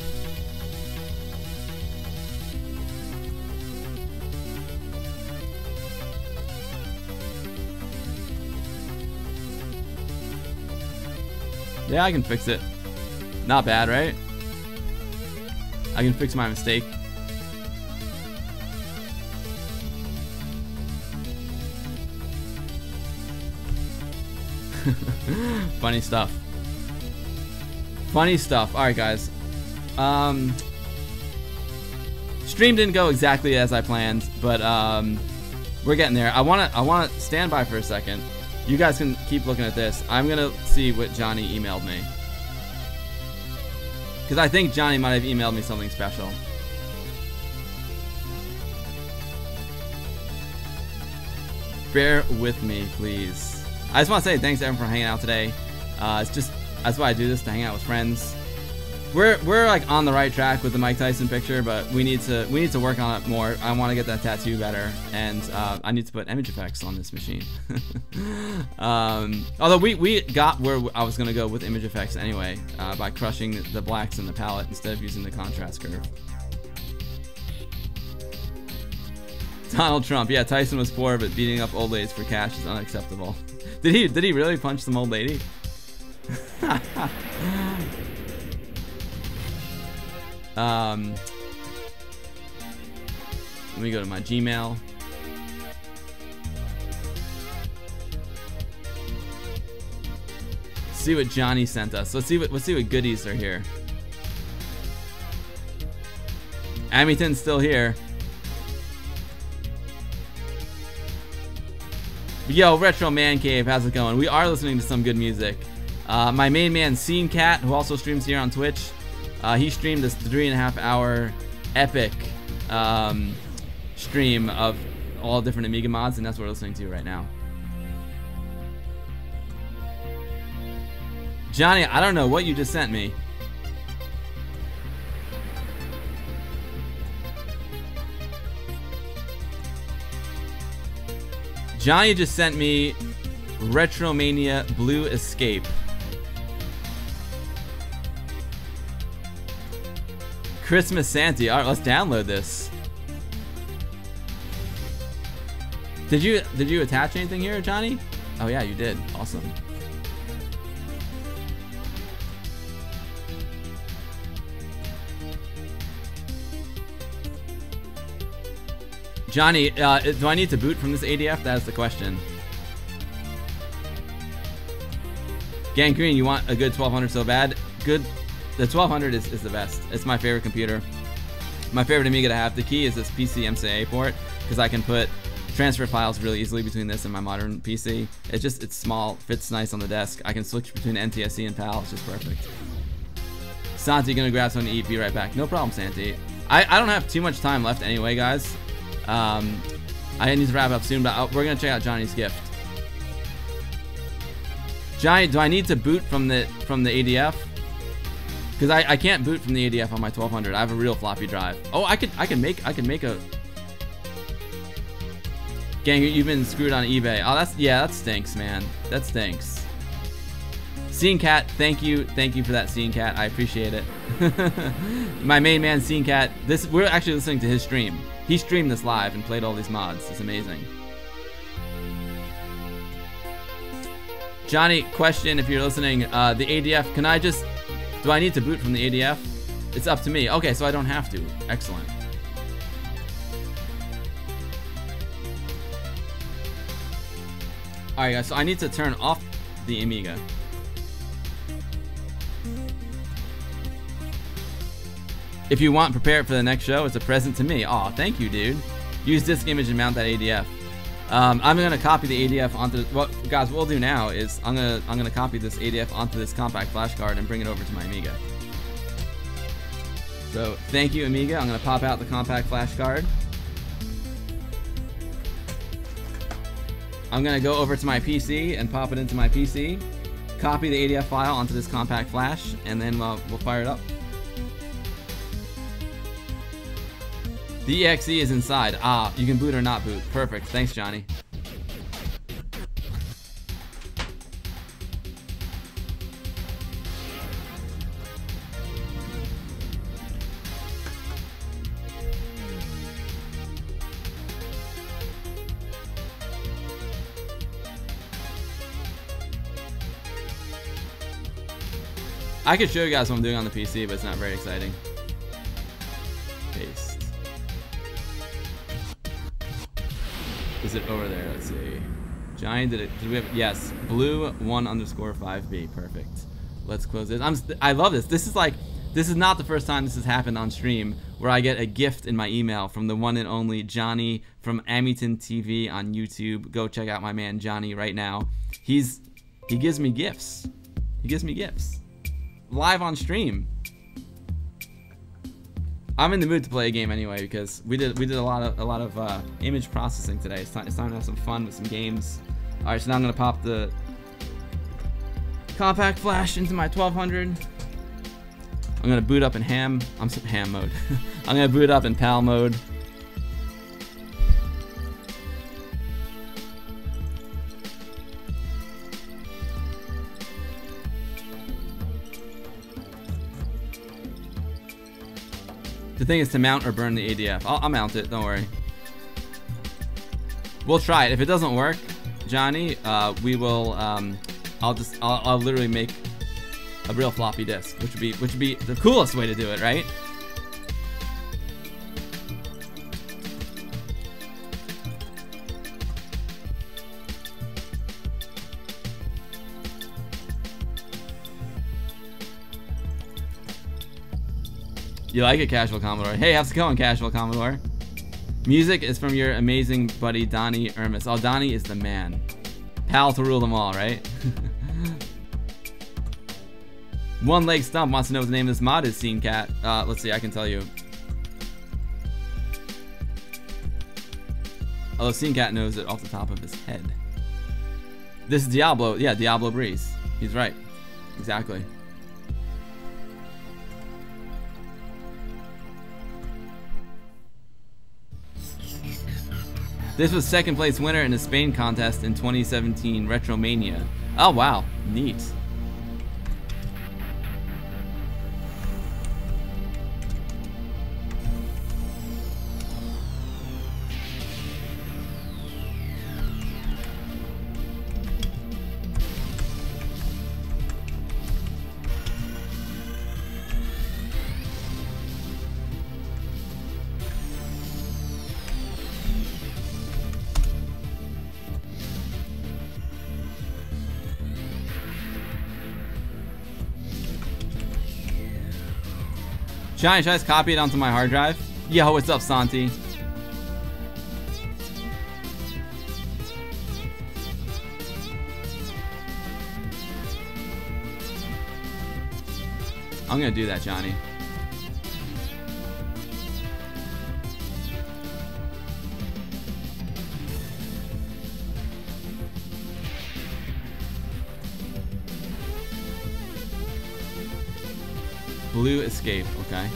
Yeah, I can fix it. Not bad, right? I can fix my mistake. Funny stuff. Funny stuff. Alright, guys. Stream didn't go exactly as I planned, but we're getting there. I wanna stand by for a second. You guys can keep looking at this. I'm gonna see what Johnny emailed me. Because I think Johnny might have emailed me something special. Bear with me, please. I just want to say thanks to everyone for hanging out today. It's just, that's why I do this, to hang out with friends. We're like on the right track with the Mike Tyson picture, but we need to work on it more. I want to get that tattoo better, and I need to put image effects on this machine. Although we got where I was gonna go with image effects anyway, by crushing the blacks in the palette instead of using the contrast curve. Donald Trump, yeah, Tyson was poor, but beating up old ladies for cash is unacceptable. Did he really punch some old lady? Let me go to my Gmail. See what Johnny sent us. Let's see what goodies are here. Amyton's still here. Yo, Retro Man Cave, how's it going? We are listening to some good music. My main man, Scene Cat, who also streams here on Twitch, he streamed this 3.5-hour epic stream of all different Amiga mods, and that's what we're listening to right now. Johnny, I don't know what you just sent me. Johnny just sent me Retromania Blue Escape. Christmas Santa. Alright, let's download this. Did you attach anything here, Johnny? Oh yeah, you did. Awesome. Johnny, do I need to boot from this ADF? That is the question. Gangrene, you want a good 1200 so bad? Good. The 1200 is the best. It's my favorite computer. My favorite Amiga to have. The key is this PC MCA port, because I can put transfer files really easily between this and my modern PC. It's small, fits nice on the desk. I can switch between NTSC and PAL. It's just perfect. Santi, gonna grab something to eat. Be right back. No problem, Santi. I don't have too much time left anyway, guys. I need to wrap up soon, but we're gonna check out Johnny's gift. Johnny, do I need to boot from the ADF? Because I can't boot from the ADF on my 1200. I have a real floppy drive. Oh, I can make a. Gang, you've been screwed on eBay. Oh, that stinks, man. That stinks. Scene Cat, thank you for that, Scene Cat. I appreciate it. My main man, Scene Cat. We're actually listening to his stream. He streamed this live and played all these mods. It's amazing. Johnny, question if you're listening. The ADF, do I need to boot from the ADF? It's up to me. Okay, so I don't have to. Excellent. Alright guys, so I need to turn off the Amiga. If you want, prepare it for the next show. It's a present to me. Aw, thank you, dude. Use disk image and mount that ADF. I'm gonna copy the ADF onto. Guys, what we'll do now is I'm gonna copy this ADF onto this compact flash card and bring it over to my Amiga. So thank you, Amiga. I'm gonna pop out the compact flash card. I'm gonna go over to my PC and pop it into my PC. Copy the ADF file onto this compact flash, and then we'll fire it up. The EXE is inside. Ah, you can boot or not boot. Perfect. Thanks, Johnny. I could show you guys what I'm doing on the PC, but it's not very exciting. Paste. Is it over there? Let's see. Giant, did we have? Yes. Blue 1_5B. Perfect. Let's close this. I love this. This is not the first time this has happened on stream where I get a gift in my email from the one and only Johnny from Amyton TV on YouTube. Go check out my man Johnny right now. He gives me gifts. He gives me gifts. Live on stream. I'm in the mood to play a game anyway because we did a lot of image processing today. It's time to have some fun with some games. All right, so now I'm gonna pop the compact flash into my 1200. I'm gonna boot up in ham mode. I'm gonna boot up in PAL mode. The thing is to mount or burn the ADF. I'll mount it, don't worry. We'll try it. If it doesn't work, Johnny, we will, I'll literally make a real floppy disk, which would be the coolest way to do it, right? You like it, Casual Commodore? Hey, how's it going, Casual Commodore? Music is from your amazing buddy, Donnie Ermis. Oh, Donnie is the man. Pal to rule them all, right? One Leg Stump wants to know what the name of this mod is, Scene Cat. Let's see, I can tell you. Although Scene Cat knows it off the top of his head. This is Diablo. Yeah, Diablo Breeze. He's right. Exactly. This was second place winner in the Spain contest in 2017 Retromania. Oh wow, neat. Should I just copy it onto my hard drive? Yo, what's up, Santi? I'm gonna do that, Johnny. Blue escape, okay.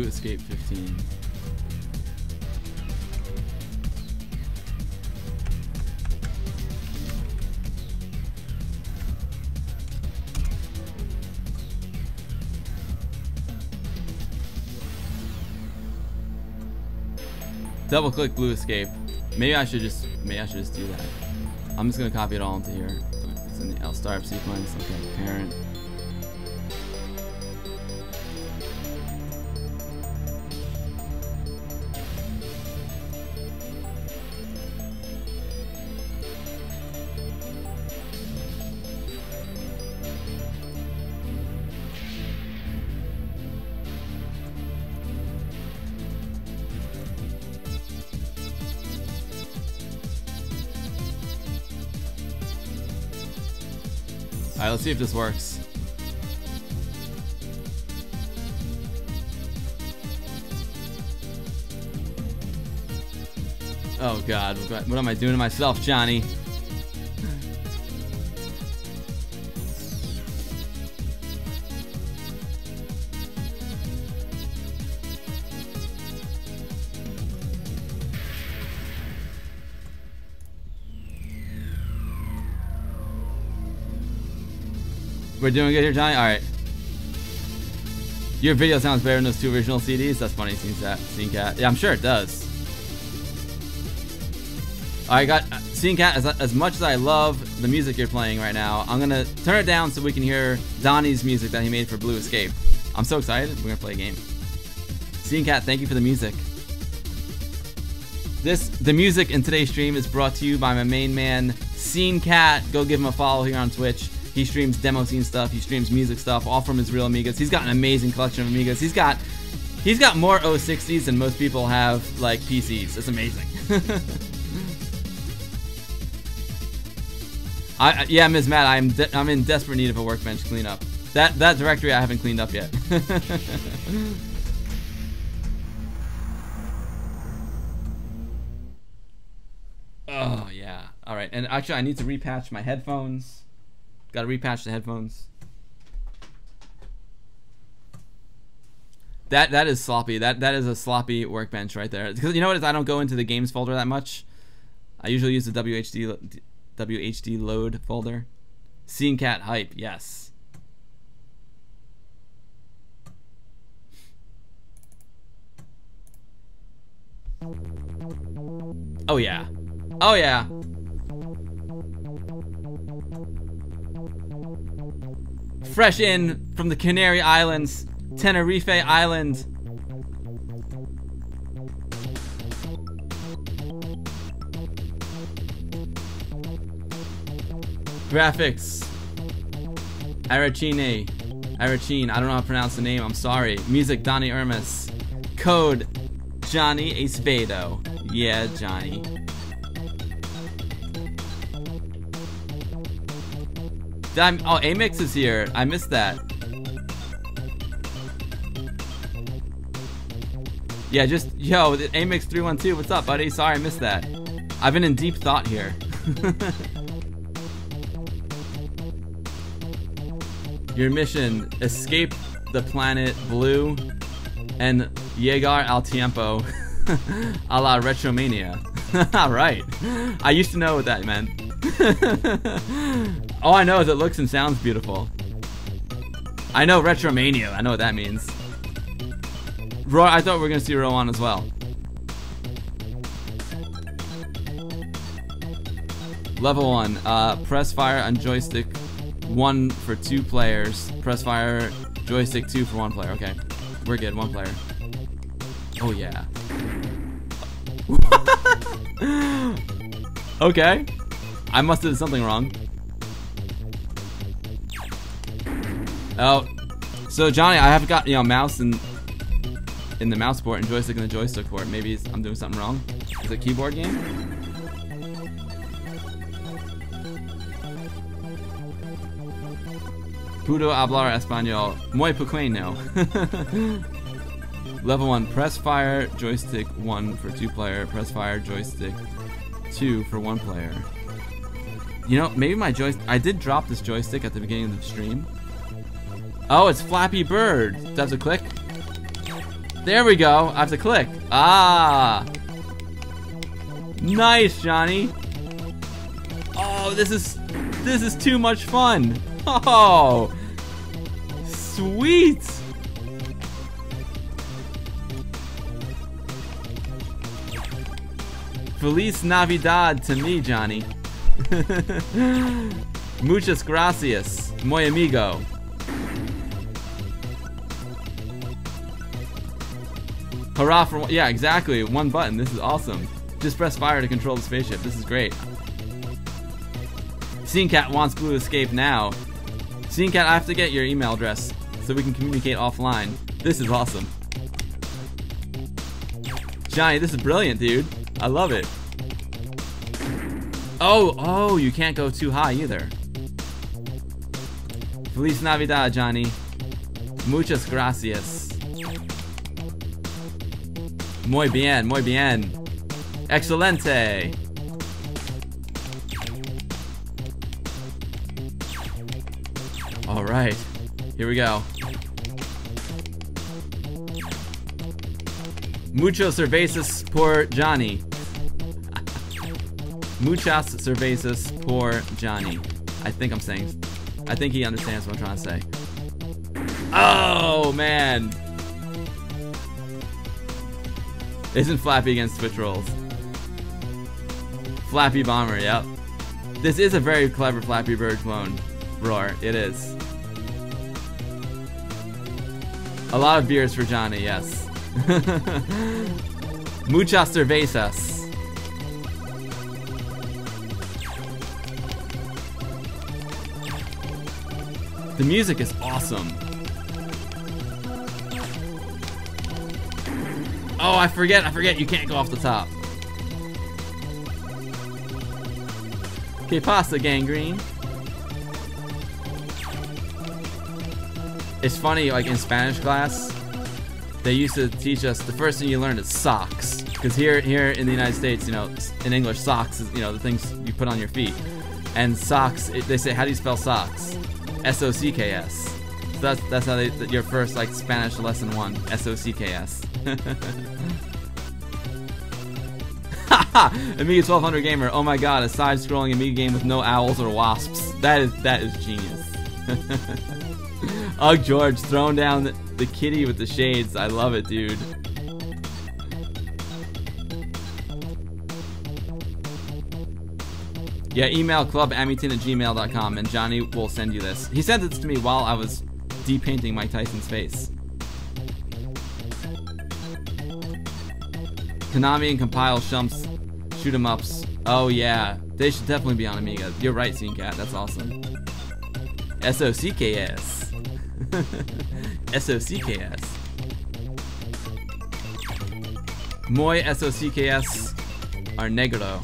Blue Escape 15. Double click Blue Escape. Maybe I should just do that. I'm just gonna copy it all into here. It's in the L start sequence. Okay, parent. Alright, let's see if this works. Oh god, what am I doing to myself, Johnny? We're doing good here, Johnny? Alright. Your video sounds better than those 2 original CDs. That's funny, Scene Cat. Yeah, I'm sure it does. Alright, Scene Cat, as much as I love the music you're playing right now, I'm gonna turn it down so we can hear Donnie's music that he made for Blue Escape. I'm so excited. We're gonna play a game. Scene Cat, thank you for the music. The music in today's stream is brought to you by my main man, Scene Cat. Go give him a follow here on Twitch. He streams demo scene stuff, he streams music stuff, all from his real Amigas. He's got an amazing collection of Amigas. He's got more 060s than most people have, like, PCs. It's amazing. Yeah, Ms. Matt, I'm in desperate need of a workbench cleanup. That directory I haven't cleaned up yet. Oh yeah. All right, and actually I need to repatch my headphones. Gotta repatch the headphones. That is sloppy. That is a sloppy workbench right there. Because you know what is, I don't go into the games folder that much. I usually use the WHD load folder. Scene Cat hype, yes. Oh yeah. Oh yeah. Fresh in from the Canary Islands, Tenerife Island. Graphics. Arachine. I don't know how to pronounce the name, I'm sorry. Music, Donnie Ermis. Code, Johnny Acevedo. Yeah, Johnny. Oh, Amix is here. I missed that. Yeah, just, yo, Amix312, what's up, buddy? Sorry, I missed that. I've been in deep thought here. Your mission, escape the planet Blue and llegar al tiempo a la Retromania. Alright. I used to know what that meant. All I know is it looks and sounds beautiful. I know Retromania. I know what that means. I thought we were going to see Rowan as well. Level 1. Press fire on joystick 1 for 2 players. Press fire joystick 2 for 1 player. Okay. We're good. 1 player. Oh, yeah. Okay. I must have done something wrong. Oh, so Johnny, I have got, you know, mouse in the mouse port and joystick in the joystick port. Maybe I'm doing something wrong. Is it a keyboard game? Puedo hablar español. Muy pequeño. Level 1. Press fire joystick 1 for 2 player. Press fire joystick 2 for 1 player. You know, maybe my joystick. I did drop this joystick at the beginning of the stream. Oh, it's Flappy Bird. That's a click. There we go. I have to click. Ah. Nice, Johnny. Oh, this is too much fun. Oh. Sweet. Feliz Navidad to me, Johnny. Muchas gracias, muy amigo. Hurrah for one. Yeah, exactly. One button. This is awesome. Just press fire to control the spaceship. This is great. Scene Cat wants Blue Escape now. Scene Cat, I have to get your email address so we can communicate offline. This is awesome. Johnny, this is brilliant, dude. I love it. Oh, you can't go too high either. Feliz Navidad, Johnny. Muchas gracias. Muy bien, muy bien. Excelente. All right, here we go. Muchos cervezas por Johnny. Muchas cervezas por Johnny. I think he understands what I'm trying to say. Oh, man. Isn't Flappy against Twitch rolls? Flappy Bomber, yep. This is a very clever Flappy Bird clone. Roar, it is. A lot of beers for Johnny, yes. Muchas cervezas. The music is awesome. Oh, I forget, you can't go off the top. Que pasa, gangrene? It's funny, like in Spanish class, they used to teach us the first thing you learn is socks. Because here in the United States, you know, in English, socks is, you know, the things you put on your feet. And socks, they say, how do you spell socks? S-O-C-K-S. So that's how your first like Spanish lesson 1, S-O-C-K-S. Amiga 1200 Gamer, oh my god, a side-scrolling Amiga game with no owls or wasps. That is genius. Ugh, George, throwing down the kitty with the shades. I love it, dude. Yeah, email clubamington@gmail.com and Johnny will send you this. He sent it to me while I was depainting Mike Tyson's face. Konami and Compile Shumps shoot 'em ups. Oh yeah, they should definitely be on Amiga. You're right, Scene Cat. That's awesome. S-O-C-K-S. S-O-C-K-S. Muy S-O-C-K-S are negro.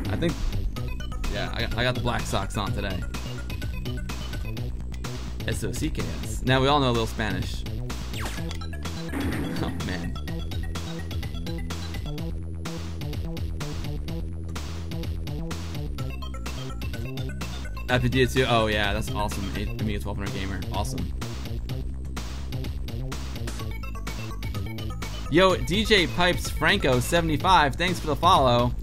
I think, yeah, I got the black socks on today. S-O-C-K-S. Now we all know a little Spanish. Oh man. FPD 2. Oh yeah, that's awesome. Amiga 1200 Gamer. Awesome. Yo, DJ Pipes Franco 75. Thanks for the follow.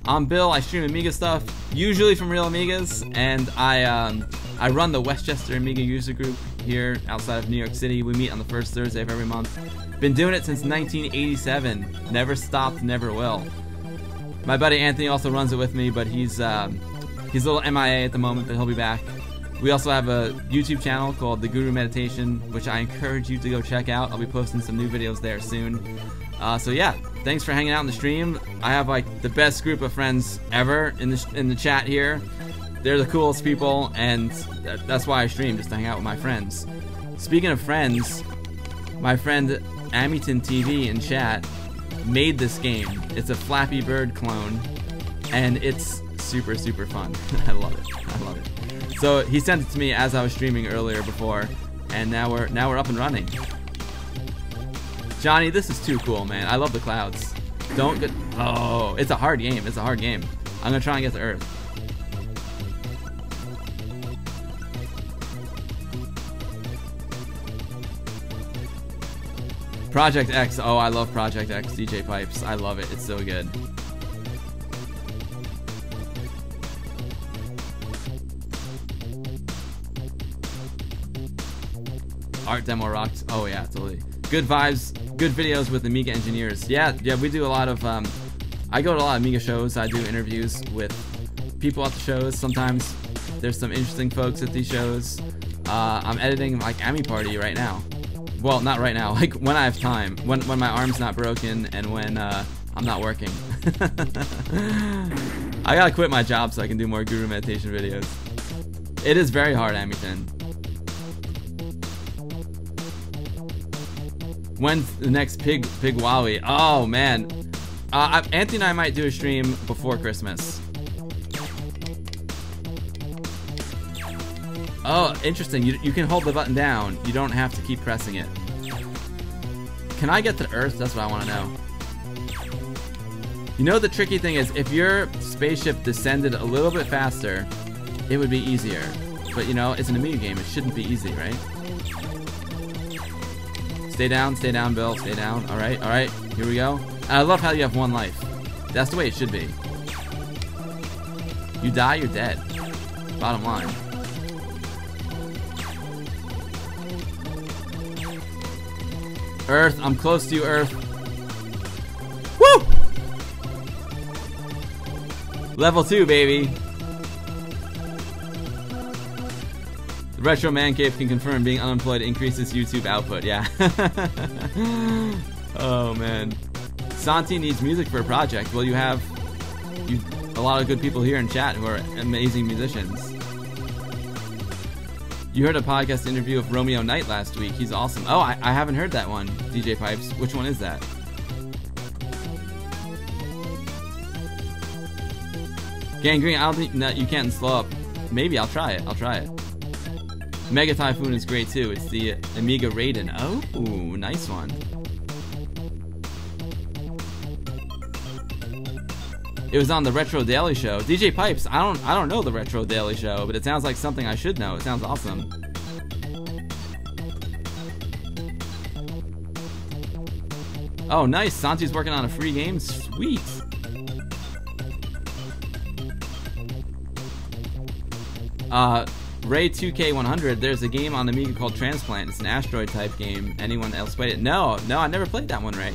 I'm Bill. I stream Amiga stuff, usually from Real Amigas, and I run the Westchester Amiga user group here outside of New York City. We meet on the first Thursday of every month. Been doing it since 1987. Never stopped, never will. My buddy Anthony also runs it with me, but he's a little MIA at the moment, but he'll be back. We also have a YouTube channel called The Guru Meditation, which I encourage you to go check out. I'll be posting some new videos there soon. So yeah, thanks for hanging out in the stream. I have like the best group of friends ever in the chat here. They're the coolest people, and that's why I stream, just to hang out with my friends. Speaking of friends, my friend Amington TV in chat made this game. It's a Flappy Bird clone, and it's super fun. I love it. So he sent it to me as I was streaming earlier before, and now we're up and running. Johnny, this is too cool, man. I love the clouds. Don't get... Oh, it's a hard game. It's a hard game. I'm gonna try and get to Earth. Project X. Oh, I love Project X DJ Pipes. I love it. It's so good. Art demo rocks. Oh yeah, totally. Good vibes, good videos with Amiga engineers. Yeah, we do a lot of, I go to a lot of Amiga shows. I do interviews with people at the shows. Sometimes there's some interesting folks at these shows. I'm editing like Ami Party right now. Well, not right now, like when I have time. When my arm's not broken and when I'm not working. I gotta quit my job so I can do more guru meditation videos. It is very hard, Amyton. When's the next Pig Wowie? Oh man, Anthony and I might do a stream before Christmas. Oh, interesting. You can hold the button down. You don't have to keep pressing it. Can I get to Earth? That's what I want to know. You know, the tricky thing is, if your spaceship descended a little bit faster, it would be easier. But you know, it's an Amiga game. It shouldn't be easy, right? Stay down, Bill. Stay down. All right. Here we go. And I love how you have one life. That's the way it should be. You die, you're dead. Bottom line. Earth, I'm close to you, Earth. Woo! Level 2, baby. The Retro Man Cave can confirm being unemployed increases YouTube output. Yeah. Oh man. Santi needs music for a project. Well, you have a lot of good people here in chat who are amazing musicians. You heard a podcast interview of Romeo Knight last week. He's awesome. Oh, I haven't heard that one, DJ Pipes. Which one is that? Gangrene, I don't think, no, you can't slow up. Maybe I'll try it. Mega Typhoon is great too. It's the Amiga Raiden. Oh, nice one. It was on the Retro Daily Show. DJ Pipes, I don't know the Retro Daily Show, but it sounds like something I should know. It sounds awesome. Oh, nice. Santi's working on a free game. Sweet. Ray 2K100, there's a game on Amiga called Transplant. It's an asteroid type game. Anyone else played it? No, I never played that one, Ray.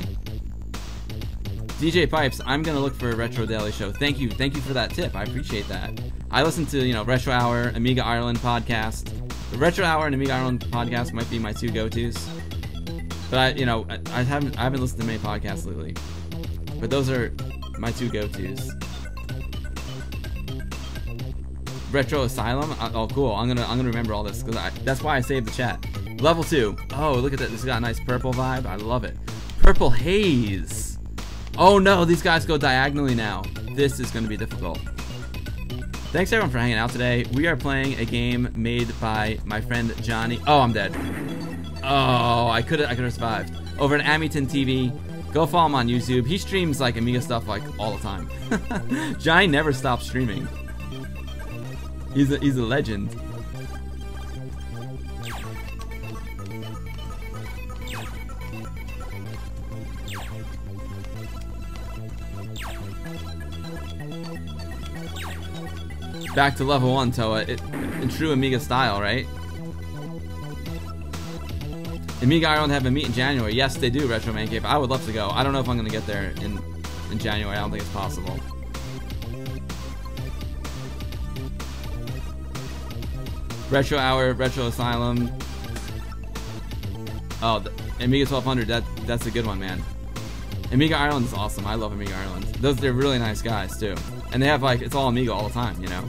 DJ Pipes, I'm gonna look for a Retro Daily Show. Thank you for that tip. I appreciate that. I listen to, you know, Retro Hour, Amiga Ireland podcast. The Retro Hour and Amiga Ireland podcast might be my two go-tos. But I haven't listened to many podcasts lately. But those are my two go-tos. Retro Asylum. Oh, cool. I'm gonna remember all this because that's why I saved the chat. Level 2. Oh, look at that. This has got a nice purple vibe. I love it. Purple haze. Oh no, these guys go diagonally now. This is gonna be difficult. Thanks everyone for hanging out today. We are playing a game made by my friend Johnny. Oh, I'm dead. Oh, I could have survived. Over at Amyton TV. Go follow him on YouTube. He streams like Amiga stuff like all the time. Johnny never stops streaming. He's a legend. Back to level 1, Toa. In true Amiga style, right? Amiga Ireland have a meet in January. Yes, they do, Retro Man Cave. I would love to go. I don't know if I'm going to get there in January. I don't think it's possible. Retro Hour, Retro Asylum. Oh, the Amiga 1200. That's a good one, man. Amiga Ireland is awesome. I love Amiga Ireland. They're really nice guys too, and they have like it's all Amiga all the time, you know.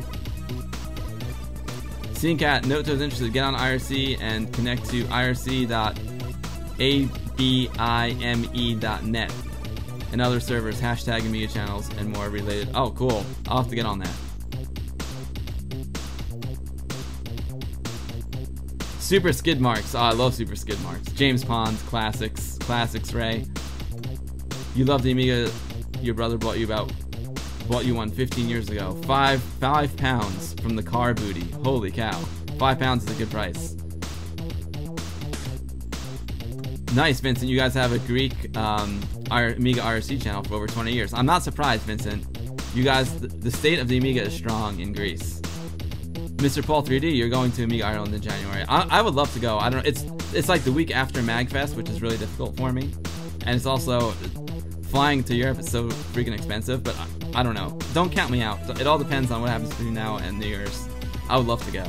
Seeing Cat, note to those interested, get on IRC and connect to irc.abime.net and other servers, hashtag Amiga channels, and more related. Oh, cool. I'll have to get on that. Super skid marks. Oh, I love super skid marks. James Pond, classics, Ray. You love the Amiga your brother bought you one 15 years ago. Five pounds from the car booty. Holy cow. 5 pounds is a good price. Nice, Vincent. You guys have a Greek Amiga IRC channel for over 20 years. I'm not surprised, Vincent. You guys, the state of the Amiga is strong in Greece. Mr. Paul 3D, you're going to Amiga Ireland in January. I would love to go. I don't know. It's like the week after MagFest, which is really difficult for me, and it's also flying to Europe is so freaking expensive. But I don't know. Don't count me out. It all depends on what happens between now and New Year's. I would love to go.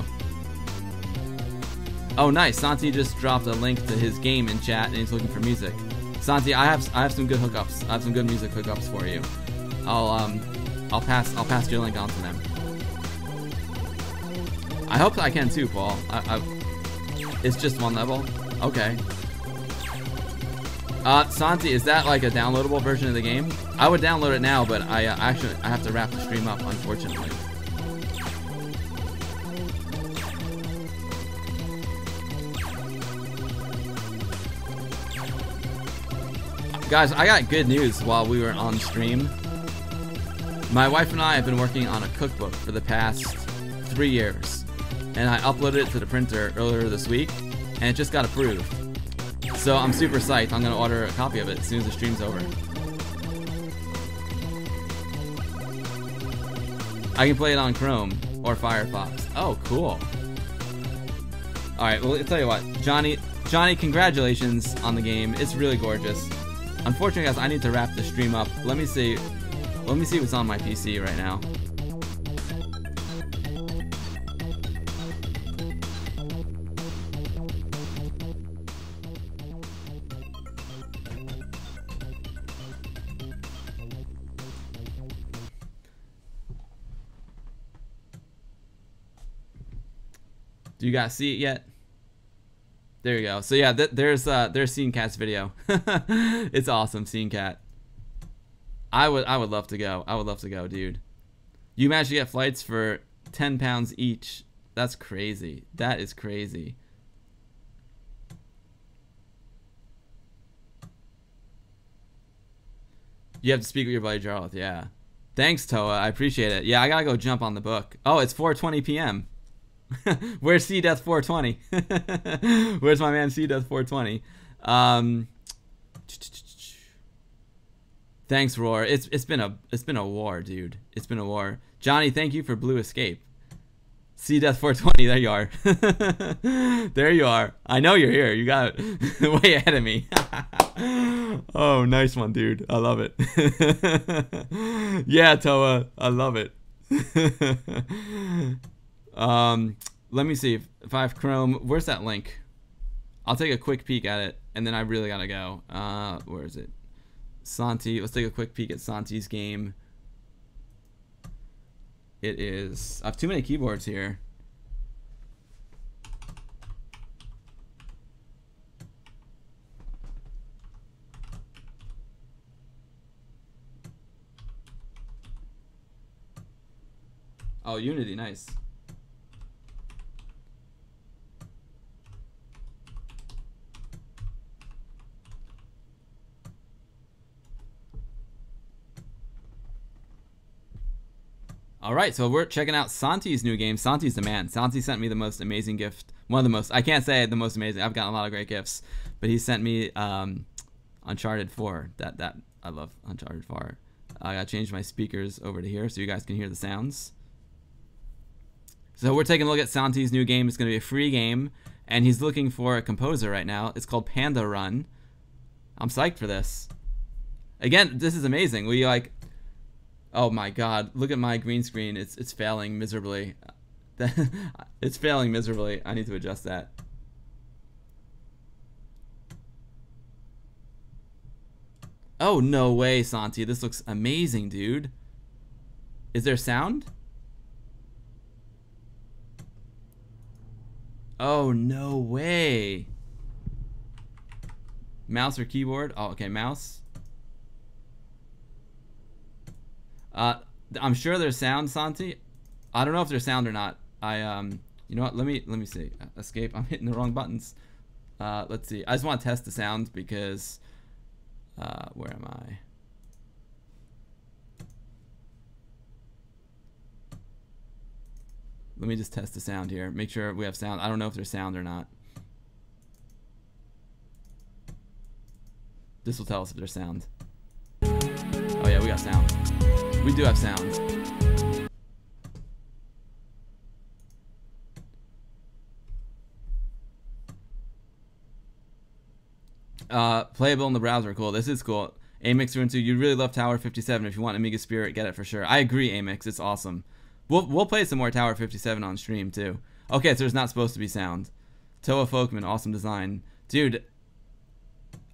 Oh, nice. Santi just dropped a link to his game in chat, and he's looking for music. Santi, I have some good hookups. I have some good music hookups for you. I'll pass your link on to them. I hope I can too, Paul. It's just one level? Okay. Santi, is that like a downloadable version of the game? I would download it now, but I have to wrap the stream up, unfortunately. Guys, I got good news while we were on stream. My wife and I have been working on a cookbook for the past 3 years. And I uploaded it to the printer earlier this week, and it just got approved. So I'm super psyched. I'm gonna order a copy of it as soon as the stream's over. I can play it on Chrome or Firefox. Oh, cool. Alright, well, I'll tell you what. Johnny, congratulations on the game. It's really gorgeous. Unfortunately, guys, I need to wrap the stream up. Let me see what's on my PC right now. Do you guys see it yet? There you go. So yeah, there's Scene Cat's video. It's awesome, Scene Cat. I would love to go. I would love to go, dude. You managed to get flights for £10 each. That's crazy. That is crazy. You have to speak with your buddy Jarlath. Yeah. Thanks, Toa. I appreciate it. Yeah, I gotta go jump on the book. Oh, it's 4:20 p.m. Where's C Death 420? Where's my man C Death 420? Thanks, Roar. It's been a war, dude. It's been a war. Johnny, thank you for Blue Escape. C Death 420. There you are. There you are. I know you're here. You got it way ahead of me. Oh, nice one, dude. I love it. Yeah, Toa. I love it. Let me see if I have Chrome. Where's that link? I'll take a quick peek at it, and then I really gotta go. Where is it? Santi. Let's take a quick peek at Santi's game. It is. I have too many keyboards here. Oh, Unity, nice. All right, so we're checking out Santi's new game. Santi's the man. Santi sent me the most amazing gift. One of the most. I can't say the most amazing. I've gotten a lot of great gifts, but he sent me Uncharted 4. That I love Uncharted 4. I gotta change my speakers over to here so you guys can hear the sounds. So we're taking a look at Santi's new game. It's gonna be a free game, and he's looking for a composer right now. It's called Panda Run. I'm psyched for this. Again, this is amazing. We like. Oh my God! Look at my green screen. It's failing miserably. It's failing miserably. I need to adjust that. Oh no way, Santi! This looks amazing, dude. Is there sound? Oh no way! Mouse or keyboard? Oh, okay, mouse. I'm sure there's sound, Santi. I don't know if there's sound or not. You know what? Let me see. Escape. I'm hitting the wrong buttons. Let's see. I just want to test the sound because where am I? Let me just test the sound here. Make sure we have sound. I don't know if there's sound or not. This will tell us if there's sound. Oh yeah, we got sound. We do have sound. Playable in the browser, cool. This is cool. Amix 2, you really love Tower 57. If you want Amiga Spirit, get it for sure. I agree, Amix, it's awesome. We'll play some more Tower 57 on stream too. Okay, so there's not supposed to be sound. Toa Folkman, awesome design, dude.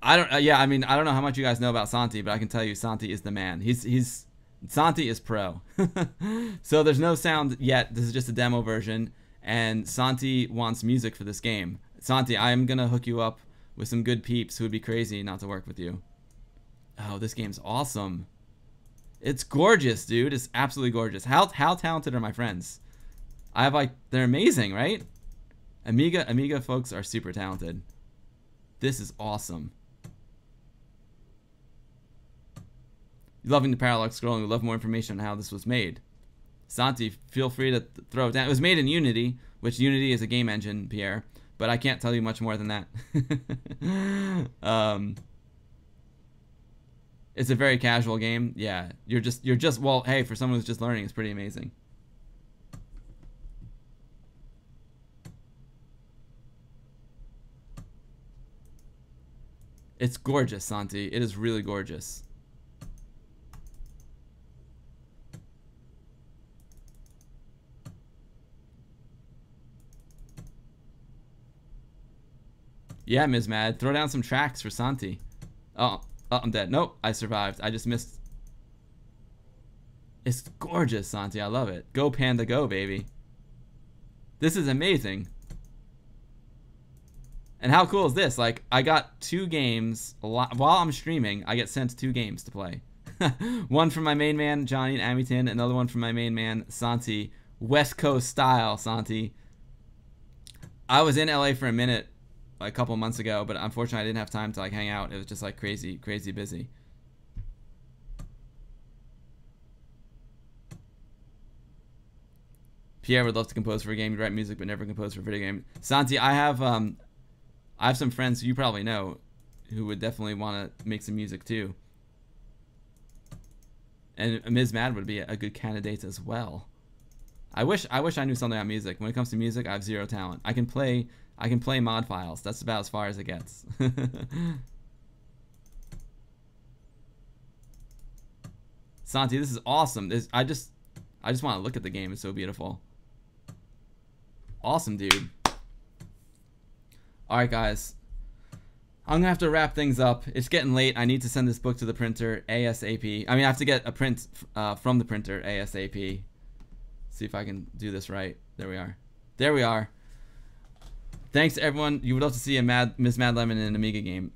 Yeah, I mean, I don't know how much you guys know about Santi, but I can tell you Santi is the man. Santi is pro. So there's no sound yet. This is just a demo version, and Santi wants music for this game. Santi, I am gonna hook you up with some good peeps who would be crazy not to work with you. Oh, this game's awesome. It's gorgeous, dude. It's absolutely gorgeous. How talented are my friends? They're amazing, right? Amiga folks are super talented. This is awesome. Loving the parallax scrolling. We love more information on how this was made. Santi, feel free to throw it down. It was made in Unity, which Unity is a game engine, Pierre, but I can't tell you much more than that. It's a very casual game. Yeah, you're just well, hey, for someone who's just learning, it's pretty amazing. It's gorgeous, Santi. It is really gorgeous. Yeah, Ms. Mad. Throw down some tracks for Santi. Oh, I'm dead. Nope, I survived. I just missed. It's gorgeous, Santi. I love it. Go Panda go, baby. This is amazing. And how cool is this? Like, I got 2 games while I'm streaming. I get sent 2 games to play. One from my main man Johnny and Amington, another one from my main man Santi. West Coast style, Santi. I was in LA for a minute a couple months ago, but unfortunately I didn't have time to like hang out. It was just like crazy busy. Pierre would love to compose for a game. He'd write music but never compose for a video game. Santi, I have some friends who you probably know who would definitely want to make some music too. And Ms. Mad would be a good candidate as well. I wish I knew something about music. When it comes to music, I have 0 talent. I can play mod files. That's about as far as it gets. Santi, this is awesome. I just want to look at the game. It's so beautiful. Awesome, dude. All right, guys. I'm gonna have to wrap things up. It's getting late. I need to send this book to the printer ASAP. I mean, I have to get a print from the printer ASAP. See if I can do this right. There we are. There we are. Thanks to everyone. You would love to see a Ms. Mad Lemon in an Amiga game.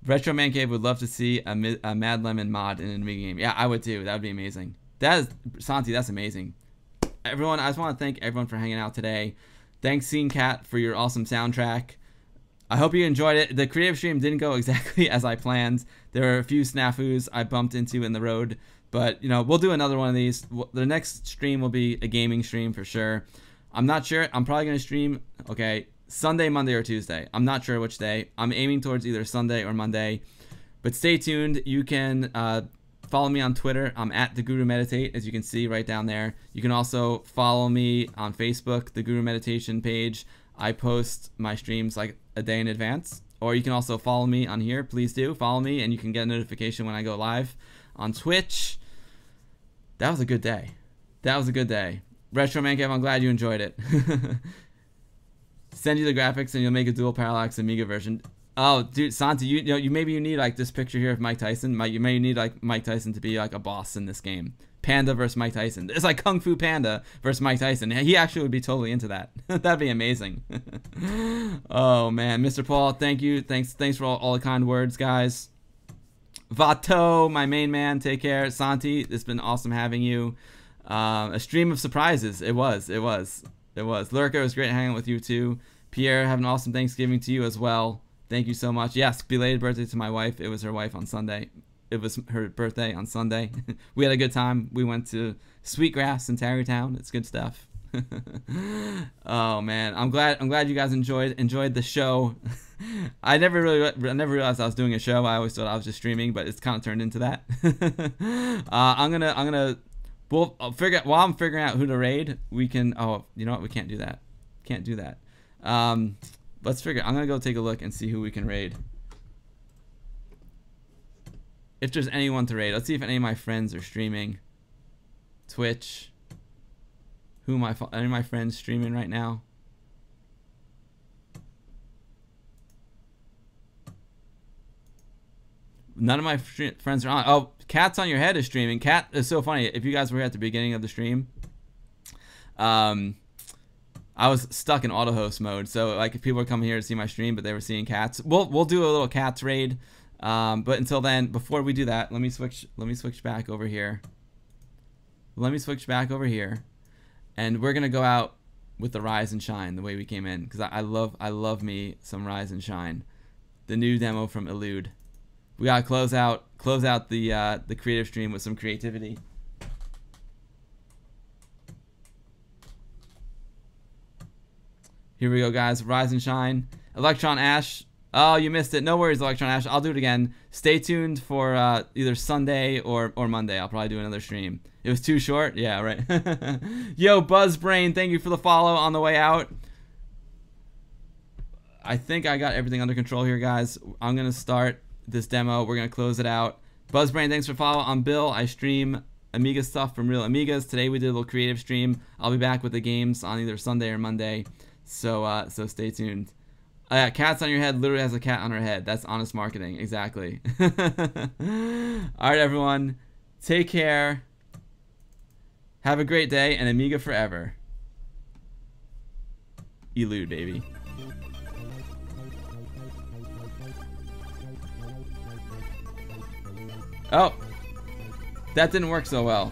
Retro Man Cave would love to see a Mad Lemon mod in an Amiga game. Yeah, I would too. That would be amazing. That is, Santi, that's amazing. Everyone, I just want to thank everyone for hanging out today. Thanks, Scene Cat, for your awesome soundtrack. I hope you enjoyed it. The creative stream didn't go exactly as I planned. There were a few snafus I bumped into in the road. But, you know, we'll do another one of these. The next stream will be a gaming stream for sure. I'm not sure. I'm probably going to stream, okay, Sunday, Monday, or Tuesday. I'm not sure which day. I'm aiming towards either Sunday or Monday. But stay tuned. You can follow me on Twitter. I'm at The Guru Meditate, as you can see right down there. You can also follow me on Facebook, The Guru Meditation page. I post my streams like a day in advance. Or you can also follow me on here. Please do. Follow me, and you can get a notification when I go live on Twitch. That was a good day. That was a good day. Retro Man Cave, I'm glad you enjoyed it. Send you the graphics and you'll make a dual parallax Amiga version. Oh, dude, Santi, you maybe you need like this picture here of Mike Tyson. You may need like Mike Tyson to be like a boss in this game. Panda versus Mike Tyson. It's like Kung Fu Panda versus Mike Tyson. He actually would be totally into that. That'd be amazing. Oh man, Mr. Paul, thank you. Thanks for all the kind words, guys. Vato, my main man, take care. Santi, it's been awesome having you. A stream of surprises. It was. Lurko, it was great hanging out with you too. Pierre, have an awesome Thanksgiving to you as well. Thank you so much. Yes, belated birthday to my wife. It was her wife on Sunday. It was her birthday on Sunday. We had a good time. We went to Sweetgrass in Tarrytown. It's good stuff. Oh man, I'm glad you guys enjoyed the show. I never realized I was doing a show. I always thought I was just streaming, but it's kind of turned into that. We'll figure out, while I'm figuring out who to raid, we can, oh, you know what, we can't do that. Can't do that. Let's figure, I'm gonna go take a look and see who we can raid. If there's anyone to raid. Let's see if any of my friends are streaming. Twitch. Who am any of my friends streaming right now? None of my friends are on. Oh, Cat's on Your Head is streaming. Cat is so funny. If you guys were here at the beginning of the stream, I was stuck in auto host mode. So like, if people were coming here to see my stream, but they were seeing Cats, we'll do a little Cats raid. But until then, before we do that, let me switch back over here. Let me switch back over here, and we're gonna go out with the Rise and Shine the way we came in, because I love me some Rise and Shine, the new demo from Elude. We gotta close out the creative stream with some creativity. Here we go, guys. Rise and Shine. Electron Ash. Oh, you missed it. No worries, Electron Ash. I'll do it again. Stay tuned for either Sunday or Monday. I'll probably do another stream. It was too short? Yeah, right. Yo, Buzzbrain, thank you for the follow on the way out. I think I got everything under control here, guys. I'm going to start this demo. We're going to close it out. Buzzbrain, thanks for follow. I'm Bill. I stream Amiga stuff from Real Amigas. Today we did a little creative stream. I'll be back with the games on either Sunday or Monday. So stay tuned. Cat's on Your Head literally has a cat on her head. That's honest marketing. Exactly. All right, everyone. Take care. Have a great day, and Amiga forever. Elude, baby. Oh, that didn't work so well.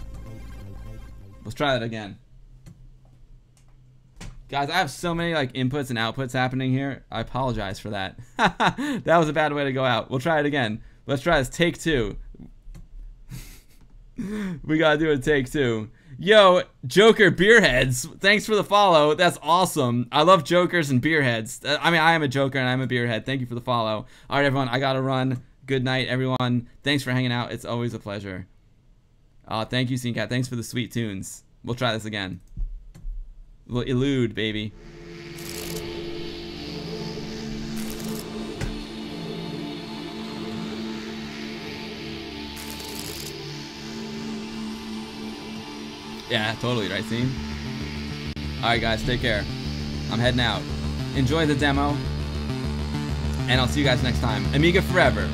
Let's try that again. Guys, I have so many like inputs and outputs happening here. I apologize for that. That was a bad way to go out. We'll try it again. Let's try this. Take two. We gotta do a take two. Yo, Joker Beerheads, thanks for the follow. That's awesome. I love Jokers and Beerheads. I mean, I am a Joker and I'm a Beerhead. Thank you for the follow. All right, everyone, I gotta run. Good night, everyone. Thanks for hanging out. It's always a pleasure. Thank you, Scene Cat. Thanks for the sweet tunes. We'll try this again. We'll elude, baby. Yeah, totally, right, Scene? Alright, guys, take care. I'm heading out. Enjoy the demo, and I'll see you guys next time. Amiga forever.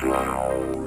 Wow.